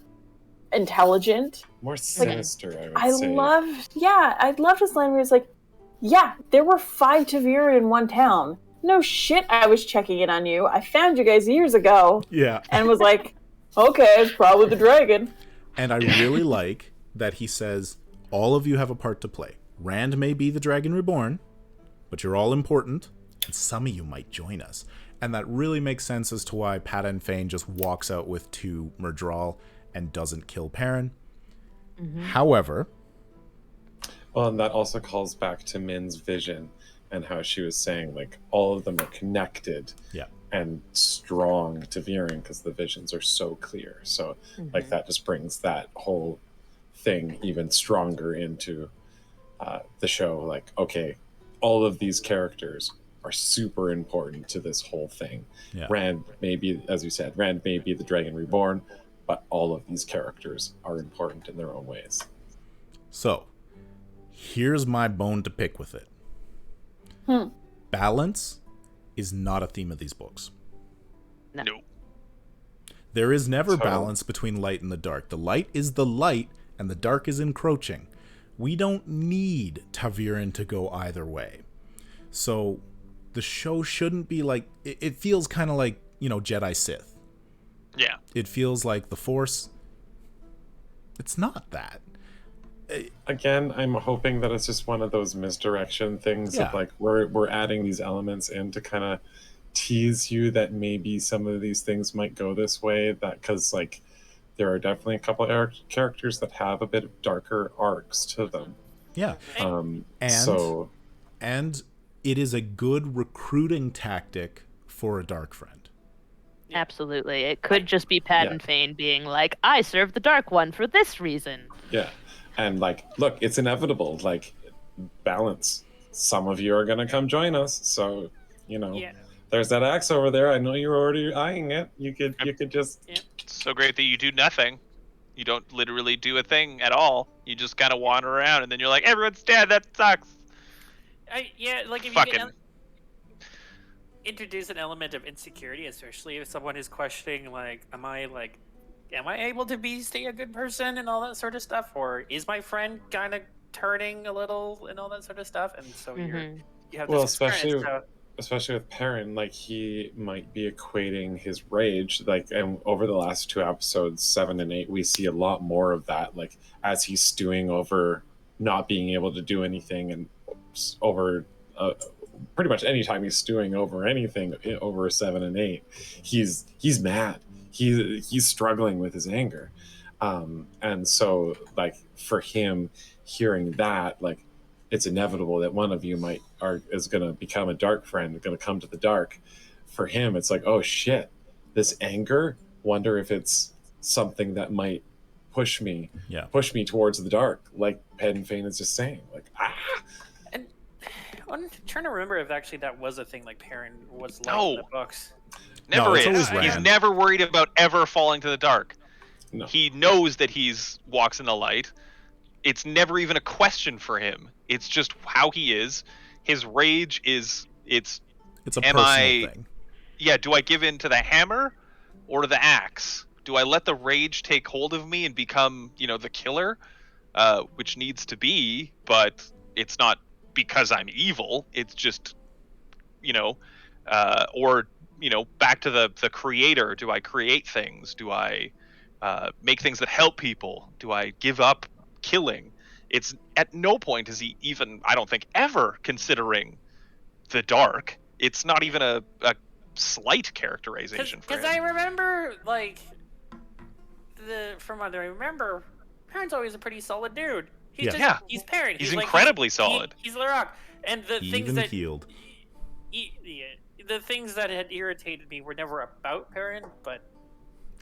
intelligent. More sinister, I would say. I loved his line where he's like, yeah, there were 5 Taviran in one town. No shit, I was checking in on you. I found you guys years ago. Yeah. And was like, okay, it's probably the dragon. And I really like that he says, all of you have a part to play. Rand may be the Dragon Reborn, but you're all important, and some of you might join us. And that really makes sense as to why Padan Fain just walks out with 2 Murdral and doesn't kill Perrin. Mm-hmm. However... Well, and that also calls back to Min's vision and how she was saying, like, all of them are connected and strong to Viren because the visions are so clear. So, like, that just brings that whole thing even stronger into the show. Like, okay, all of these characters are super important to this whole thing. Yeah. Rand may be, as you said, Rand may be the Dragon Reborn, but all of these characters are important in their own ways. So, here's my bone to pick with it. Balance is not a theme of these books. No. There is never balance between light and the dark. The light is the light, and the dark is encroaching. We don't need Taviran to go either way. So, the show shouldn't be like... It feels kind of like, Jedi Sith. Yeah. It feels like the Force. It's not that. Again, I'm hoping that it's just one of those misdirection things of like we're adding these elements in to kind of tease you that maybe some of these things might go this way, that because like there are definitely a couple of characters that have a bit of darker arcs to them. Yeah. And it is a good recruiting tactic for a dark friend. Absolutely. It could just be Padan Fain being like, I serve the Dark One for this reason. Yeah. And, like, look, it's inevitable. Like, balance. Some of you are going to come join us. So, there's that axe over there. I know you're already eyeing it. You could just... Yeah. It's so great that you do nothing. You don't literally do a thing at all. You just kind of wander around, and then you're like, everyone's dead. That sucks. Like, if Fucking... you can introduce an element of insecurity, especially if someone is questioning, like, am I able to stay a good person and all that sort of stuff, or is my friend kind of turning a little and all that sort of stuff? And so you have this especially with Perrin, like he might be equating his rage, like, and over the last 2 episodes, 7 and 8, we see a lot more of that, like as he's stewing over not being able to do anything, and over pretty much any time he's stewing over anything over 7 and 8, he's mad. He's struggling with his anger, and so like for him, hearing that, like it's inevitable that one of you is going to become a dark friend, going to come to the dark. For him, it's like, oh shit, this anger. Wonder if it's something that might push me towards the dark, like Padan Fain is just saying, like And I'm trying to remember if actually that was a thing, like Perrin was like in the books. Never is. He's never worried about ever falling to the dark. No. He knows that walks in the light. It's never even a question for him. It's just how he is. His rage it's It's a Am personal I- thing. Yeah, do I give in to the hammer or to the axe? Do I let the rage take hold of me and become, the killer, which needs to be, but it's not because I'm evil. It's just, or back to the creator. Do I create things? Do I make things that help people? Do I give up killing? It's at no point is he even, I don't think, ever considering the dark. It's not even a slight characterization for Because him. I remember, from what I remember, Perrin's always a pretty solid dude. He's Yeah. just, Yeah. he's Perrin. He's like, incredibly solid. He's the Rock. And the He things even that keeled. the things that had irritated me were never about Perrin, but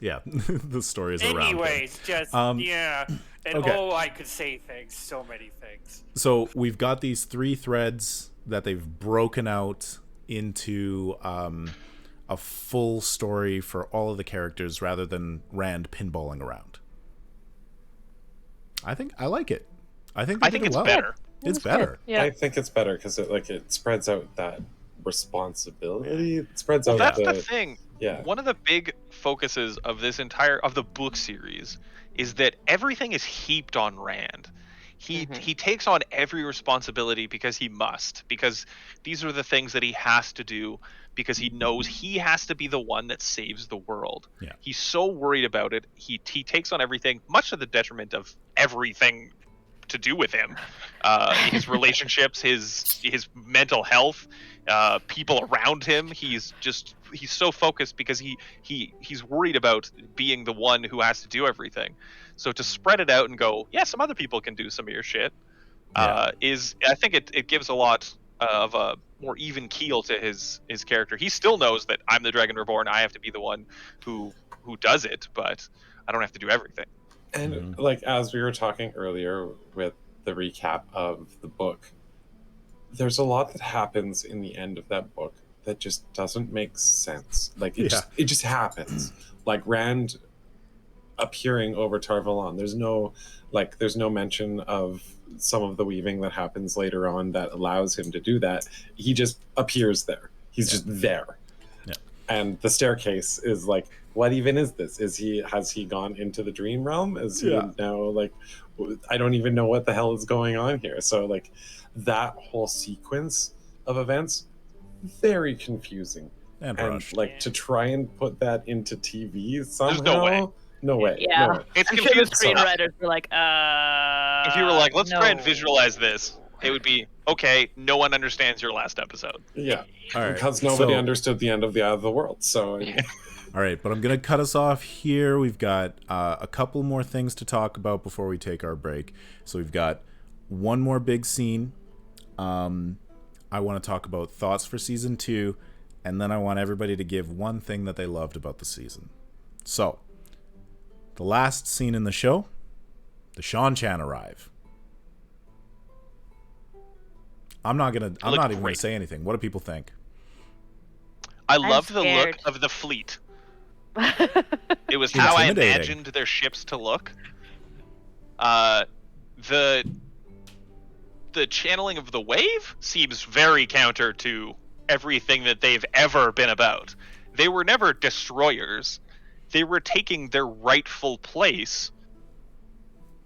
Yeah, the story is around him. anyways, just yeah. And okay. I could say things, so many things. So we've got these 3 threads that they've broken out into a full story for all of the characters rather than Rand pinballing around. I like it. I think it's better. It's better. Yeah. I think it's better because it spreads out that responsibility. It spreads out That's the thing. Yeah. One of the big focuses of this of the book series is that everything is heaped on Rand. He takes on every responsibility because he must, because these are the things that he has to do, because he knows he has to be the one that saves the world. Yeah. He's so worried about it. He takes on everything, much to the detriment of everything to do with him, his relationships, his mental health, people around him. He's so focused because he's worried about being the one who has to do everything. So to spread it out and go, yeah, some other people can do some of your shit, I think it gives a lot of a more even keel to his character. He still knows that I'm the Dragon Reborn. I have to be the one who does it, but I don't have to do everything. And as we were talking earlier with the recap of the book, there's a lot that happens in the end of that book that just doesn't make sense. It just happens. Like Rand appearing over Tarvalon. There's no mention of some of the weaving that happens later on that allows him to do that. He just appears there. He's just there. Yeah. And the staircase is like, what even is this? Has he gone into the dream realm? Is he now I don't even know what the hell is going on here. So that whole sequence of events, very confusing. And And rushed. to try and put that into TV somehow. no way. No way. Yeah. No way. It's I'm sure the confusing enough. screenwriters were like, If you were like, let's try and no. visualize this, it would be, okay, no one understands your last episode. Yeah. All right, Because nobody so- understood the end of the Eye of the World. So All right, but I'm going to cut us off here. We've got a couple more things to talk about before we take our break. So we've got one more big scene. I want to talk about thoughts for season 2, and then I want everybody to give one thing that they loved about the season. So, the last scene in the show, the Shan-Chan arrive. I'm not even going to great. say anything. What do people think? I loved the look scared. of the fleet. It was how I Intimidating. imagined their ships to look. The channeling of the wave seems very counter to everything that they've ever been about. They were never destroyers. They were taking their rightful place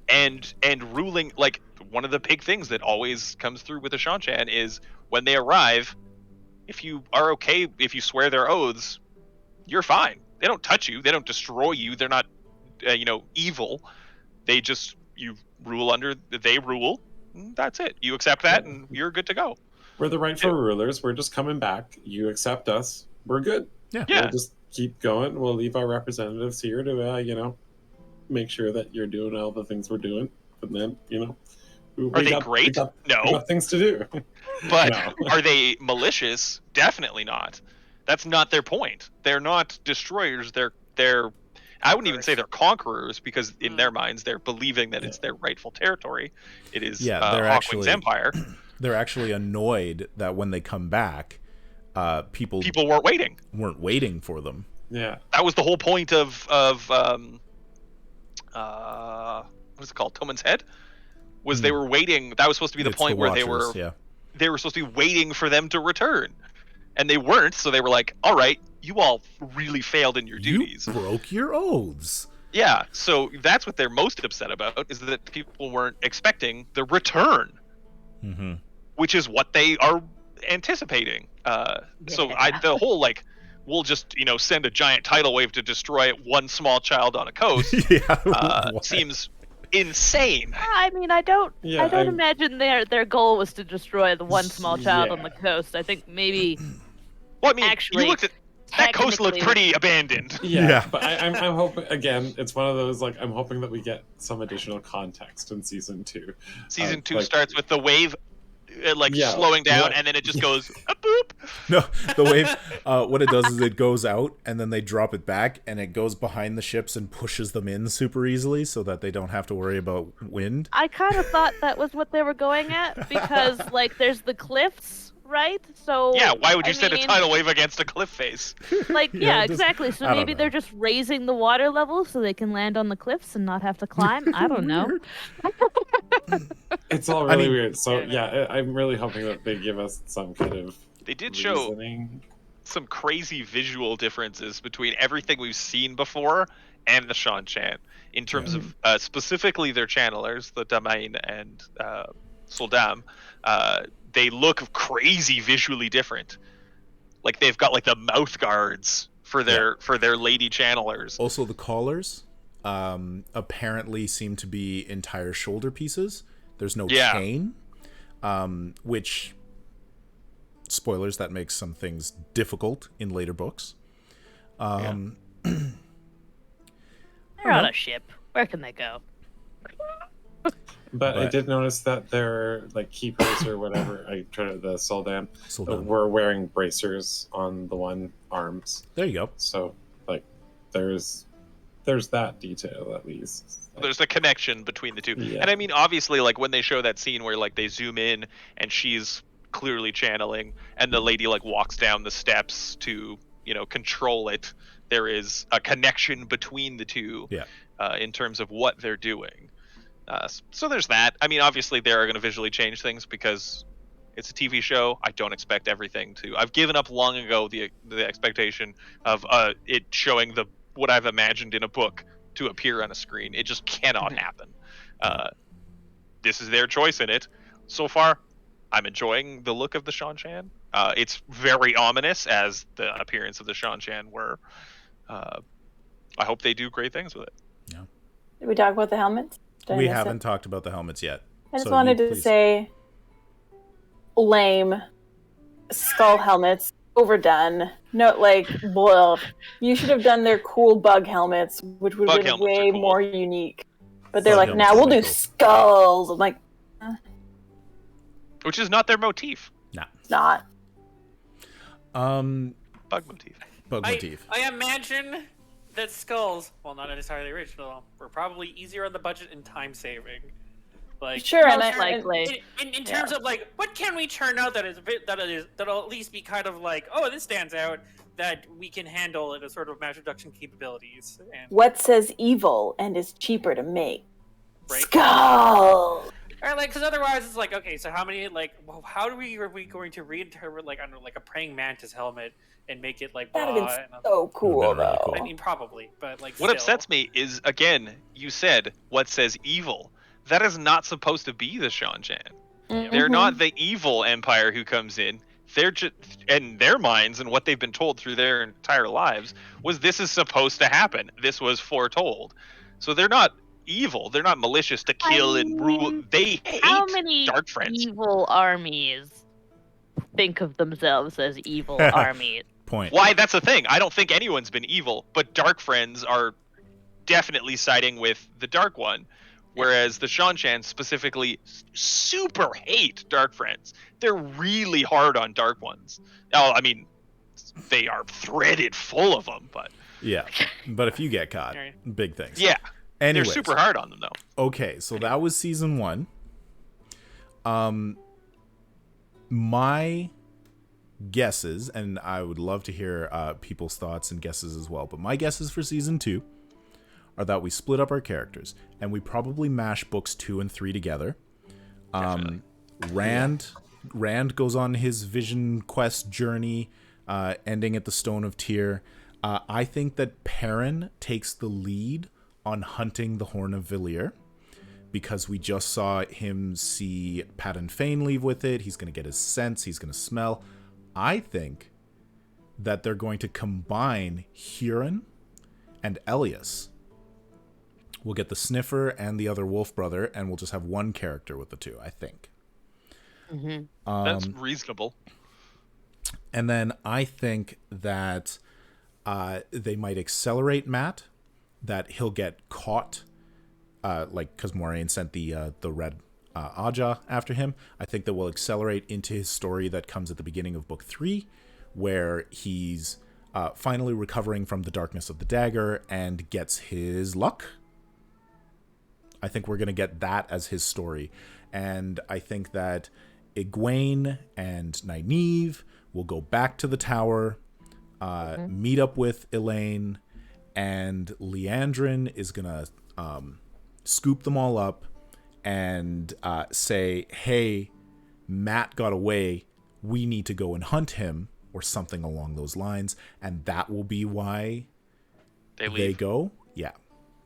and ruling. Like, one of the big things that always comes through with the Shan-Chan is when they arrive, if you are okay, if you swear their oaths, you're fine. They don't touch you. They don't destroy you. They're not, evil. They just, they rule. That's it. You accept that and you're good to go. we're the rightful rulers. We're just coming back. You accept us. We're good. Yeah. We'll just keep going. We'll leave our representatives here to, make sure that you're doing all the things we're doing. But then, Are they great? We No. got things to do. But No. are they malicious? Definitely not. That's not their point. They're not destroyers. They're I wouldn't even say they're conquerors, because in their minds they're believing that it's their rightful territory. It is they're Hawkwing's actually empire. They're actually annoyed that when they come back, people Weren't waiting. weren't waiting for them. Yeah. That was the whole point of what is it called? Toman's Head? Was they were waiting. That was supposed to be the It's point where Watchers, they were supposed to be waiting for them to return. and they weren't. So they were like, "All right, you all really failed in your duties. You broke your oaths." Yeah, so that's what they're most upset about, is that people weren't expecting the return, which is what they are anticipating. So the whole like, we'll just send a giant tidal wave to destroy one small child on a coast seems insane. I mean, I don't imagine their goal was to destroy the one small child on the coast. I think maybe. Well, I mean, actually, you looked at that coast looked pretty abandoned. Yeah. But I'm hoping, again, it's one of those, like, I'm hoping that we get some additional context in season 2. Season 2 starts with the wave slowing down, and then it just goes boop. No, the wave, what it does is it goes out, and then they drop it back, and it goes behind the ships and pushes them in super easily so that they don't have to worry about wind. I kind of thought that was what they were going at, because, like, there's the cliffs, right? So yeah, why would you send a tidal wave against a cliff face? Like, exactly. So maybe they're just raising the water level so they can land on the cliffs and not have to climb. I don't know. It's all really weird. So yeah, I'm really hoping that they give us some kind of. They did reasoning. show some crazy visual differences between everything we've seen before and the Shan-Chan in terms of specifically their channelers, the Damain and Soldam. They look crazy visually different. Like they've got like the mouth guards for their lady channelers. Also, the collars apparently seem to be entire shoulder pieces. There's no chain, which, spoilers, that makes some things difficult in later books. They're on a ship. Where can they go? But I did notice that their like keepers or whatever, the Soldam were wearing bracers on the one arms. There you go. So like there's that detail at least. There's a connection between the two. Yeah. And I mean, obviously, like when they show that scene where like they zoom in and she's clearly channeling and the lady like walks down the steps to control it, there is a connection between the two in terms of what they're doing. So there's that. I mean, obviously they are going to visually change things because it's a TV show. I don't expect everything to. I've given up long ago the expectation of it showing what I've imagined in a book to appear on a screen. It just cannot happen. This is their choice in it. So far, I'm enjoying the look of the Shan-Chan. It's very ominous, as the appearance of the Shan-Chan were. I hope they do great things with it. Yeah. Did we talk about the helmets? We haven't talked about the helmets yet. I just wanted to say, lame skull helmets, overdone. No, like, well, you should have done their cool bug helmets, which would have been way more unique. But they're like, now we'll do skulls. I'm like, which is not their motif. Nah. It's not. Bug motif. Bug motif. I imagine that skulls, while not entirely original, were probably easier on the budget and time saving. Like sure, and likely. In terms of like, what can we turn out that'll at least be kind of like, oh, this stands out, that we can handle in a sort of mass reduction capabilities. And, what says evil and is cheaper to make? Right? Skull. Or like, because otherwise it's like, okay, so how many how are we going to reinterpret like under like a praying mantis helmet and make it like that'd have been so cool though. Really cool. I mean, probably, but like what upsets me is, again, you said what says evil. That is not supposed to be the Shan-Chan. Mm-hmm. They're not the evil empire who comes in. They're just, in their minds and what they've been told through their entire lives, was this is supposed to happen. This was foretold. So they're not evil. They're not malicious to kill and rule. They hate how many Dark Friends. evil armies think of themselves as evil armies? Point. Why? That's the thing. I don't think anyone's been evil, but Dark Friends are definitely siding with the Dark One. Whereas the Shan-Chan specifically super hate Dark Friends. They're really hard on Dark Ones. Oh, I mean, they are threaded full of them, but... Yeah, but if you get caught, big things. Yeah, anyways, they're super hard on them, though. Okay, so that was season 1. My guesses, and I would love to hear people's thoughts and guesses as well, but my guesses for season 2 are that we split up our characters and we probably mash books 2 and 3 together. Rand goes on his vision quest journey ending at the Stone of Tyr. I think that Perrin takes the lead on hunting the Horn of Villiers, because we just saw him see Patton Fane leave with it. He's going to get his sense. He's going to smell. I think that they're going to combine Huron and Elias. We'll get the Sniffer and the other wolf brother, and we'll just have one character with the two, I think. Mm-hmm. That's reasonable. And then I think that they might accelerate Matt, that he'll get caught, because Moraine sent the red Aja after him. I think that will accelerate into his story that comes at the beginning of book 3, where he's finally recovering from the darkness of the dagger and gets his luck. I think we're going to get that as his story. And I think that Egwene and Nynaeve will go back to the tower, meet up with Elaine, and Leandrin is going to scoop them all up and say, hey, Matt got away. We need to go and hunt him, or something along those lines. And that will be why they go. Yeah,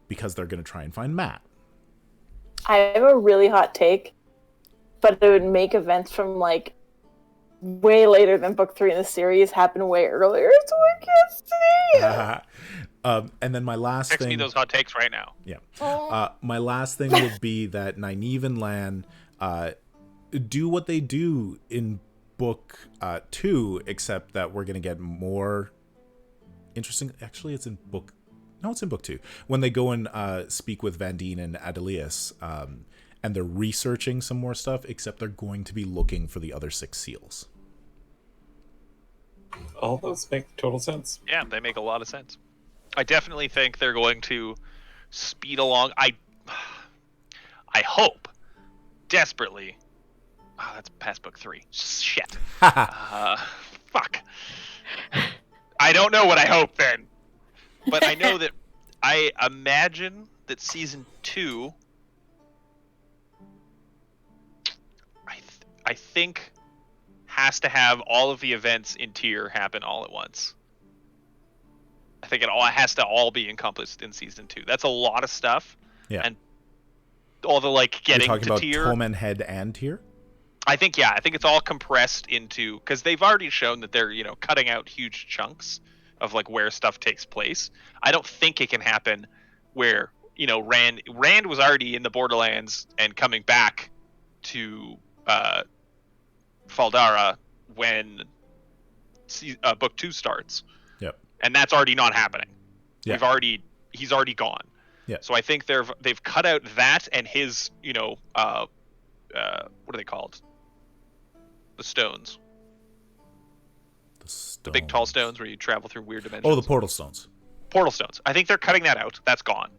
because they're going to try and find Matt. I have a really hot take, but it would make events from like way later than book 3 in the series happen way earlier, so I can't see. And then my last Text thing... me those hot takes right now. Yeah. My last thing would be that Nynaeve and Lan do what they do in book 2, except that we're going to get more interesting... Actually, it's in book... No, it's in book 2. When they go and speak with Vandene and Adelius, and they're researching some more stuff, except they're going to be looking for the other 6 seals. All those make total sense. Yeah, they make a lot of sense. I definitely think they're going to speed along. I hope desperately. Oh, that's past book 3. Shit. Fuck. I don't know what I hope then. But I know that I imagine that season 2, I think, has to have all of the events in Tyr happen all at once. I think it has to all be encompassed in season 2. That's a lot of stuff. Yeah. And all the getting You're talking to Tyr. about Tolman Head and Tyr? I think it's all compressed into, because they've already shown that they're cutting out huge chunks of where stuff takes place. I don't think it can happen where Rand was already in the Borderlands and coming back to Faldara when book 2 starts. Yep. And that's already not happening. Yeah. He's already gone. Yeah. So I think they've cut out that and his what are they called? The stones. The big tall stones where you travel through weird dimensions. Oh, the portal stones. Portal stones. I think they're cutting that out. That's gone.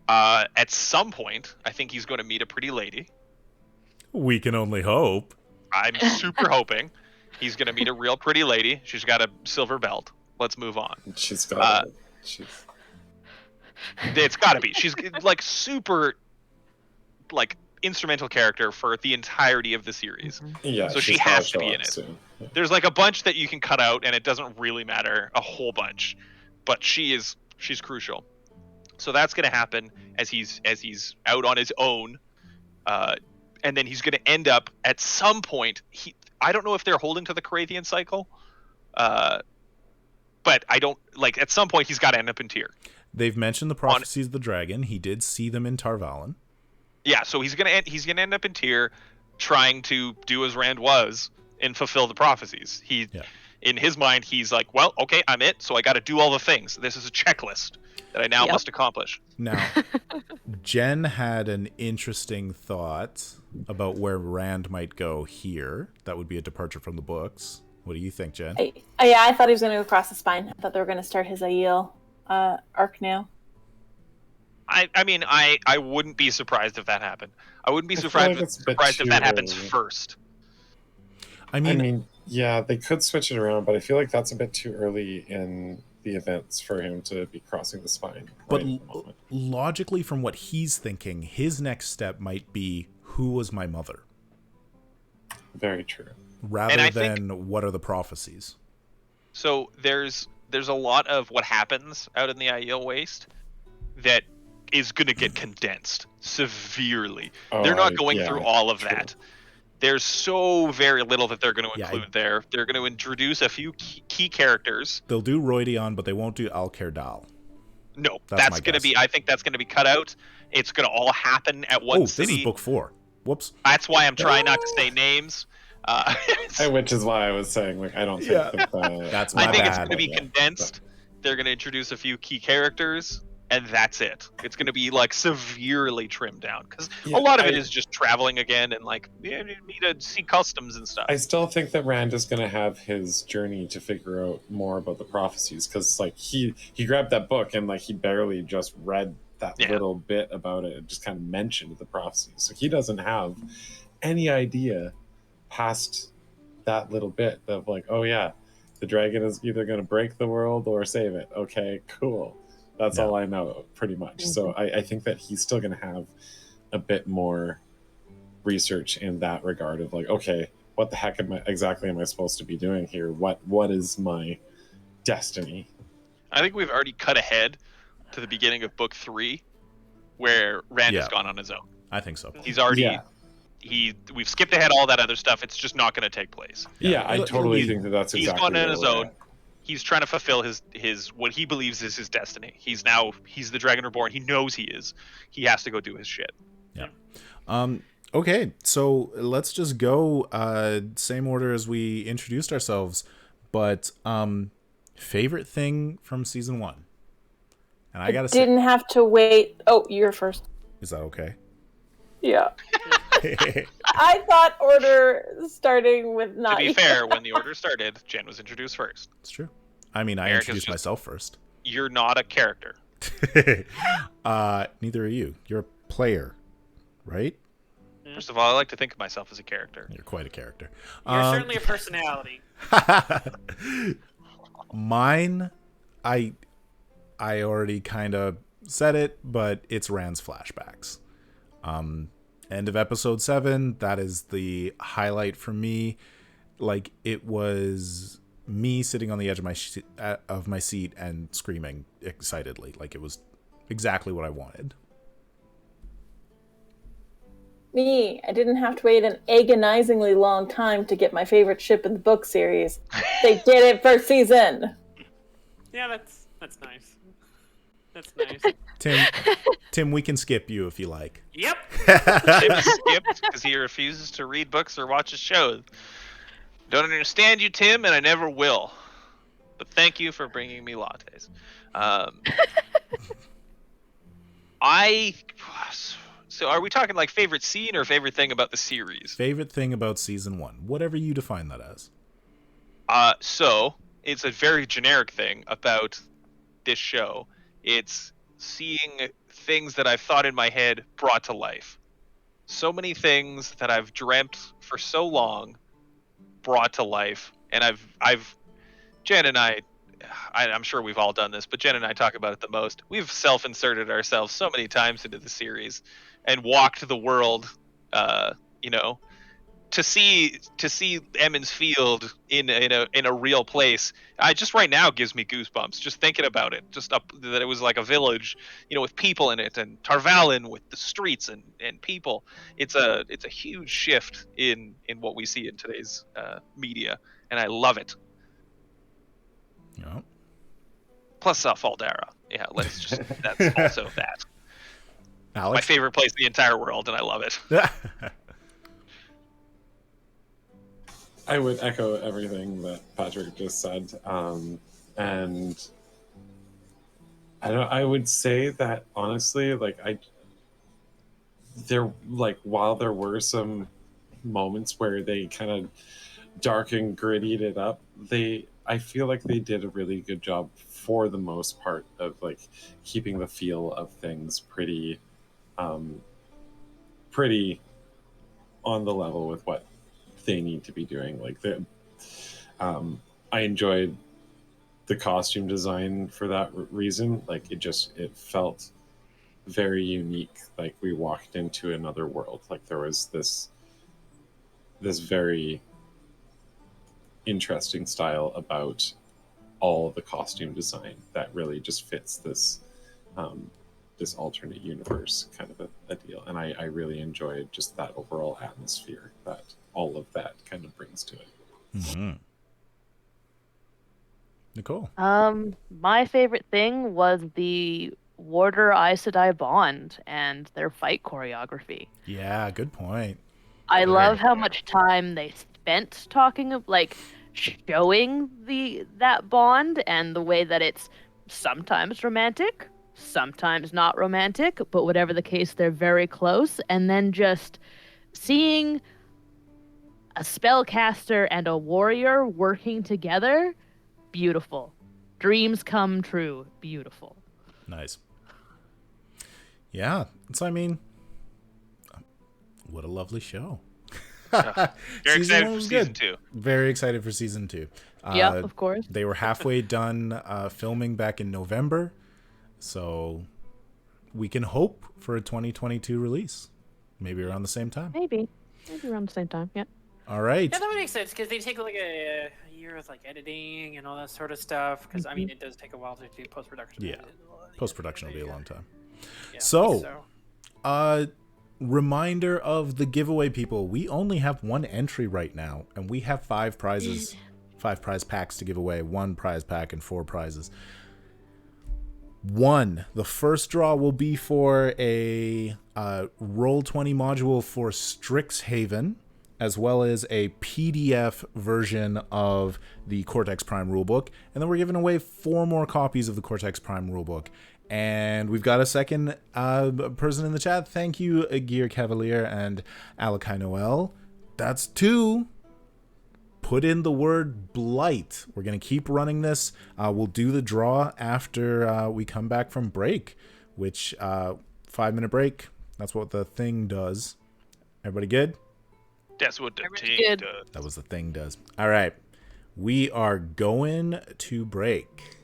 At some point, I think he's going to meet a pretty lady. We can only hope. I'm super hoping he's going to meet a real pretty lady. She's got a silver belt. Let's move on. She's got It's got to be. She's super instrumental character for the entirety of the series. Yeah, so she has to be in it. Soon. There's a bunch that you can cut out and it doesn't really matter, a whole bunch, but she's crucial. So that's going to happen as he's out on his own, and then he's going to end up at some point. I don't know if they're holding to the Carathian cycle, but I don't at some point he's got to end up in Tyr. They've mentioned the prophecies of the dragon. He did see them in Tarvalon. Yeah, so he's gonna end up in Tyr, trying to do as Rand was and fulfill the prophecies. In his mind, he's like, well, okay, I'm it, so I got to do all the things. This is a checklist that I now must accomplish. Now, Jen had an interesting thought about where Rand might go here. That would be a departure from the books. What do you think, Jen? I thought he was going to go across the spine. I thought they were going to start his Aiel arc now. I mean, I wouldn't be surprised if that happened. I wouldn't be surprised if that happens first. I mean, yeah, they could switch it around, but I feel like that's a bit too early in the events for him to be crossing the spine. But logically, from what he's thinking, his next step might be, who was my mother? Very true. Rather than what are the prophecies? So there's a lot of what happens out in the Aiel Waste that is going to get condensed severely. They're not going through all of that. There's so very little that they're going to include there. They're going to introduce a few key characters. They'll do Roydion, but they won't do Alkerdal. No, that's going to be. I think that's going to be cut out. It's going to all happen at one city. This is book 4. Whoops. That's why I'm trying not to say names. Which is why I was saying, like, I don't think that's my bad. I think it's going to be condensed. They're going to introduce a few key characters, and that's it. It's going to be like severely trimmed down because a lot of it is just traveling again and like you need to see customs and stuff. I still think that Rand is going to have his journey to figure out more about the prophecies because like he grabbed that book and like he barely just read that little bit about it. It just kind of mentioned the prophecies, so he doesn't have any idea past that little bit of like, oh yeah, the dragon is either going to break the world or save it. Okay, cool. That's all I know, pretty much. So I think that he's still going to have a bit more research in that regard of like, okay, what the heck am I supposed to be doing here? What is my destiny? I think we've already cut ahead to the beginning of book 3, where Rand has gone on his own. I think so. He's already we've skipped ahead all that other stuff. It's just not going to take place. Yeah, I totally think that's exactly. He's gone on his own. He's trying to fulfill his what he believes is his destiny. He's the Dragon Reborn. He knows he is. He has to go do his shit. Yeah. Okay, so let's just go same order as we introduced ourselves, but favorite thing from season 1. And I gotta say, didn't have to wait. Oh, you're first. Is that okay? Yeah. I thought order starting with not. To be fair, when the order started, Jen was introduced first. It's true. I mean, I introduced myself first. You're not a character. Neither are you. You're a player, right? First of all, I like to think of myself as a character. You're quite a character. You're certainly a personality. Mine, I already kind of said it, but it's Rand's flashbacks. End of episode 7, that is the highlight for me. Like, it was me sitting on the edge of my seat and screaming excitedly. Like, it was exactly what I wanted. Me, I didn't have to wait an agonizingly long time to get my favorite ship in the book series. They did it first season. Yeah, that's nice. That's nice. Tim, we can skip you if you like. Yep. Tim is skipped because he refuses to read books or watch a show. Don't understand you, Tim, and I never will. But thank you for bringing me lattes. So are we talking like favorite scene or favorite thing about the series? Favorite thing about season 1, whatever you define that as. So it's a very generic thing about this show. It's seeing things that I've thought in my head brought to life. So many things that I've dreamt for so long brought to life. And Jen and I'm sure we've all done this, but Jen and I talk about it the most. We've self-inserted ourselves so many times into the series and walked the world, to see Emmons Field in a real place. Just right now gives me goosebumps just thinking about it. Just that it was like a village, with people in it, and Tarvalin with the streets and people. It's a huge shift in what we see in today's media, and I love it. Yeah. Plus Faldera. Yeah, that's also that. Alex? My favorite place in the entire world, and I love it. I would echo everything that Patrick just said, and I would say that honestly, while there were some moments where they kind of dark and grittied it up, I feel like they did a really good job for the most part of like keeping the feel of things pretty on the level with what they need to be doing. Like I enjoyed the costume design for that reason. Like it felt very unique. Like we walked into another world. Like there was this very interesting style about all the costume design that really just fits this this alternate universe kind of a deal. And I really enjoyed just that overall atmosphere that all of that kind of brings to it. Mm-hmm. Nicole. My favorite thing was the Warder Aes Sedai bond and their fight choreography. Yeah, good point. I love how much time they spent talking of like showing that bond and the way that it's sometimes romantic, sometimes not romantic, but whatever the case, they're very close. And then just seeing a spellcaster and a warrior working together, beautiful. Dreams come true, beautiful. Nice. Yeah, so I mean, what a lovely show. Very excited for season 2. Very excited for season 2. Yeah, of course. They were halfway done filming back in November, so we can hope for a 2022 release, maybe around the same time. Maybe around the same time. Yeah. All right. Yeah, that would make sense because they take like a year of like editing and all that sort of stuff. Because I mean, it does take a while to do post production. Yeah, post production will be a long time. Yeah, So, reminder of the giveaway, people. We only have one entry right now, and we have 5 prizes, 5 prize packs to give away. 1 prize pack and 4 prizes. The first draw will be for a Roll20 module for Strixhaven, as well as a PDF version of the Cortex Prime rulebook. And then we're giving away 4 more copies of the Cortex Prime rulebook. And we've got a second person in the chat. Thank you, Gear Cavalier and Alakai Noel. That's 2. Put in the word Blight. We're going to keep running this. We'll do the draw after we come back from break, which 5-minute break. That's what the thing does. Everybody good? That's what the Everybody's thing good. does. That was the thing does. All right. We are going to break.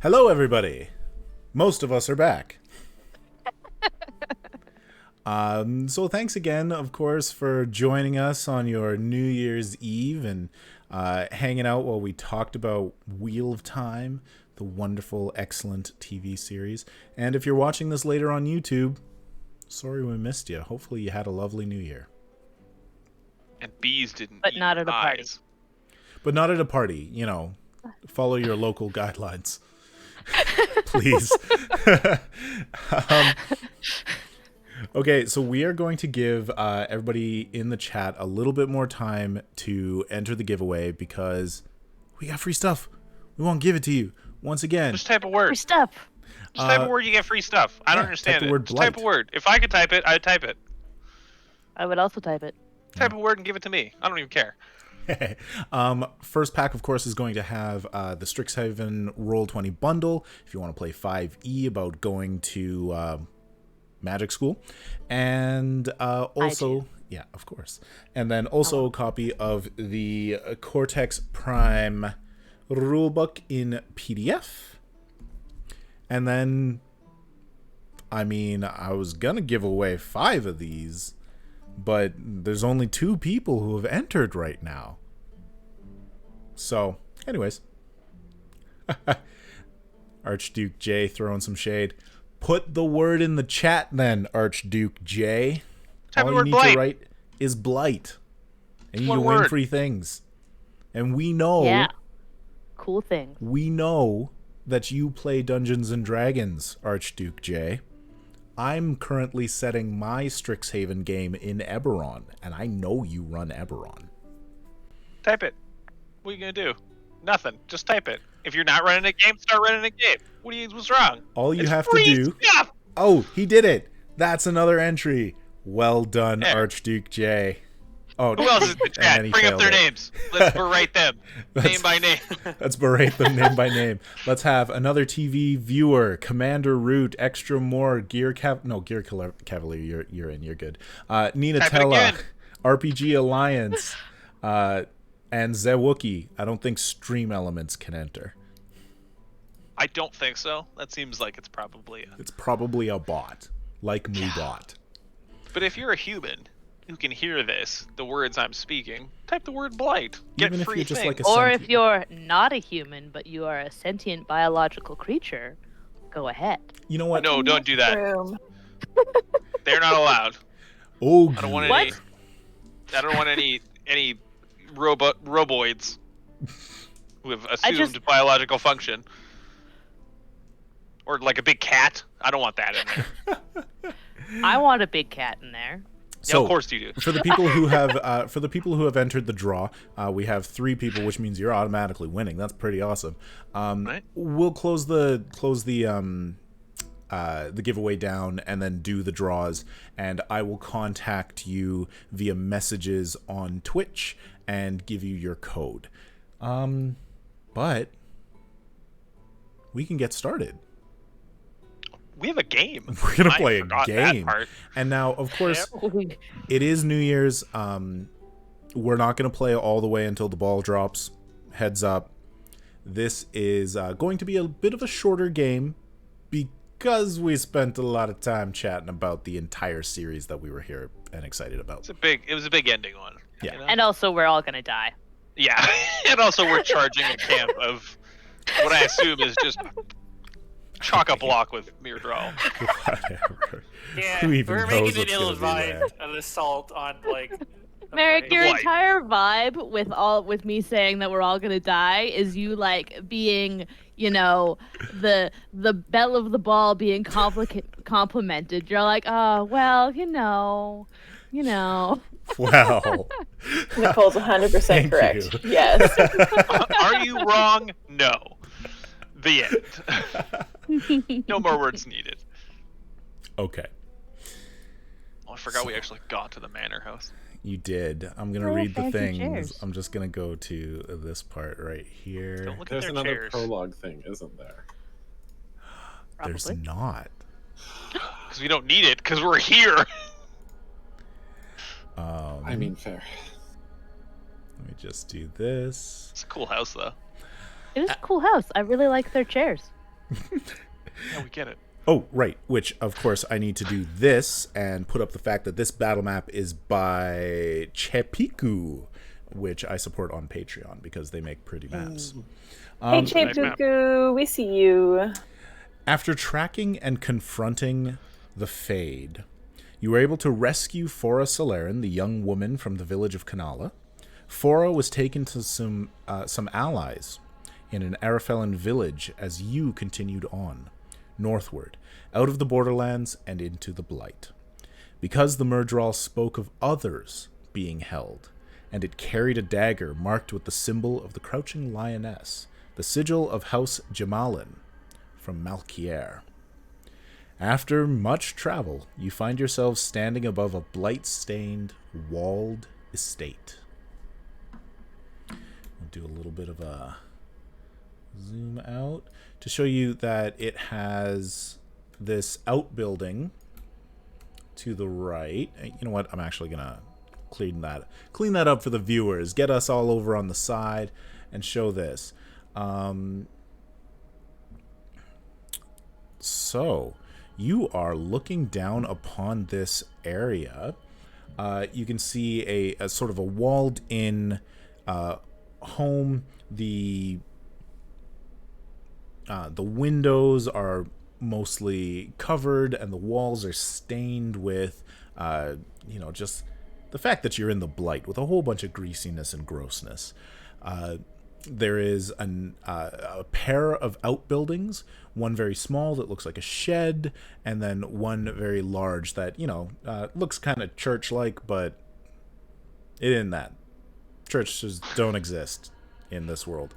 Hello, everybody. Most of us are back. So thanks again, of course, for joining us on your New Year's Eve and hanging out while we talked about Wheel of Time, the wonderful, excellent TV series. And if you're watching this later on YouTube, sorry we missed you. Hopefully you had a lovely New Year. And bees didn't But eat not at a party. eyes. But not at a party, you know. Follow your local guidelines. Please. Okay, so we are going to give everybody in the chat a little bit more time to enter the giveaway because we got free stuff. We won't give it to you. Once again, Just type a word. Free stuff. Just type a word, you get free stuff. I don't yeah, understand type the it. word Just type a Blight. word. If I could type it, I'd type it. I would also type it. Type a word and give it to me. I don't even care. First pack, of course, is going to have the Strixhaven Roll20 bundle if you want to play 5e about going to magic school. And also, yeah, of course. And then also a copy of the Cortex Prime rulebook in PDF. And then, I mean, I was going to give away 5 of these, but there's only 2 people who have entered right now. So, anyways. Archduke J throwing some shade. Put the word in the chat then, Archduke J. Type All the you word need Blight. to write is Blight. And you One can win word. free things. And we know, Yeah. Cool thing. we know that you play Dungeons and Dragons, Archduke J. I'm currently setting my Strixhaven game in Eberron, and I know you run Eberron. Type it. What are you going to do? Nothing. Just type it. If you're not running a game, start running a game. What's wrong? All you It's have to free do... stuff. Oh, he did it! That's another entry. Well done, Yeah. Archduke J. Oh, Who else is in the and chat? then he Bring up failed their it. names. Let's berate them. Name by name. Let's berate them name by name. Let's have another TV viewer, Commander Root, Extra More, Cavalier, you're in, you're good. Nina Type it Tella, again. RPG Alliance, and Zewookie. I don't think Stream Elements can enter. I don't think so. That seems like it's probably a... It's probably a bot, like MooBot. But if you're a human who can hear this, the words I'm speaking, type the word Blight. Get Even if free you're just things. like a Or sentient- if you're not a human, but you are a sentient biological creature, go ahead. You know what? No, don't do that. Room. They're not allowed. Ogle. I don't want What? any. I don't want any roboids who have assumed biological function. Or like a big cat. I don't want that in there. I want a big cat in there. Yeah, of course you do. For the people who have entered the draw, we have 3 people, which means you're automatically winning. That's pretty awesome. Right. We'll close the giveaway down and then do the draws, and I will contact you via messages on Twitch and give you your code. But we can get started. We have a game. We're gonna I play a forgot that game. part. And now, of course, it is New Year's. We're not going to play all the way until the ball drops. Heads up. This is going to be a bit of a shorter game because we spent a lot of time chatting about the entire series that we were here and excited about. It was a big ending one. Yeah. You know? And also, we're all gonna die. Yeah. And also we're charging a camp of what I assume is just chock a block with mere draw. Whatever. Yeah, Who even we're knows making what's an gonna be there? ill-advised an assault on like. a Meric, party. your Blight. entire vibe with me saying that we're all gonna die is you like being, you know, the belle of the ball being complimented. You're like, oh well, you know. Wow. Nicole's 100% Thank correct. you. Yes. Are you wrong? No. The end. No more words needed. Okay. Oh, I forgot we actually got to the manor house. You did. I'm going to Oh, read the fancy things. chairs. I'm just going to go to this part right here. Don't look at There's their another chairs. prologue thing, isn't there? There's Probably. not. Because we don't need it, because we're here. I mean, fair. let me just do this. It's a cool house, though. It is a cool house. I really like their chairs. Yeah, we get it. Oh, right. Which, of course, I need to do this and put up the fact that this battle map is by Chepiku, which I support on Patreon because they make pretty maps. Hey, nice map. Chepuku, we see you. After tracking and confronting the Fade, you were able to rescue Fora Solarin, the young woman from the village of Kanala. Fora was taken to some allies in an Arafellan village as you continued on, northward, out of the borderlands and into the Blight. Because the Murdral spoke of others being held, and it carried a dagger marked with the symbol of the Crouching Lioness, the sigil of House Jamalin from Malkier. After much travel, you find yourselves standing above a blight-stained, walled estate. I'll do a little bit of a zoom out to show you that it has this outbuilding to the right. You know what? I'm actually going to clean that up for the viewers. Get us all over on the side and show this. So, you are looking down upon this area. You can see a sort of a walled-in home. The windows are mostly covered, and the walls are stained with, just the fact that you're in the Blight with a whole bunch of greasiness and grossness. There is a pair of outbuildings, one very small that looks like a shed, and then one very large that, looks kind of church-like, but it isn't that. Churches don't exist in this world.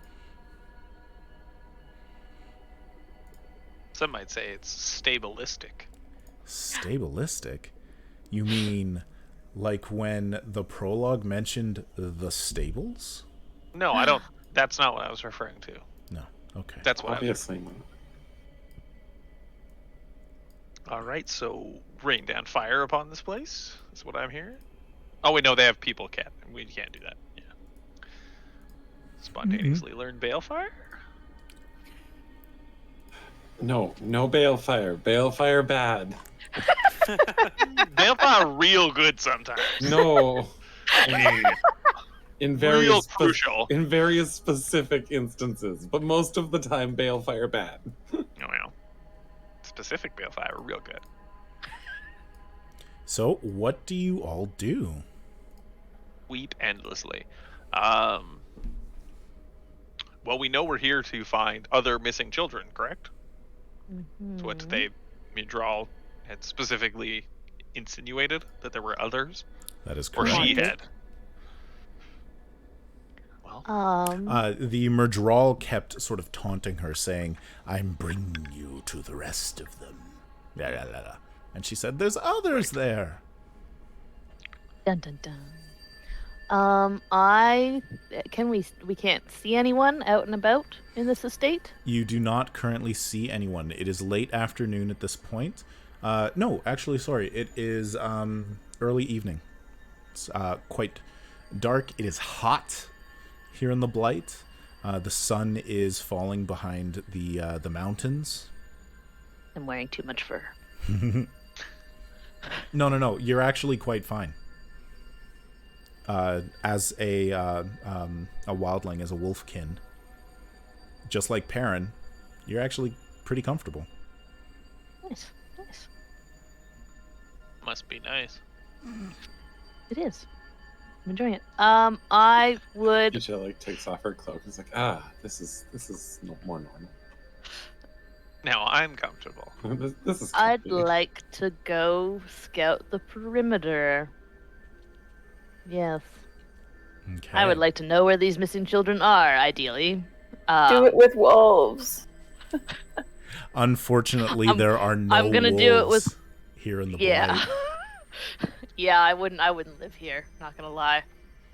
Some might say it's stabilistic. Stabilistic? You mean like when the prologue mentioned the stables? No, I don't. That's not what I was referring to. No. Okay. That's what Obviously not. All right, so rain down fire upon this place is what I'm hearing. Oh wait, no, they have people cat. We can't do that. Yeah. Spontaneously learn balefire. No balefire. Balefire bad. Balefire real good sometimes. No. In various Real crucial. In various specific instances, but most of the time balefire bad. Oh well. Specific balefire real good. So, what do you all do? Weep endlessly. Well, we know we're here to find other missing children, correct? That's what Midral had specifically insinuated, that there were others. That is Or correct. she had. Well, The Murdral kept sort of taunting her, saying, "I'm bringing you to the rest of them." La, la, la, la. And she said, "There's others there." Dun dun dun. We can't see anyone out and about in this estate? You do not currently see anyone. It is late afternoon at this point. No, actually, sorry. It is early evening. It's quite dark. It is hot here in the Blight. The sun is falling behind the mountains. I'm wearing too much fur. No. You're actually quite fine. As a wildling, as a wolfkin, just like Perrin, you're actually pretty comfortable. Nice. must be nice. It is. I'm enjoying it. I would. Kisha like takes off her cloak. It's like, this is more normal. Now I'm comfortable. this is. I'd comfy. like to go scout the perimeter. Yes. Okay. I would like to know where these missing children are, ideally. Do it with wolves. Unfortunately, there are no I'm gonna do it wolves with- here in the Yeah. Blight. Yeah, I wouldn't live here, not gonna lie.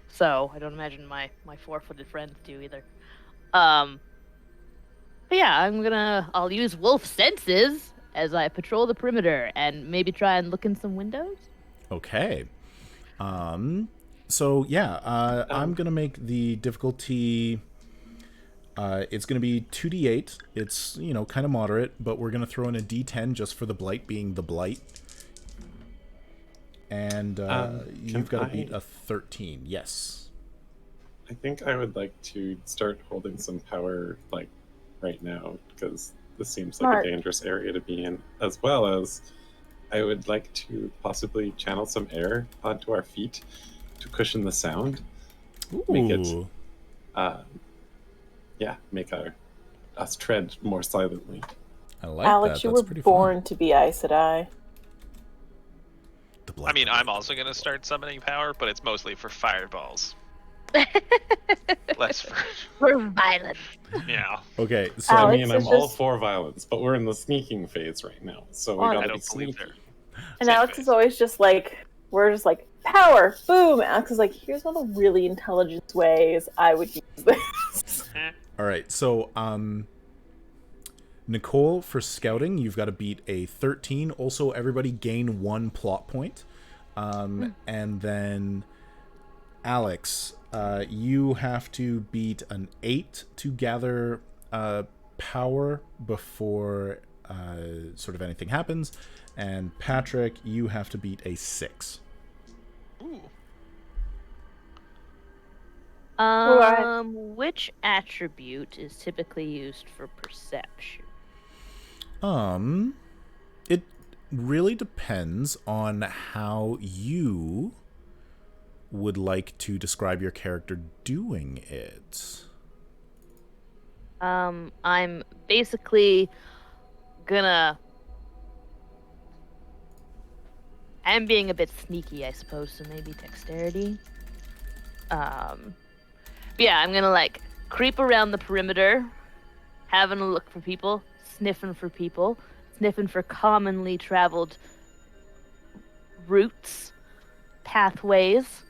So I don't imagine my four-footed friends do either. But yeah, I'll use wolf senses as I patrol the perimeter and maybe try and look in some windows. Okay. So yeah, I'm gonna make the difficulty It's going to be 2d8. It's, kind of moderate, but we're going to throw in a d10 just for the Blight being the Blight. And you've got to beat a 13. Yes. I think I would like to start holding some power, like, right now, because this seems like Smart. a dangerous area to be in, as well as I would like to possibly channel some air onto our feet to cushion the sound. Ooh. Make it, make us tread more silently. I like Alex, that. you That's were pretty born fun. to be Aes Sedai. The Blight, I mean, the I'm Blight. also gonna start summoning power, but it's mostly for fireballs. Less for We're violent. yeah. Okay, so I Alex, mean, it's I'm all just- for violence, but we're in the sneaking phase right now, so we Well, gotta I be don't believe sneaky. there. And Same Alex face. is always just like, we're just like, power, boom. Alex is like, here's all the really intelligent ways I would use this. all right, so Nicole, for scouting, you've got to beat a 13. Also, everybody gain 1 plot point. And then Alex, you have to beat an 8 to gather power before sort of anything happens. And Patrick, you have to beat a 6. Ooh. Which attribute is typically used for perception? It really depends on how you would like to describe your character doing it. I'm basically gonna. I'm being a bit sneaky, I suppose, so maybe dexterity. But yeah, I'm gonna like creep around the perimeter, having a look for people, sniffing for commonly traveled routes, pathways,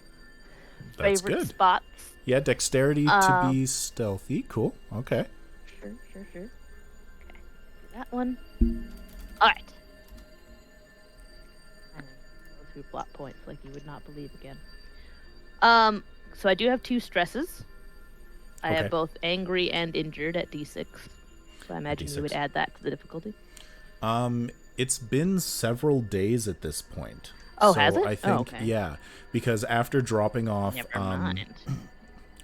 That's favorite good. spots. Yeah, dexterity to be stealthy. Cool. Okay. Sure. Okay, that one. All right. I'm gonna go through plot points like you would not believe again. So I do have 2 stresses. I Okay. have both angry and injured at D6. So I imagine you would D6. add that to the difficulty. It's been several days at this point. Oh, so has it? I think okay. yeah, because after dropping off Never mind.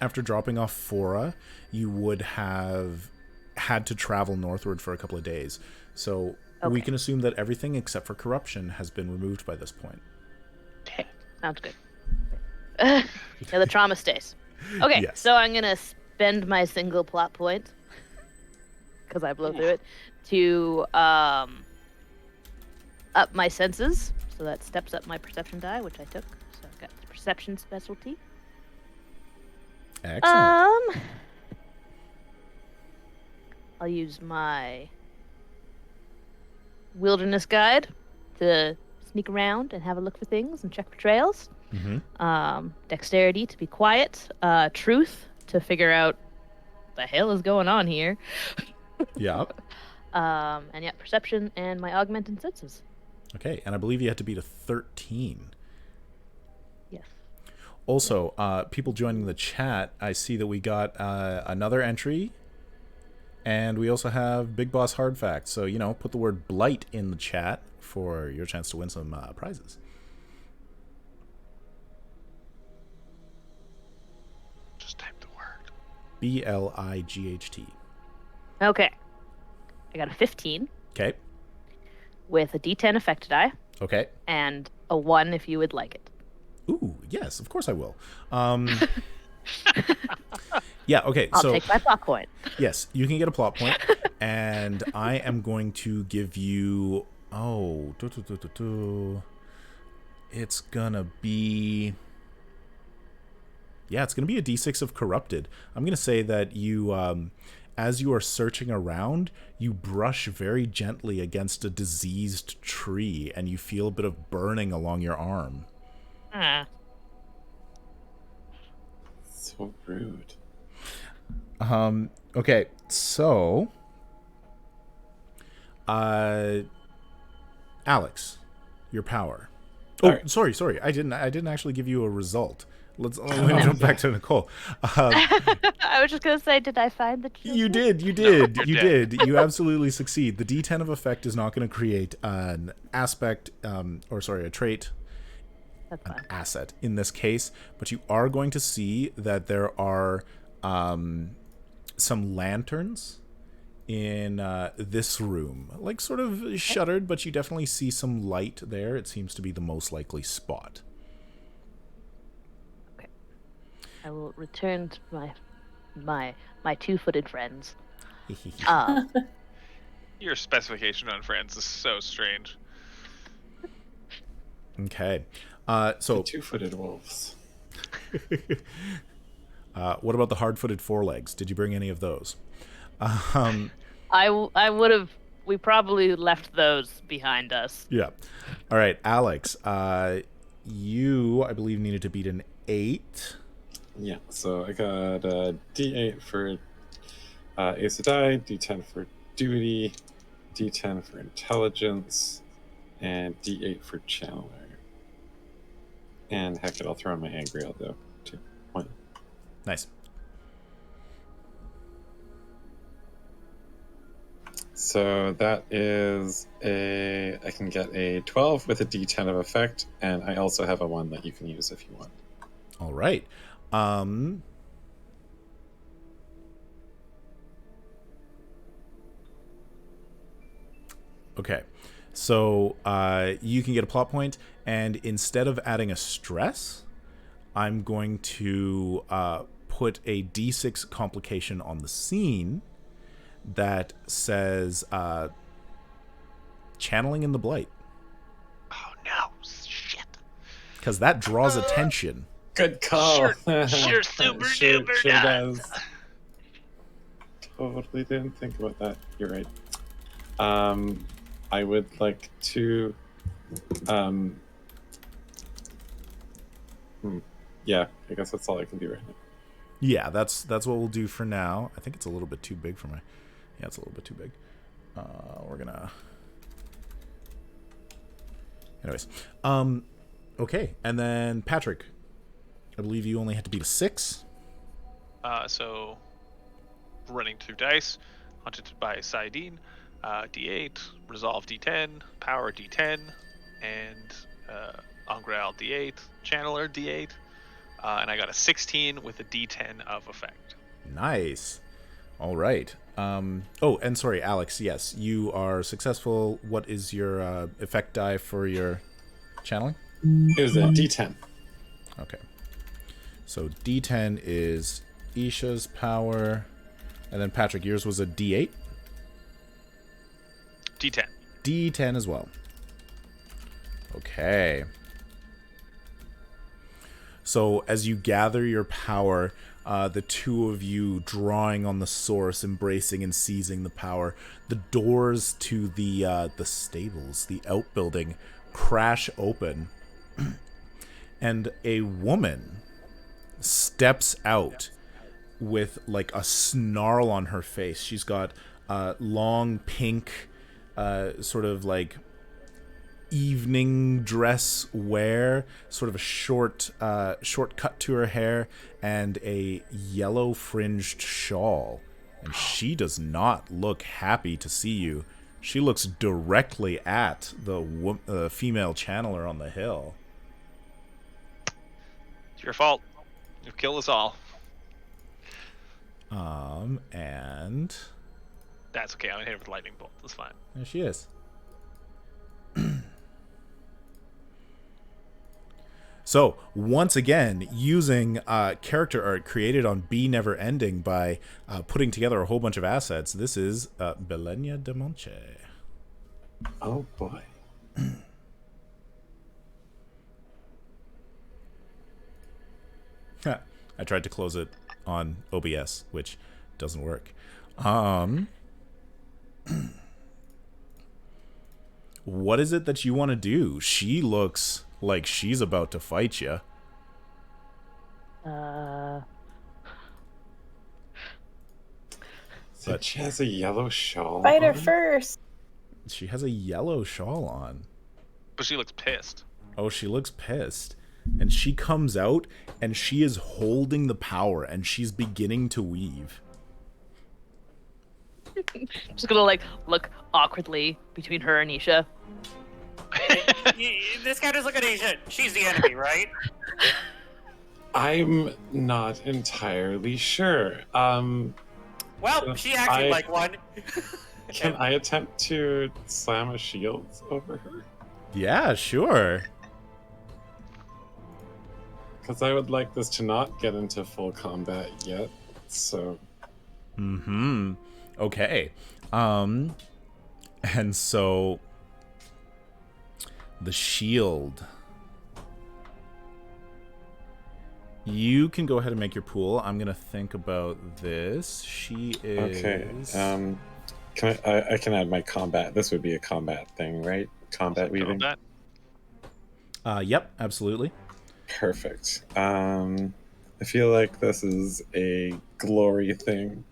after dropping off Fora, you would have had to travel northward for a couple of days. So we Okay. can assume that everything except for corruption has been removed by this point. Sounds good. Yeah, the trauma stays. Okay, Yes. so I'm gonna spend my single plot point because I blow through it to up my senses. So that steps up my perception die, which I took. So I've got the perception specialty. Excellent. I'll use my wilderness guide to sneak around and have a look for things and check for trails. Dexterity to be quiet. Truth to figure out what the hell is going on here. Yeah. And yeah, perception and my augmented senses. Okay, and I believe you had to beat a 13. Yes. Also, people joining the chat, I see that we got another entry, and we also have Big Boss Hard Facts. So, put the word Blight in the chat for your chance to win some prizes. Just type the word. BLIGHT. Okay. I got a 15 Okay. with a D10 effect die Okay. and a 1 if you would like it. Ooh, yes, of course I will. Yeah, okay, I'll so take my plot point. yes, you can get a plot point, and I am going to give you it's gonna be it's gonna be a D6 of corrupted. I'm gonna say that you as you are searching around, you brush very gently against a diseased tree and you feel a bit of burning along your arm. So rude. Okay, so Alex, your power. Oh, Alright. sorry. I didn't actually give you a result. Let's jump back to Nicole. I was just gonna say, did I find the? You did. You absolutely succeed. The D10 of effect is not going to create an aspect, a trait, That's an fine. asset in this case, but you are going to see that there are some lanterns in this room, like sort of shuttered, but you definitely see some light there. It seems to be the most likely spot. Okay. I will return to my two-footed friends. Your specification on friends is so strange. Okay. The So two-footed wolves. what about the hard-footed forelegs? Did you bring any of those? I would have. We probably left those behind us. Yeah. All right, Alex. You, I believe, needed to beat an 8. Yeah, so I got a D8 for Ace of Die, D10 for Duty, D10 for Intelligence, and D8 for Channeler. And heck it, I'll throw in my Angry though, too. Why not? Nice. So that is I can get a 12 with a D10 of effect, and I also have a 1 that you can use if you want. All right. Okay. So you can get a plot point, and instead of adding a stress, I'm going to put a D6 complication on the scene that says channeling in the Blight. Oh no, shit. Because that draws attention. Good call. Sure, super duper sure does. Totally didn't think about that. You're right. I would like to. Yeah, I guess that's all I can do right now. Yeah, that's what we'll do for now. I think it's a little bit too big for my... Yeah, it's a little bit too big. We're gonna... Anyways. Okay, and then Patrick. I believe you only had to beat a 6. So, running 2 dice, hunted by Saidin, D8, Resolve D10, Power D10, and Angral D8, Channeler D8, and I got a 16 with a D10 of effect. Nice. All right. Oh, and sorry, Alex. Yes, you are successful. What is your effect die for your channeling? It was a D10. Okay. So D10 is Isha's power, and then Patrick, yours was a D8. D10. D10 as well. Okay. So as you gather your power, the two of you drawing on the source, embracing and seizing the power, the doors to the stables, the outbuilding, crash open, and a woman steps out with like a snarl on her face. She's got long pink, sort of like evening dress wear, sort of a short cut to her hair, and a yellow fringed shawl. And she does not look happy to see you. She looks directly at the female channeler on the hill. It's your fault. You've killed us all. And That's okay. I'm gonna hit her with lightning bolt. That's fine. there she is. So, once again, using character art created on Be Never Ending by putting together a whole bunch of assets, this is Belenia de Monche. Oh boy. I tried to close it on OBS, which doesn't work. What is it that you want to do? She looks like she's about to fight you. So she has a yellow shawl. Fight her on? first. She has a yellow shawl on. But she looks pissed. Oh, she looks pissed. And she comes out, and she is holding the power, and she's beginning to weave. Just gonna like look awkwardly between her and Isha. This guy does look at Asia. She's the enemy, right? I'm not entirely sure. Well, she acted like one. Can I attempt to slam a shield over her? Yeah, sure. Because I would like this to not get into full combat yet, so... Mm-hmm. Okay. And so... The shield. You can go ahead and make your pool. I'm gonna think about this. She is... Okay, I can add my combat. This would be a combat thing, right? Combat weaving? Combat? Yep, absolutely. Perfect. I feel like this is a glory thing.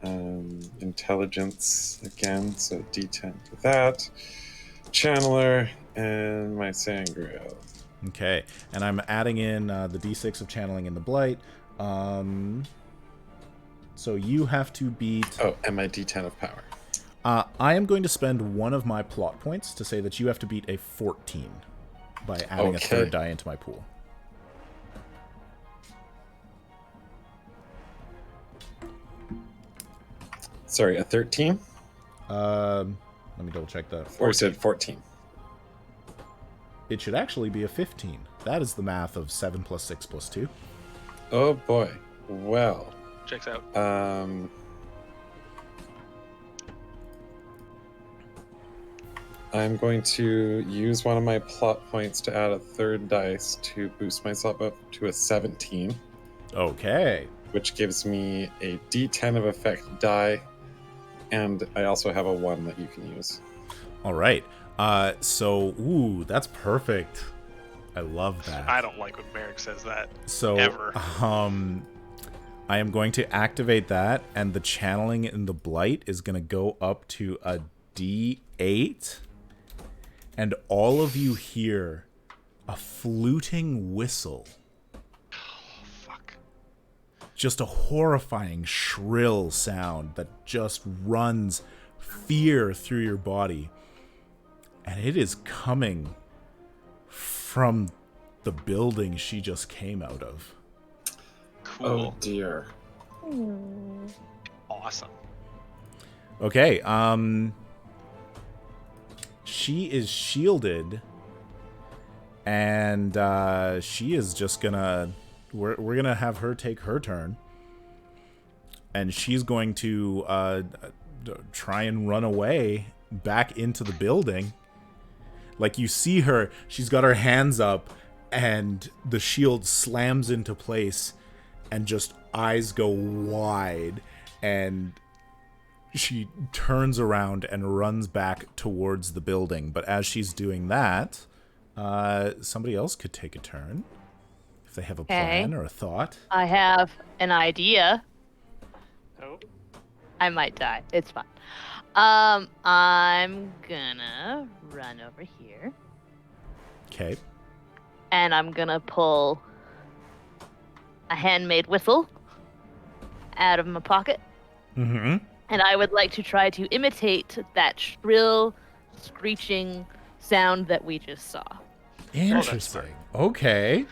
Intelligence again, so D10 for that. Channeler and my Sangreal. Okay, and I'm adding in the D6 of channeling in the Blight. So you have to beat... Oh, and my D10 of power. I am going to spend one of my plot points to say that you have to beat a 14 by adding a third die into my pool. Sorry, a 13? Let me double check that. Or you said 14? It should actually be a 15. That is the math of 7 plus 6 plus 2. Oh boy. Well. Checks out. I'm going to use one of my plot points to add a third dice to boost myself up to a 17. Okay. Which gives me a D10 of effect die, and I also have a 1 that you can use. All right. Ooh, that's perfect. I love that. I don't like when Meric says that. So, ever. I am going to activate that, and the channeling in the Blight is going to go up to a D8, and all of you hear a fluting whistle. Oh, fuck. Just a horrifying, shrill sound that just runs fear through your body. And it is coming from the building she just came out of. Cool. Oh dear. Awesome. Okay, she is shielded, and she is just gonna... We're gonna have her take her turn, and she's going to try and run away back into the building. Like, you see her, she's got her hands up, and the shield slams into place, and just eyes go wide, and she turns around and runs back towards the building. But as she's doing that, somebody else could take a turn if they have a plan or a thought. I have an idea. Oh. I might die. It's fine. I'm gonna run over here. Okay. And I'm gonna pull a handmade whistle out of my pocket. Mm-hmm. And I would like to try to imitate that shrill, screeching sound that we just saw. Interesting. Okay.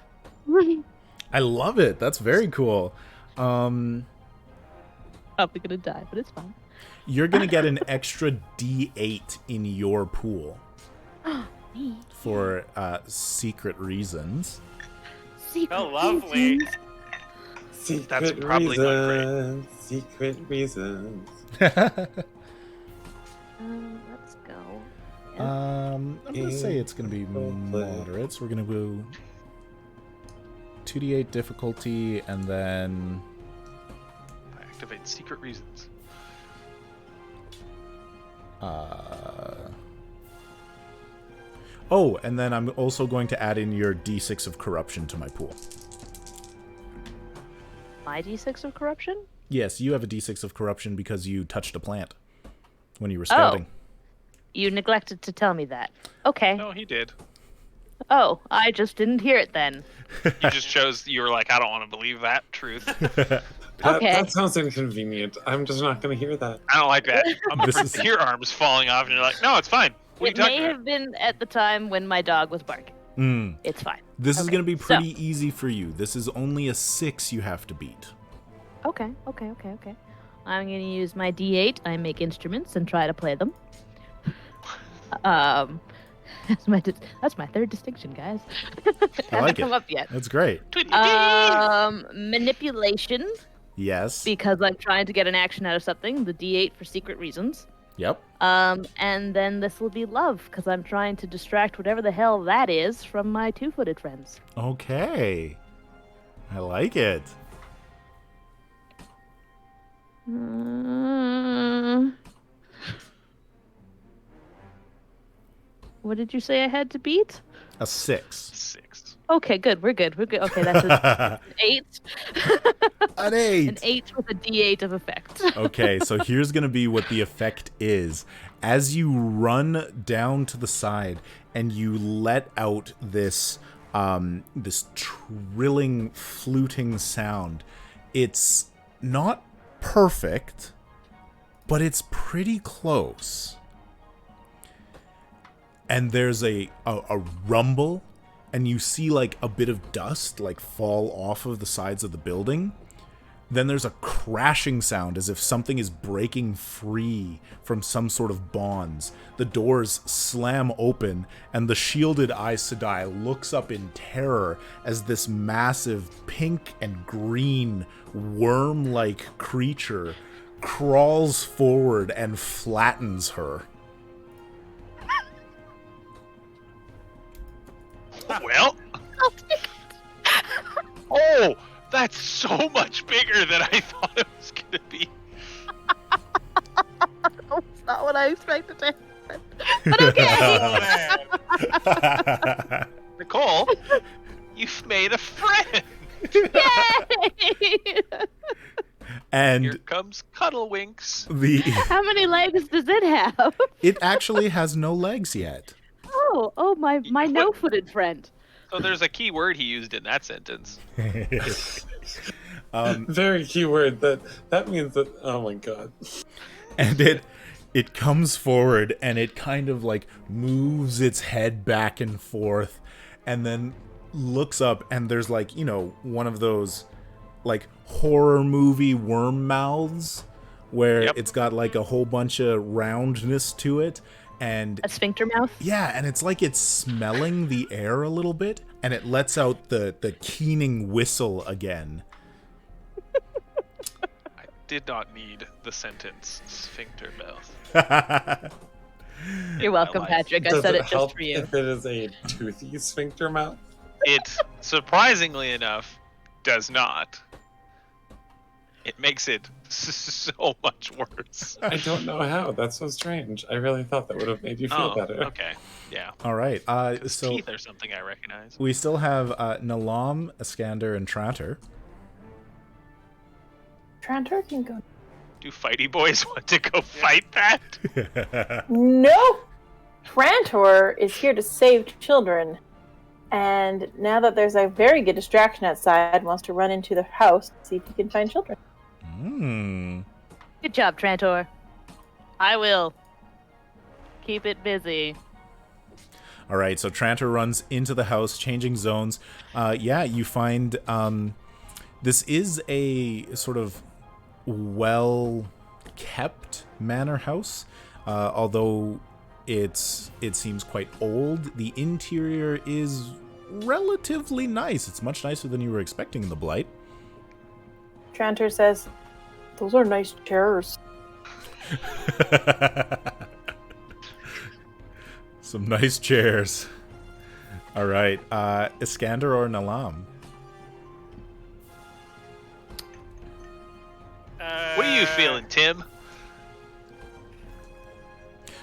I love it. That's very cool. Probably gonna die, but it's fine. You're gonna get an extra D8 in your pool for secret reasons. Secret Oh, lovely. reasons. Secret That's probably not great. reasons. Secret reasons. Let's go. I'm gonna say it's gonna be moderate. So we're gonna go 2d8 difficulty, and then Activate secret reasons. Oh, and then I'm also going to add in your d6 of corruption to my pool. My d6 of corruption? Yes, you have a d6 of corruption because you touched a plant when you were scouting. You neglected to tell me that. Okay. No, he did. Oh, I just didn't hear it then. You just chose. You were like, I don't want to believe that truth. Okay. That sounds inconvenient. I'm just not going to hear that. I don't like that. This is- Your arm's falling off, and you're like, no, it's fine. What are you It may talking about? have been at the time when my dog was barking. It's fine. This is Okay, going to be so- pretty easy for you. This is only a 6 you have to beat. Okay. I'm gonna use my D8. I make instruments and try to play them. That's my third distinction, guys. I like Hasn't come it. up yet. That's great. Manipulation, Yes. because I'm trying to get an action out of something. The D8 for secret reasons. Yep. And then this will be love, because I'm trying to distract whatever the hell that is from my two-footed friends. Okay. I like it. What did you say I had to beat? A 6. 6. Okay, good. We're good. Okay, that's an 8. An 8. An 8 with a D8 of effect. Okay, so here's going to be what the effect is. As you run down to the side and you let out this this trilling, fluting sound, it's not perfect, but it's pretty close. And there's a rumble, and you see like a bit of dust like fall off of the sides of the building. Then there's a crashing sound as if something is breaking free from some sort of bonds. The doors slam open, and the shielded Aes Sedai looks up in terror as this massive pink and green worm-like creature crawls forward and flattens her. Well. Oh, that's so much bigger than I thought it was going to be. That's not what I expected to happen. But okay. Nicole, you've made a friend. Yay! And Here comes Cuddlewinks. How many legs does it have? it actually has no legs yet. Oh, my no-footed friend. So there's a key word he used in that sentence. Very key word. That means that. Oh my god. And it comes forward and it kind of like moves its head back and forth and then looks up, and there's like, you know, one of those like horror movie worm mouths where it's got like a whole bunch of roundness to it. And A sphincter mouth? yeah, and it's like it's smelling the air a little bit, and it lets out the keening whistle again. I did not need the sentence sphincter mouth. You're welcome, life. Patrick. I Does said it it just help for you. if it is a toothy sphincter mouth? It, surprisingly enough, does not. It makes it so much worse. I don't know how. That's so strange. I really thought that would have made you feel better. Okay. Yeah. All right. So Teeth are something I recognize. we still have Nalam, Iskander, and Tranter. Trantor can go. Do fighty boys want to go fight that? No! Trantor is here to save children. And now that there's a very good distraction outside, wants to run into the house to see if he can find children. Good job, Trantor. I will keep it busy. All right, so Tranter runs into the house, changing zones. You find this is a sort of well-kept manor house, although it seems quite old. The interior is relatively nice. It's much nicer than you were expecting in the Blight. Trantor says, "Those are nice chairs." Some nice chairs. All right, Iskander or Nalam? What are you feeling, Tim?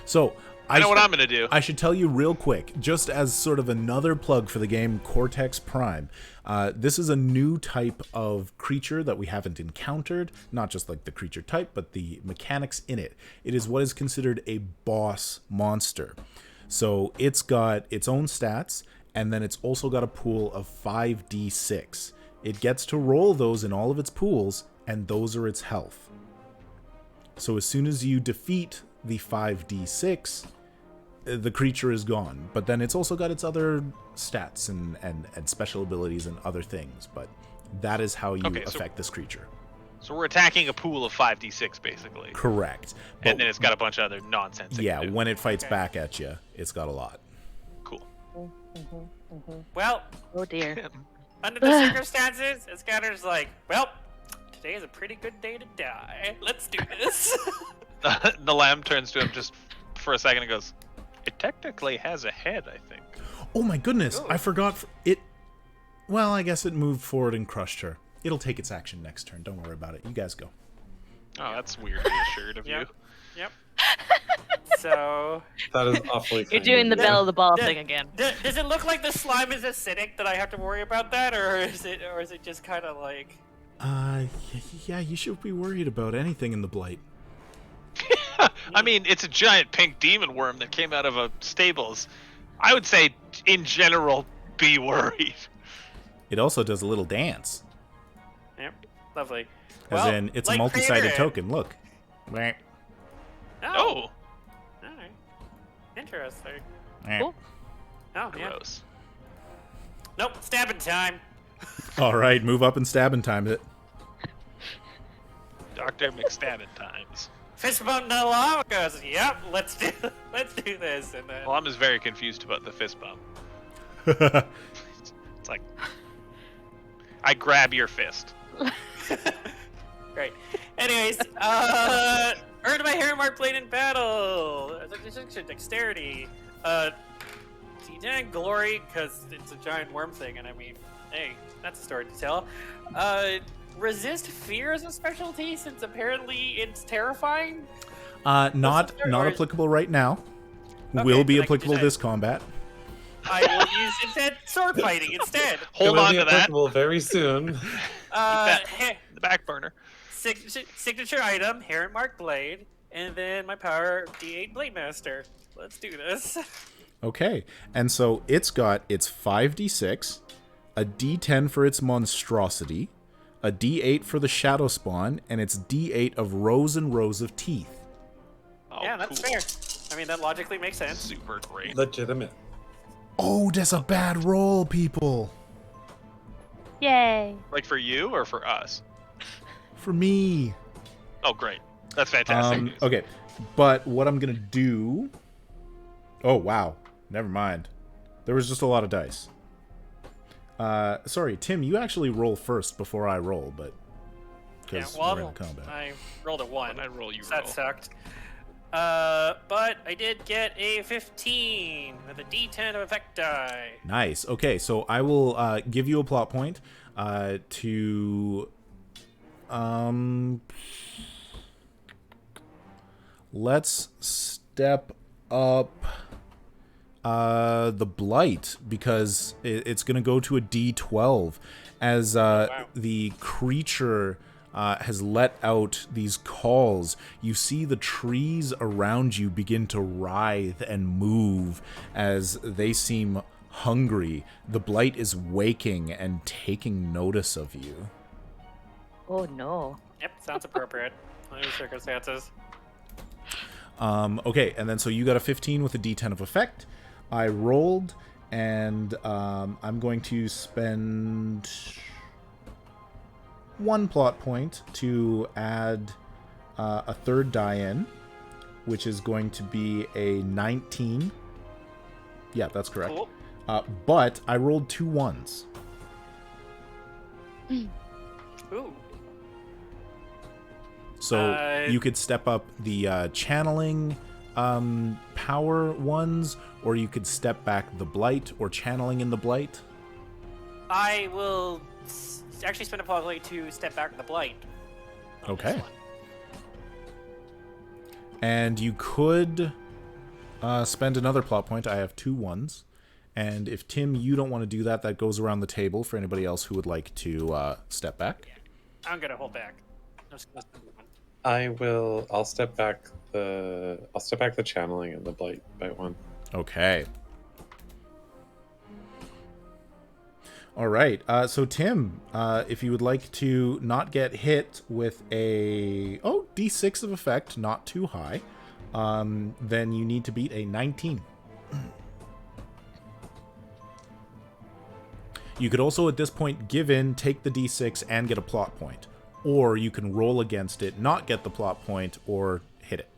So I know what I'm going to do. I should tell you real quick, just as sort of another plug for the game Cortex Prime. This is a new type of creature that we haven't encountered, not just like the creature type, but the mechanics in it. It is what is considered a boss monster. So it's got its own stats, and then it's also got a pool of 5d6. It gets to roll those in all of its pools, and those are its health. So as soon as you defeat the 5d6, the creature is gone. But then it's also got its other stats and special abilities and other things. But that is how you affect this creature. So we're attacking a pool of 5d6, basically. Correct. And then it's got a bunch of other nonsense. Yeah, when it fights back at you, it's got a lot. Cool. Well, Oh dear. under the circumstances, Scatter's like, well, today is a pretty good day to die. Let's do this. The lamb turns to him just for a second and goes, it technically has a head, I think. Oh my goodness, Ooh. I forgot it. Well, I guess it moved forward and crushed her. It'll take its action next turn. Don't worry about it. You guys go. Oh, that's weirdly assured of you. Yep. So, That is awfully You're kind doing the of you. bell of the ball Yeah. thing again. does it look like the slime is acidic that I have to worry about that, or is it just kind of like? Yeah, you should be worried about anything in the Blight. I mean, it's a giant pink demon worm that came out of a stables. I would say, in general, be worried. It also does a little dance. Yep, lovely. As Well, in, it's like a multi-sided Kramer. token. Look. Meh. Oh, All right. Interesting. Meh. Cool. Oh, yeah. gross. Nope, stabbing time. All right, move up and stab and time it. Dr. McStabbin times. Fist bump the llama goes, yep, let's do this, and then Well, I'm just very confused about the fist bump. It's like, I grab your fist. Great. Anyways, earned my hair mark blade in battle. Dexterity. D10 glory, because it's a giant worm thing, and I mean, hey, that's a story to tell. Resist fear is a specialty, since apparently it's terrifying. Not Or- applicable right now. Okay, Will be then I can applicable do that. this combat. I will use instead sword fighting instead. It Hold will on be to that. applicable very soon. The back burner. Signature item, hair and mark blade, and then my power D8 Blade Master. Let's do this. Okay, and so it's got its 5d6, a d10 for its monstrosity, a d8 for the shadow spawn, and its d8 of rows and rows of teeth. Oh, Yeah, that's cool. fair. I mean, that logically makes sense. Super great. Legitimate. Oh, that's a bad roll, people. Yay. Like for you or for us? For me. Oh, great. That's fantastic news. Okay, but what I'm gonna do... Oh, wow. Never mind. There was just a lot of dice. Sorry, Tim, you actually roll first before I roll, but... Yeah, Because well, we're in combat. I rolled a 1. When I roll, you so that roll. sucked. But I did get a 15 with a D10 of effect die. Nice. Okay, so I will give you a plot point to... Let's step up the Blight, because it's going to go to a D12 as the creature has let out these calls. You see the trees around you begin to writhe and move as they seem hungry. The Blight is waking and taking notice of you. Oh no. Yep, sounds appropriate. Under the circumstances. Okay, and then so you got a 15 with a D10 of effect. I rolled, and I'm going to spend 1 plot point to add a third die in, which is going to be a 19. Yeah, that's correct. Cool. But I rolled 2 1s. Ooh. So you could step up the channeling power ones, or you could step back the Blight or channeling in the Blight. I will actually spend a plot point to step back the blight. on this Okay. one. And you could spend another plot point. I have 2 1s. And if, Tim, you don't want to do that, that goes around the table for anybody else who would like to step back. I'm gonna hold back. I'm just gonna spend one. I'll step back the channeling and the blight by 1. Okay. All right. So Tim, if you would like to not get hit with a D6 of effect, not too high, then you need to beat a 19. You could also at this point give in, take the D6, and get a plot point. Or you can roll against it, not get the plot point, or hit it.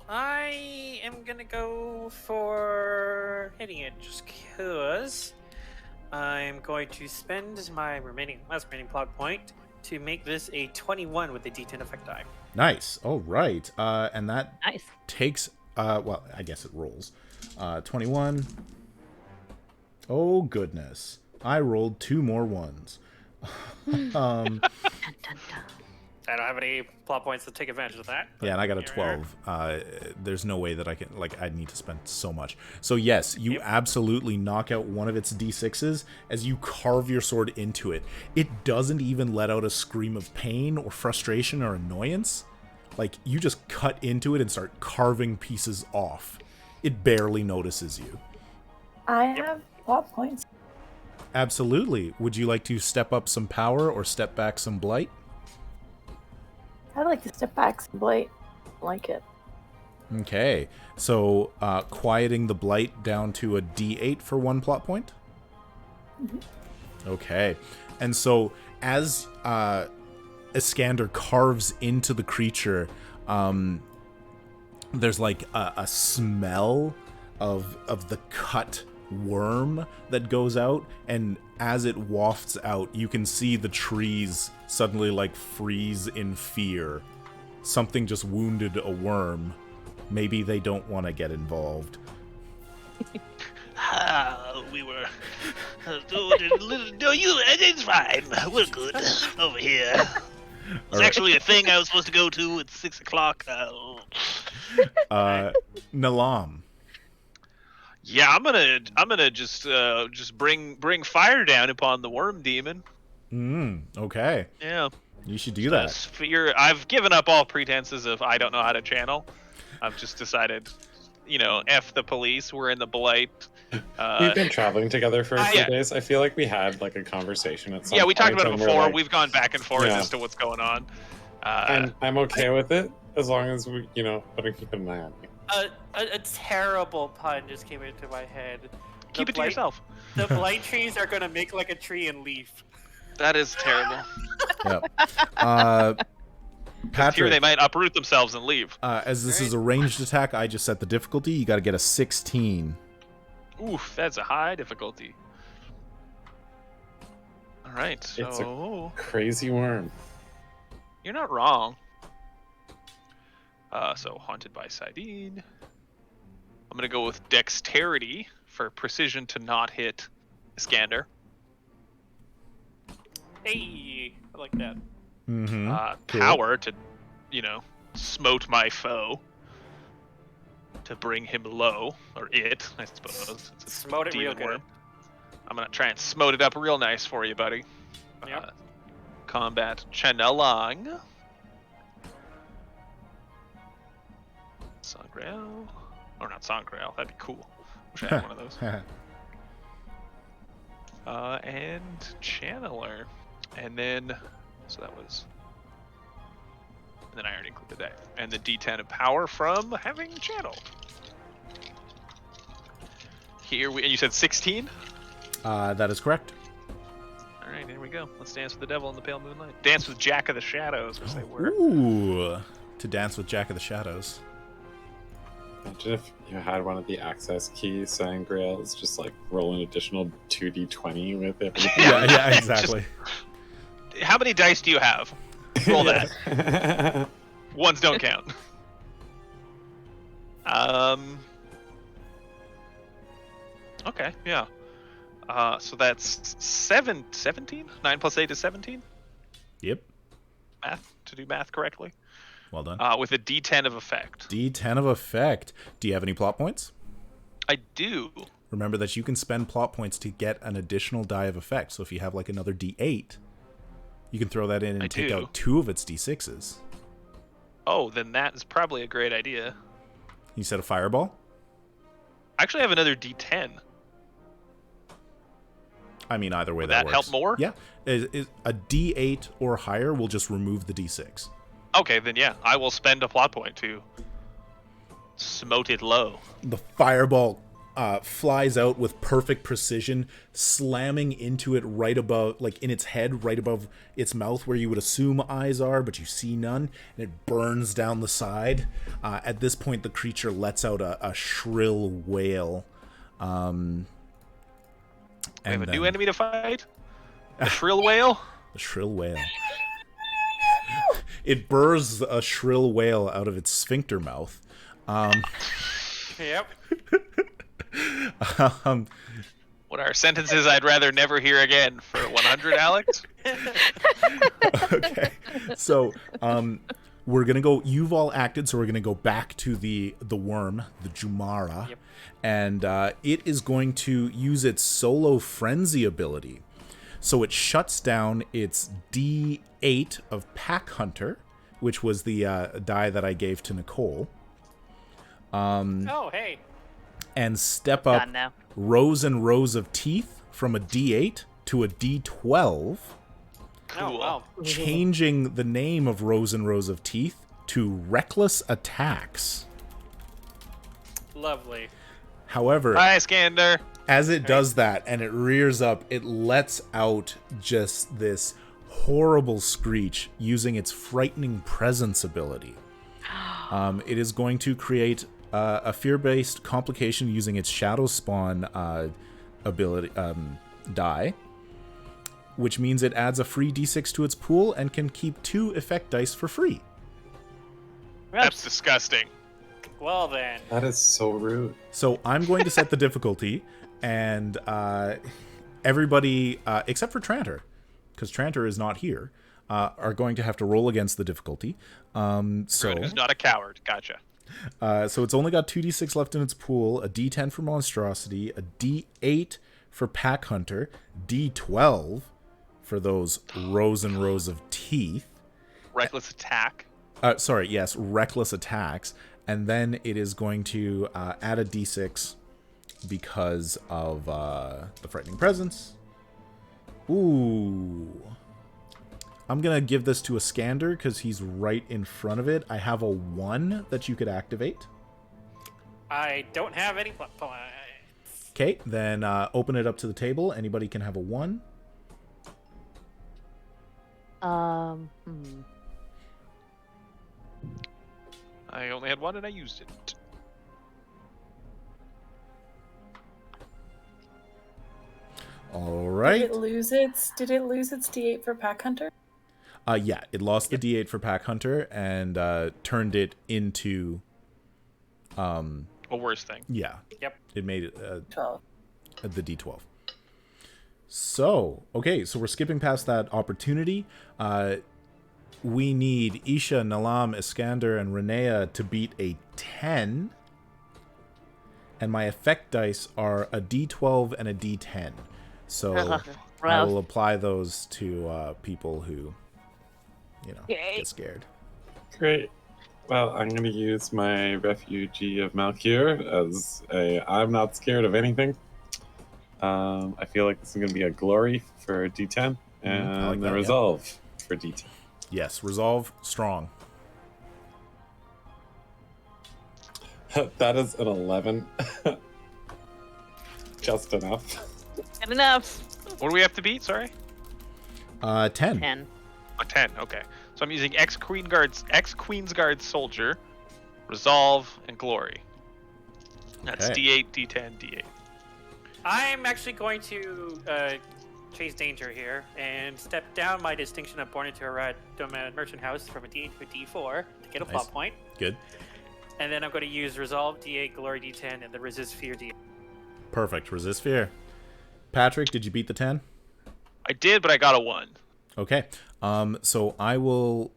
I am gonna go for hitting it just because I'm going to spend my last remaining plot point to make this a 21 with the D10 effect die. Nice. All right. And that Nice. takes, well, I guess it rolls. 21. Oh, goodness. I rolled 2 more ones. Dun, dun, dun. I don't have any plot points to take advantage of that. Yeah, and I got a 12. There's no way that I can, I need to spend so much. So yes, you absolutely knock out one of its D6s as you carve your sword into it. It doesn't even let out a scream of pain or frustration or annoyance. Like, you just cut into it and start carving pieces off. It barely notices you. I have plot points. Absolutely. Would you like to step up some power or step back some blight? I'd like to step back some Blight. Like it. Okay. So, quieting the blight down to a D8 for 1 plot point? Mm-hmm. Okay. And so, as Iskander carves into the creature, there's like a smell of the cut worm that goes out, and as it wafts out, you can see the trees suddenly like freeze in fear. Something just wounded a worm. Maybe they don't want to get involved. We were doing a little. No, it's fine. We're good over here. It's actually a thing I was supposed to go to at 6 o'clock. Nalam. Yeah, I'm gonna just bring fire down upon the worm demon. Okay. Yeah. You should do that. Sphere. I've given up all pretenses of I don't know how to channel. I've just decided, F the police. We're in the Blight. We've been traveling together for a few yeah. days. I feel like we had like a conversation at some Yeah, we talked point, about it and we're before. like, We've gone back and forth Yeah. as to what's going on. I'm okay with it as long as we, but I keep an eye on me. A terrible pun just came into my head. Keep it to yourself. The Blight trees are gonna make like a tree and leaf. That is terrible. Yep. Here Patrick, they might uproot themselves and leave. as this is a ranged attack, I just set the difficulty. You got to get a 16. Oof, that's a high difficulty. All right, so It's a crazy worm. you're not wrong. So haunted by Sidene. I'm gonna go with dexterity for precision to not hit Iskander. Hey, I like that. Mm-hmm. Cool. Power to, smote my foe. To bring him low, or it, I suppose. It's a Smote it real demon good. worm. I'm gonna try and smote it up real nice for you, buddy. Yep. Combat Channelang. Sangreal. Or not Sangreal, that'd be cool. Wish I had one of those. And Channeler. And then, so that was... And then I already included that. And the D10 of power from having channeled. And you said 16? That is correct. Alright, here we go. Let's dance with the devil in the pale moonlight. Dance with Jack of the Shadows, which they were. Ooh. To dance with Jack of the Shadows. Imagine if you had one of the access keys saying Grails, just like roll an additional 2d20 with everything. Yeah, exactly. How many dice do you have? Roll that. Ones don't count. Okay, yeah. So that's 17? 9 plus 8 is 17? Yep. To do math correctly. Well done. With a D10 of effect. D10 of effect. Do you have any plot points? I do. Remember that you can spend plot points to get an additional die of effect. So if you have like another D8, you can throw that in and take out 2 of its D6s. Oh, then that is probably a great idea. You said a fireball? actually have another D10. I mean, either way Would that that works. help more? Yeah. A D8 or higher will just remove the D6. Okay, then yeah, I will spend a plot point to smote it low. The fireball flies out with perfect precision, slamming into it right above, like in its head, right above its mouth, where you would assume eyes are, but you see none, and it burns down the side. At this point, the creature lets out a shrill wail. We have a new enemy to fight? The shrill whale? The shrill wail. It burrs a shrill wail out of its sphincter mouth. Yep. What are sentences I'd rather never hear again for 100, Alex? Okay. So, we're going to go... You've all acted, so we're going to go back to the worm, the Jumara. Yep. And it is going to use its Solo Frenzy ability. So it shuts down its D8 of Pack Hunter, which was the die that I gave to Nicole. Oh, hey. And step up Gone now. rows and rows of teeth from a D8 to a D12, Oh, wow. changing the name of rows and rows of teeth to Reckless Attacks. Lovely. However, Hi, Skander. as it does that and it rears up, it lets out just this horrible screech using its Frightening Presence ability. It is going to create a fear-based complication using its Shadow Spawn ability die, which means it adds a free d6 to its pool and can keep 2 effect dice for free. That's disgusting. Well, then. That is so rude. So I'm going to set the difficulty, and everybody, except for Tranter, because Tranter is not here, are going to have to roll against the difficulty. So Who's not a coward. Gotcha. So it's only got 2d6 left in its pool, a d10 for Monstrosity, a d8 for Pack Hunter, d12 for those rows and rows of teeth. Reckless attack. Reckless Attacks. And then it is going to add a d6 because of the Frightening Presence. Ooh. I'm going to give this to a Skander because he's right in front of it. I have a 1 that you could activate. I don't have any points. Okay, then open it up to the table. Anybody can have a 1. I only had 1 and I used it. All right. Did it lose its D8 for Pack Hunter? Yeah, it lost the D8 for Pack Hunter and turned it into... A worse thing. Yeah. Yep. It made it 12. the D12. So, okay, so we're skipping past that opportunity. We need Isha, Nalam, Iskander, and Renea to beat a 10. And my effect dice are a D12 and a D10. So I will apply those to people who, get scared. Great. Well, I'm going to use my Refugee of Malkir as I'm not scared of anything. I feel like this is going to be a Glory for D10 and like that, a Resolve for D10. Yes, Resolve, strong. That is an 11. Just enough. Good enough. What do we have to beat? Sorry? 10. 10. A 10, okay. So I'm using Queen's Guard Soldier, Resolve, and Glory. That's Okay. D8, D10, D8. I'm actually going to chase danger here and step down my distinction of born into a red domain merchant house from a D8 to a D4 to get a plot point. Good. And then I'm going to use Resolve D8, Glory D10, and the Resist Fear D8. Perfect. Resist fear. Patrick, did you beat the 10? I did, but I got a 1. Okay. So I will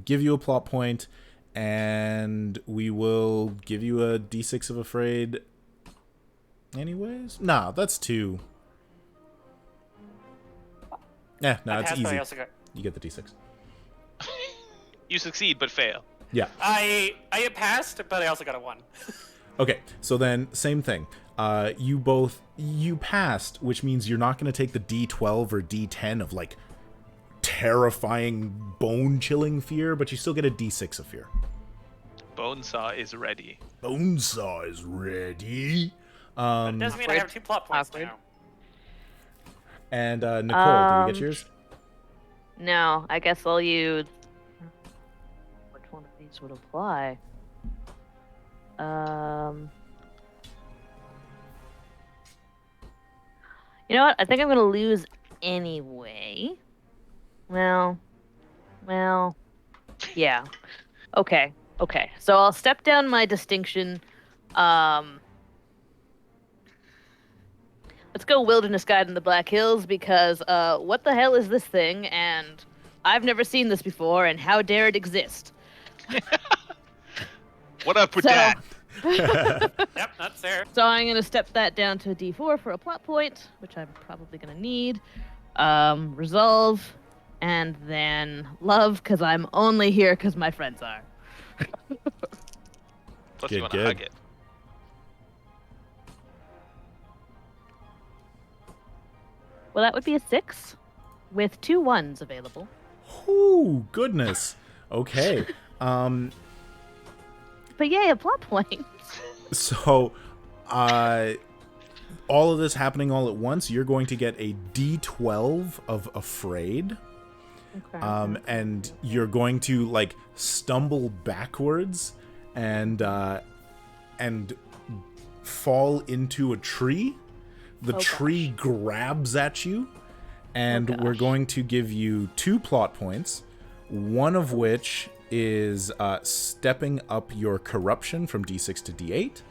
give you a plot point, and we will give you a D6 of Afraid anyways. Nah, that's 2. Yeah, no, it's easy. You get the D6. You succeed, but fail. Yeah. I passed, but I also got a 1. Okay, so then same thing. You passed, which means you're not going to take the D12 or D10 of like terrifying, bone-chilling fear, but you still get a D6 of fear. Bonesaw is ready. Bonesaw is ready. But it doesn't mean I have 2 plot points now. And Nicole, do we get yours? No, I guess I'll use. Which one of these would apply? You know what? I think I'm gonna lose anyway. Well, yeah. Okay. So I'll step down my distinction. Let's go Wilderness Guide in the Black Hills because what the hell is this thing? And I've never seen this before, and how dare it exist? What up with that? Yep, that's fair. So I'm going to step that down to a D4 for a plot point, which I'm probably going to need. Resolve, and then love, because I'm only here because my friends are. Plus you want to hug it. Well, that would be a 6 with 2 1s available. Ooh, goodness. Okay. But yay, a plot point. So, all of this happening all at once, you're going to get a D12 of Afraid. Okay. And you're going to, like, stumble backwards and fall into a tree. The tree grabs at you, and we're going to give you 2 plot points, one of which is stepping up your corruption from D6 to D8,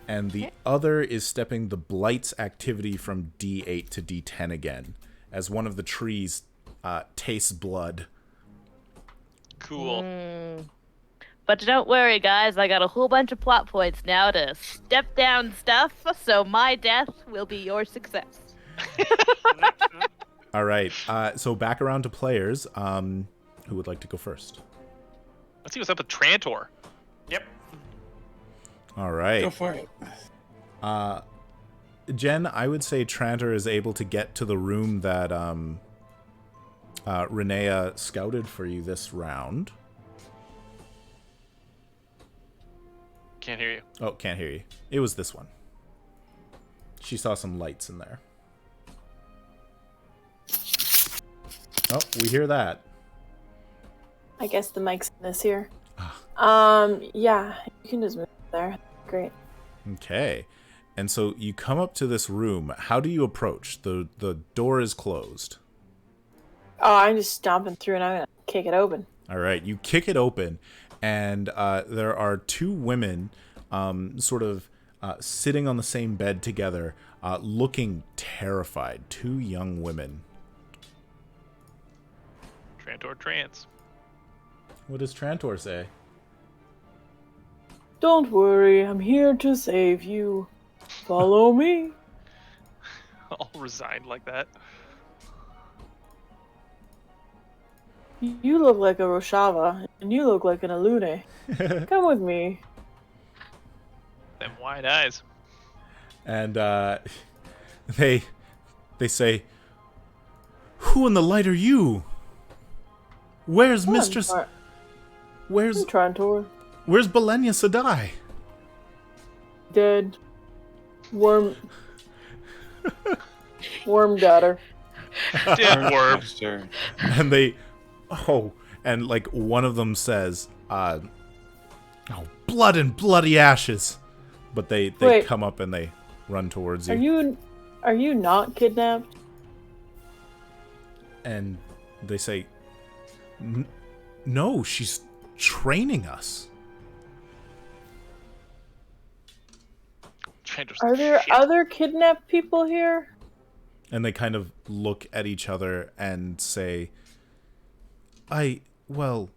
and the other is stepping the Blight's activity from D8 to D10 again, as one of the trees tastes blood. Cool. But don't worry, guys. I got a whole bunch of plot points now to step down stuff, so my death will be your success. All right. So back around to players. Who would like to go first? Let's see what's up with Trantor. Yep. All right. Go for it. Jen, I would say Trantor is able to get to the room that Renea scouted for you this round. Can't hear you. Oh, can't hear you. It was this one. She saw some lights in there. Oh, we hear that. I guess the mic's in this here. Yeah, you can just move there. Great. Okay. And so you come up to this room. How do you approach? The door is closed. Oh, I'm just stomping through and I'm gonna kick it open. All right. You kick it open, and there are 2 women sort of sitting on the same bed together, looking terrified. 2 young women. Trantor trance. What does Trantor say? Don't worry, I'm here to save you. Follow me. All resigned like that. You look like a Roshava, and you look like an Alune. Come with me. Them wide eyes. And they say, "Who in the light are you? Where's Mistress? Where's Trantor? Where's Belenya Sadai?" Dead. Worm got her. Dead worm. Sure. And they, and like one of them says, blood and bloody ashes. But they Wait. come up and they run towards you. Are you not kidnapped? And they say, "No, she's training us." Trantor's Are there shit. other kidnapped people here? And they kind of look at each other and say, well,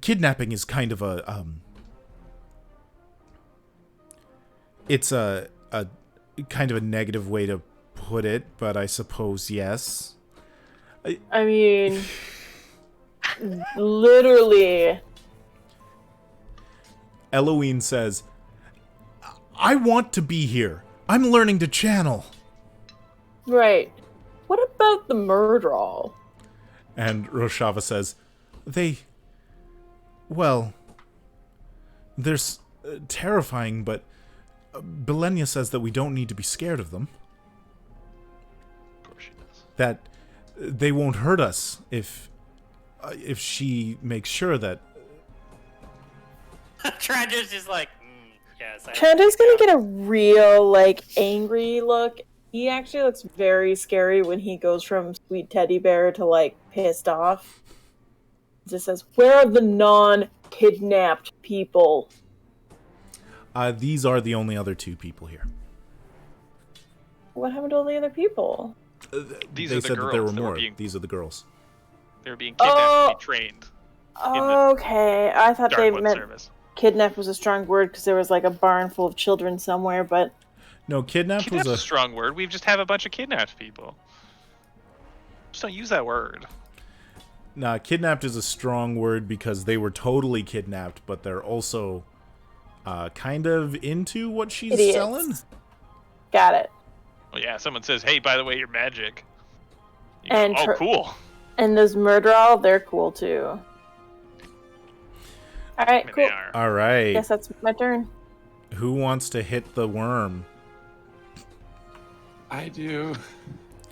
kidnapping is kind of a, it's a kind of a negative way to put it, but I suppose yes. I mean, literally. Eloine says, I want to be here. I'm learning to channel. Right. What about the Murderall? And Roshava says, well, they're terrifying, but Belenia says that we don't need to be scared of them. Of course she does. That they won't hurt us if she makes sure that... Trender's just like, yes. Trender's gonna get a real, angry look. He actually looks very scary when he goes from sweet teddy bear to, pissed off. He just says, where are the non-kidnapped people? These are the only other 2 people here. What happened to all the other people? These they are the said girls that there were that more. were being, These are the girls. they were being kidnapped to be trained. Okay, I thought they Darkwood meant service. kidnap was a strong word because there was a barn full of children somewhere, but... No, kidnapped Kidnapped's was a strong word. We just have a bunch of kidnapped people. Just don't use that word. Nah, kidnapped is a strong word because they were totally kidnapped, but they're also kind of into what she's Idiots. selling. Got it. Well, yeah, someone says, hey, by the way, you're magic. You And go, oh, cool. And those Murderall, they're cool too. Alright, I mean, cool. they are. All right. Guess that's my turn. Who wants to hit the worm? I do.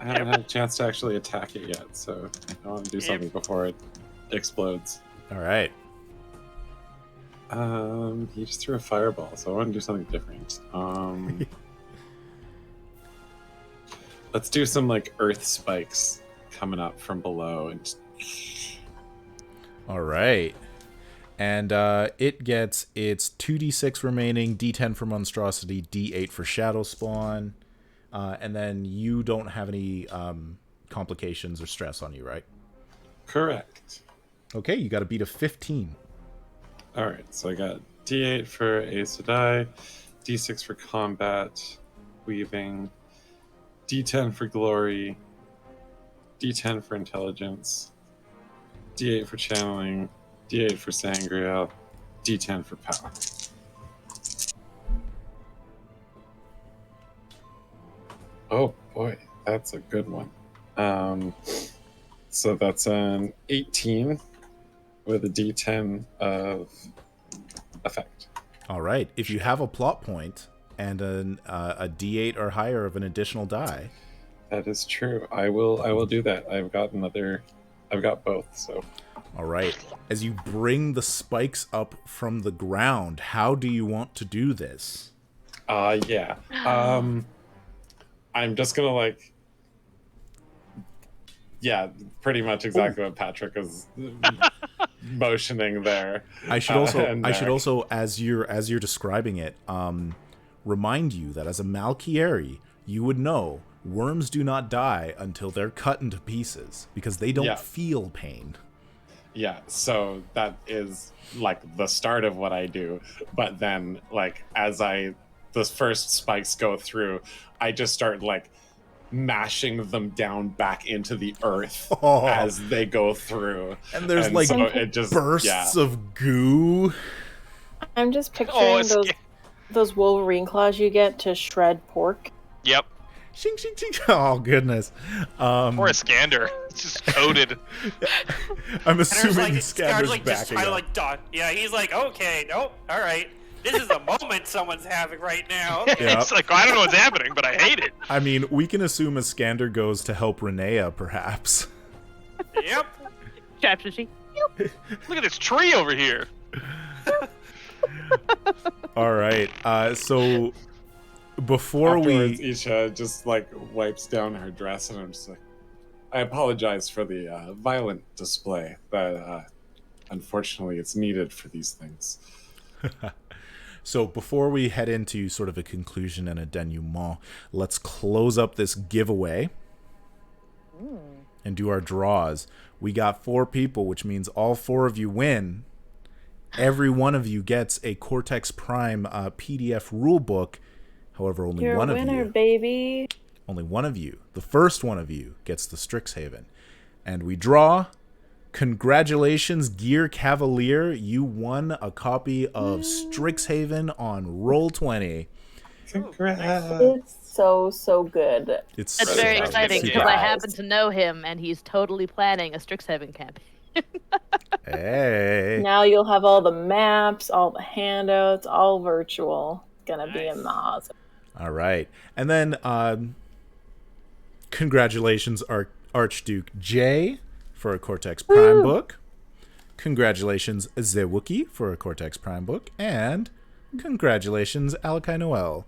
I haven't had a chance to actually attack it yet, so I want to do something before it explodes. All right. He just threw a fireball, so I want to do something different. Let's do some earth spikes coming up from below, and All right. And it gets its 2d6 remaining, d10 for monstrosity, d8 for shadow spawn. And then you don't have any complications or stress on you, right? correct. Okay, you got to beat a 15. All right, so I got D8 for Ace Sedai, D6 for combat, weaving, D10 for glory, D10 for intelligence, D8 for channeling, D8 for sangria, D10 for power. Oh boy, that's a good one. So that's an 18 with a D10 of effect. All right. If you have a plot point and a d8 or higher of an additional die. That is true. I will do that. I've got both, so. All right. As you bring the spikes up from the ground, how do you want to do this? Yeah. I'm just gonna yeah, pretty much exactly what Patrick was motioning there. I should also, as you're describing it, remind you that as a Malkieri, you would know worms do not die until they're cut into pieces because they don't feel pain. Yeah, so that is the start of what I do. But then as the first spikes go through, I just start mashing them down back into the earth as they go through. And there's so it just, bursts of goo. I'm just picturing those Wolverine claws you get to shred pork. Yep. Shing, shing, shing. Oh, goodness. Or a Scander. It's just coated. I'm assuming Scander's Scander's backing up. done. Yeah, he's okay, nope, all right. This is a moment someone's having right now. Okay. Yep. It's I don't know what's happening, but I hate it. I mean, we can assume a Scander goes to help Renea, perhaps. Yep. Chapter sheet. Look at this tree over here. All right. So before afterwards, Isha just wipes down her dress, and I'm just I apologize for the violent display, but unfortunately it's needed for these things. So before we head into sort of a conclusion and a denouement, let's close up this giveaway and do our draws. We got 4 people, which means all 4 of you win. Every one of you gets a Cortex Prime PDF rulebook. However, only You're one a winner, of you, baby. only one of you, the first one of you, gets the Strixhaven. And we draw. Congratulations, Gear Cavalier. You won a copy of Strixhaven on Roll20. Congrats. It's so good. It's That's so very Super exciting exciting. because I Surprise. happen to know him, and he's totally planning a Strixhaven campaign. Hey. Now you'll have all the maps, all the handouts, all virtual. It's gonna be Nice. amazing. All right. And then congratulations, Archduke Jay, for a Cortex Prime book. Congratulations, Zewookie, for a Cortex Prime book. And congratulations, Alakai Noel.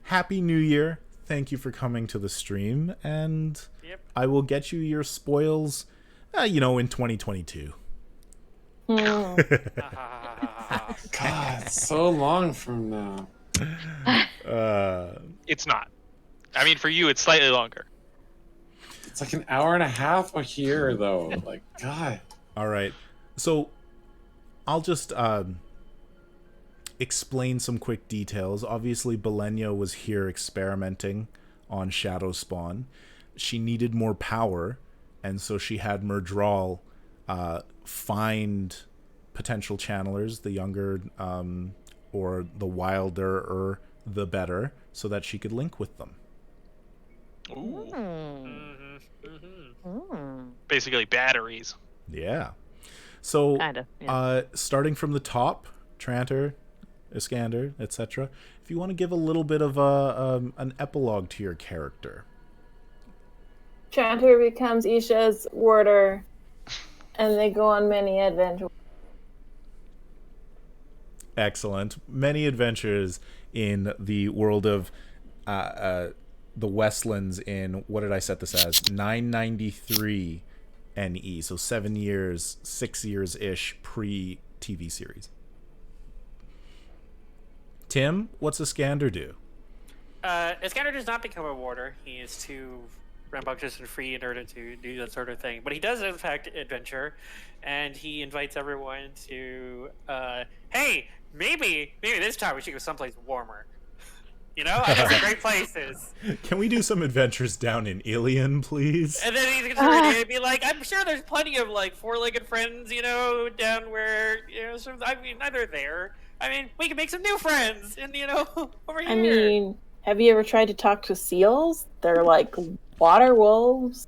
Happy New Year. Thank you for coming to the stream. And Yep. I will get you your spoils, in 2022. God, so long from now. It's not. I mean, for you, it's slightly longer. It's like an hour and a half a here, though. Like, God. All right. So I'll just explain some quick details. Obviously, Belenia was here experimenting on Shadow Spawn. She needed more power, and so she had Murdral find potential channelers, the younger or the wilder, the better, so that she could link with them. Ooh. Mm. Basically, batteries. Yeah. So, Kinda, yeah. Starting from the top, Tranter, Iskander, etc. If you want to give a little bit of an epilogue to your character. Tranter becomes Isha's warder, and they go on many adventures. Excellent. Many adventures in the world of the Westlands in, what did I set this as? 993 NE. So 7 years, 6 years-ish pre-TV series. Tim, what's Iskander do? Iskander does not become a warder. He is too rambunctious and free in order to do that sort of thing. But he does, in fact, adventure, and he invites everyone to, hey, maybe this time we should go someplace warmer. You know, I got some great places. Can we do some adventures down in Ilion, please? And then he's gonna be like, I'm sure there's plenty of like four-legged friends, you know, down where, you know, sort of, I mean, they're there. I mean, we can make some new friends, and you know, over here. I mean, have you ever tried to talk to seals? They're like water wolves.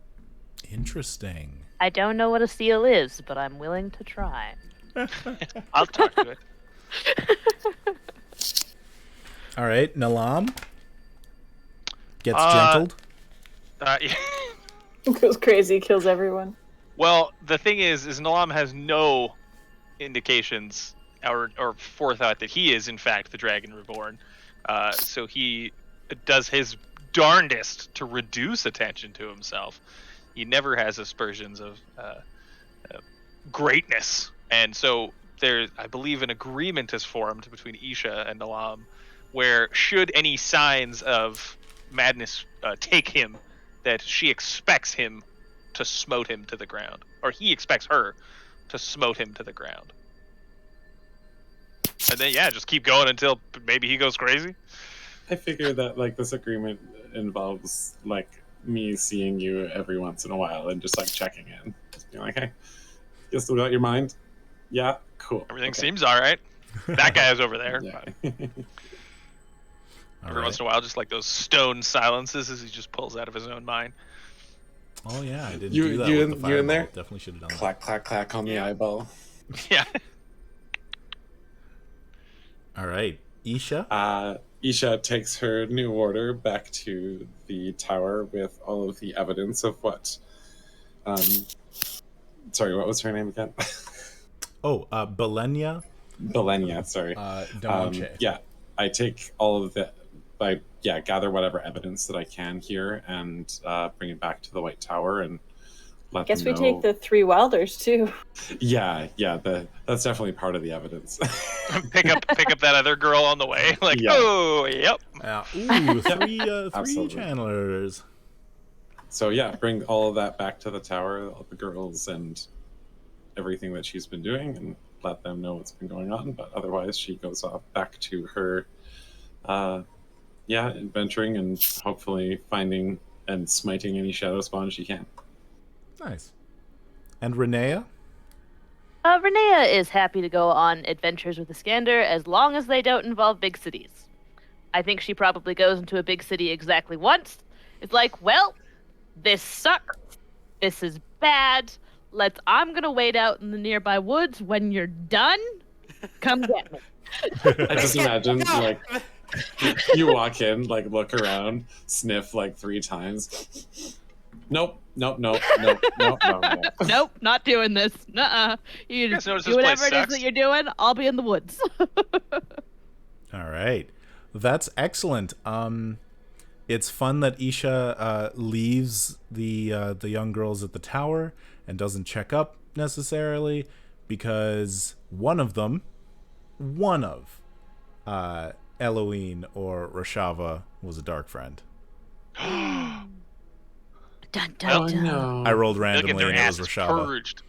Interesting. I don't know what a seal is, but I'm willing to try. I'll talk to it. All right, Nalam gets Uh, gentled. Yeah. Goes crazy, kills everyone. Well, the thing is Nalam has no indications or forethought that he is in fact the Dragon Reborn. So he does his darndest to reduce attention to himself. He never has aspersions of greatness, and so there's, I believe, an agreement is formed between Isha and Nalam, where should any signs of madness take him, that she expects him to smote him to the ground, or he expects her to smote him to the ground. And then, yeah, just keep going until maybe he goes crazy. I figure that like this agreement involves like me seeing you every once in a while and just like checking in, just being like, hey, you still got your mind? Yeah, cool. Everything Okay. seems all right. That guy's over there. Yeah. Every once in a while, just like those stone silences as he just pulls out of his own mind. Oh yeah, I didn't You- do that you with in- the you fireball. in there? Definitely should have done that. Clack, clack, clack on the eyeball. Yeah. All right, Isha. Isha takes her new order back to the tower with all of the evidence of what. Sorry, what was her name again? Belenia Belenia, sorry. Demonche. Yeah, I take all of the. I gather whatever evidence that I can here and bring it back to the White Tower and let Guess them we know. take the three wilders too. Yeah, that's definitely part of the evidence. pick up that other girl on the way. Like, Yeah. oh, yep. Ooh, three Absolutely. channelers. So yeah, bring all of that back to the tower, all the girls and everything that she's been doing, and let them know what's been going on. But otherwise, she goes off back to her, adventuring and hopefully finding and smiting any shadow spawn she can. Nice. And Renea? Renea is happy to go on adventures with Iskander as long as they don't involve big cities. I think she probably goes into a big city exactly once. It's like, well, this sucks. This is bad. I'm gonna wait out in the nearby woods. When you're done, come get me. I just imagine like you walk in, like look around, sniff like 3 times. Nope. Nope, Not doing this. Nuh-uh. You guys notice do this whatever place it is sucks? that you're doing. I'll be in the woods. All right. That's excellent. It's fun that Isha leaves the young girls at the tower and doesn't check up necessarily, because one of Eloine or Rashava was a dark friend. Dun, dun, dun. no. I rolled They'll randomly get their and it was asses Rashava. purged.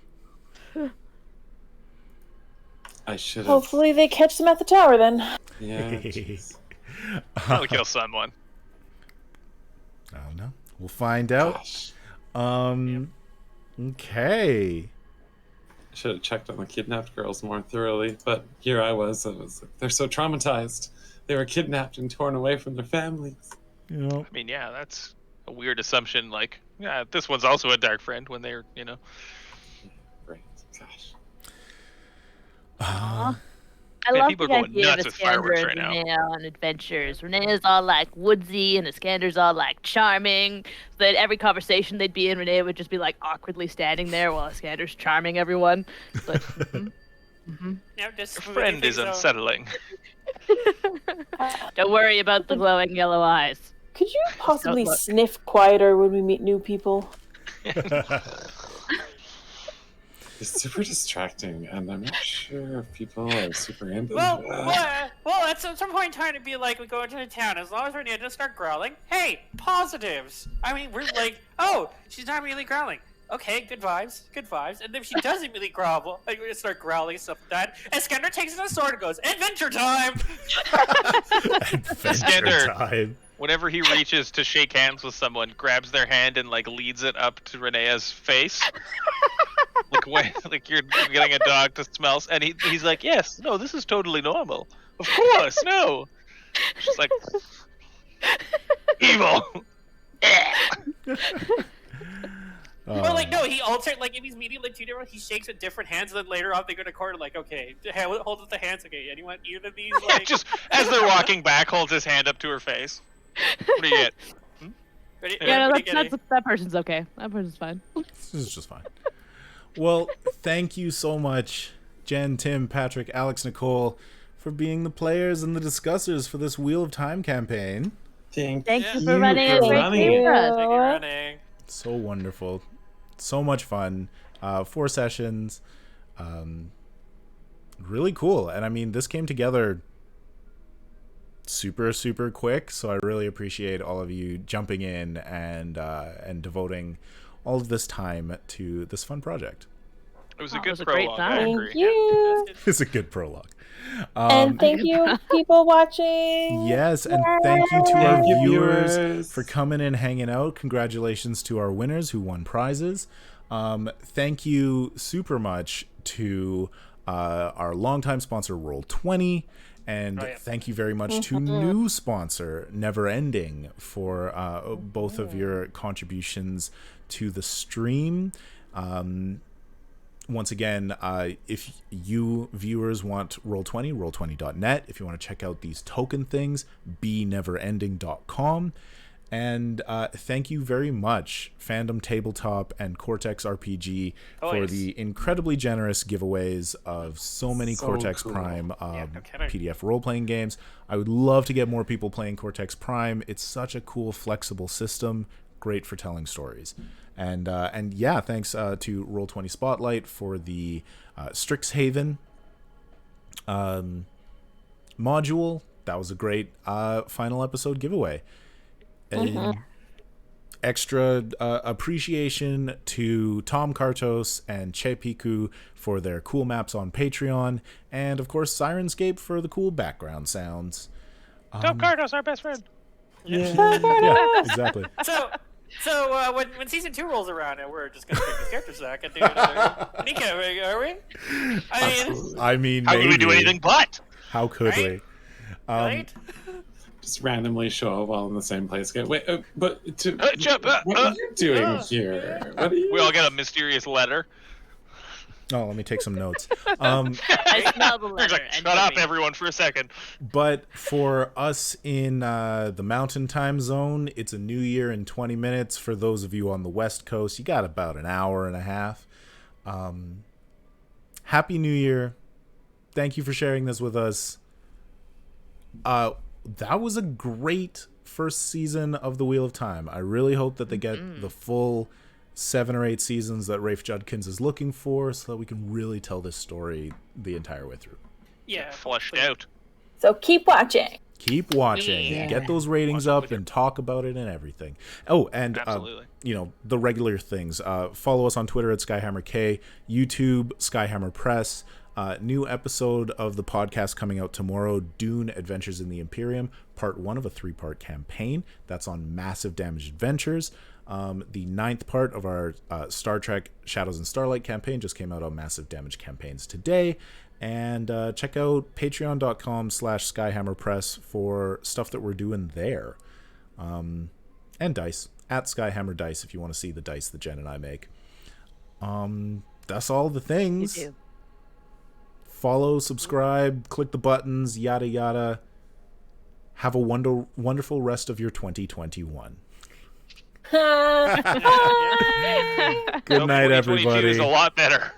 I should have. Hopefully they catch them at the tower then. Yeah. jeez. Probably kill someone. I don't know. We'll find out. Gosh. Okay. I should have checked on the kidnapped girls more thoroughly, but here I was they're so traumatized. They were kidnapped and torn away from their families. You know, I mean, yeah, that's a weird assumption. Like, yeah, this one's also a dark friend when they're, Right. Gosh. I Man, love people the are going idea nuts of with fireworks Iskander right now. and Renee on adventures. Renee's all like woodsy and Iskander's all like charming. So that every conversation they'd be in, Renee would just be like awkwardly standing there while Iskander's charming everyone. It's like, Now, just Your smoothing friend is things out. unsettling. don't worry about the glowing yellow eyes. Could you possibly look. sniff quieter when we meet new people? It's super distracting, and I'm not sure if people are super into Well, that. at some point in time to be like, we go into the town. As long as Renee doesn't start growling, hey, positives. I mean, we're like, oh, she's not really growling. Okay, good vibes. And if she does immediately growl, like, we start growling and stuff like that, and Skander takes out a sword and goes, adventure time! adventure time. Whenever he reaches to shake hands with someone, grabs their hand and like leads it up to Renea's face. like you're getting a dog to smell, and he's like, yes, no, this is totally normal. Of course, no. She's like, evil. Or like, no, he altered, like, if he's meeting like 2 different, he shakes with different hands, and then later on they go to court, like, okay, hold up the hands, okay, anyone, either of these, like... Just as they're walking back, holds his hand up to her face. What do you get? Yeah, no, that person's okay. That person's fine. This is just fine. Well, thank you so much, Jen, Tim, Patrick, Alex, Nicole, for being the players and the discussers for this Wheel of Time campaign. Thank Yeah. you for running a great game for us. Take it running. So wonderful. So much fun. 4 sessions. Really cool. And I mean, this came together super, super quick. So I really appreciate all of you jumping in and devoting all of this time to this fun project. It was a It good was a great prologue. time. I Thank agree. you. It's a good prologue. And thank you, people watching. Yes, and thank you to our Thank you, viewers viewers. for coming and hanging out. Congratulations to our winners who won prizes. Thank you super much to our longtime sponsor, Roll20. And thank you very much to new sponsor, Neverending, for both of your contributions to the stream. Once again, if you viewers want Roll20, roll20.net. If you want to check out these token things, beneverending.com. And thank you very much, Fandom Tabletop and CortexRPG, for the incredibly generous giveaways of so many So Cortex cool. Prime no kidding. PDF role-playing games. I would love to get more people playing Cortex Prime. It's such a cool, flexible system, great for telling stories. And yeah, thanks to Roll20 Spotlight for the Strixhaven module. That was a great final episode giveaway. Extra appreciation to Tom Kartos and Che Piku for their cool maps on Patreon, and of course Syrinscape for the cool background sounds. Tom Cardos, our best friend. Yeah, exactly. So when season 2 rolls around and we're just gonna take these characters back and do another Nika, are we? I mean, How can we do maybe. anything but? How could Right? we? Right? just randomly show up all in the same place again. Wait, but what are you doing here? What are you? We all get a mysterious letter. Oh, let me take some notes. I smell the He's letter. like, and shut up, Jimmy. everyone, for a second. But for us in the Mountain Time Zone, it's a new year in 20 minutes. For those of you on the West Coast, you got about an hour and a half. Happy New Year. Thank you for sharing this with us. That was a great first season of The Wheel of Time. I really hope that they get the full 7 or 8 seasons that Rafe Judkins is looking for, so that we can really tell this story the entire way through. Yeah. Flushed out. So keep watching. Keep watching. Yeah. Get those ratings up and talk about it and everything. Oh, and Absolutely. the regular things. Follow us on Twitter at SkyhammerK, YouTube Skyhammer Press. New episode of the podcast coming out tomorrow, Dune Adventures in the Imperium, part 1 of a 3-part campaign. That's on Massive Damage Adventures. The 9th part of our Star Trek Shadows and Starlight campaign just came out on Massive Damage Campaigns today. And check out patreon.com/SkyhammerPress for stuff that we're doing there. And dice, at Skyhammer Dice, if you want to see the dice that Jen and I make. That's all the things. You do. Follow, subscribe, click the buttons, yada yada. Have a wonderful rest of your 2021. Good Hope night, 2022 everybody. is a lot better.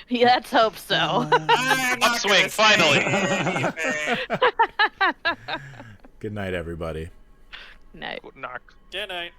Yeah, let's hope so. Upswing, finally. Good night, everybody. Night. Guten Nacht. Good night.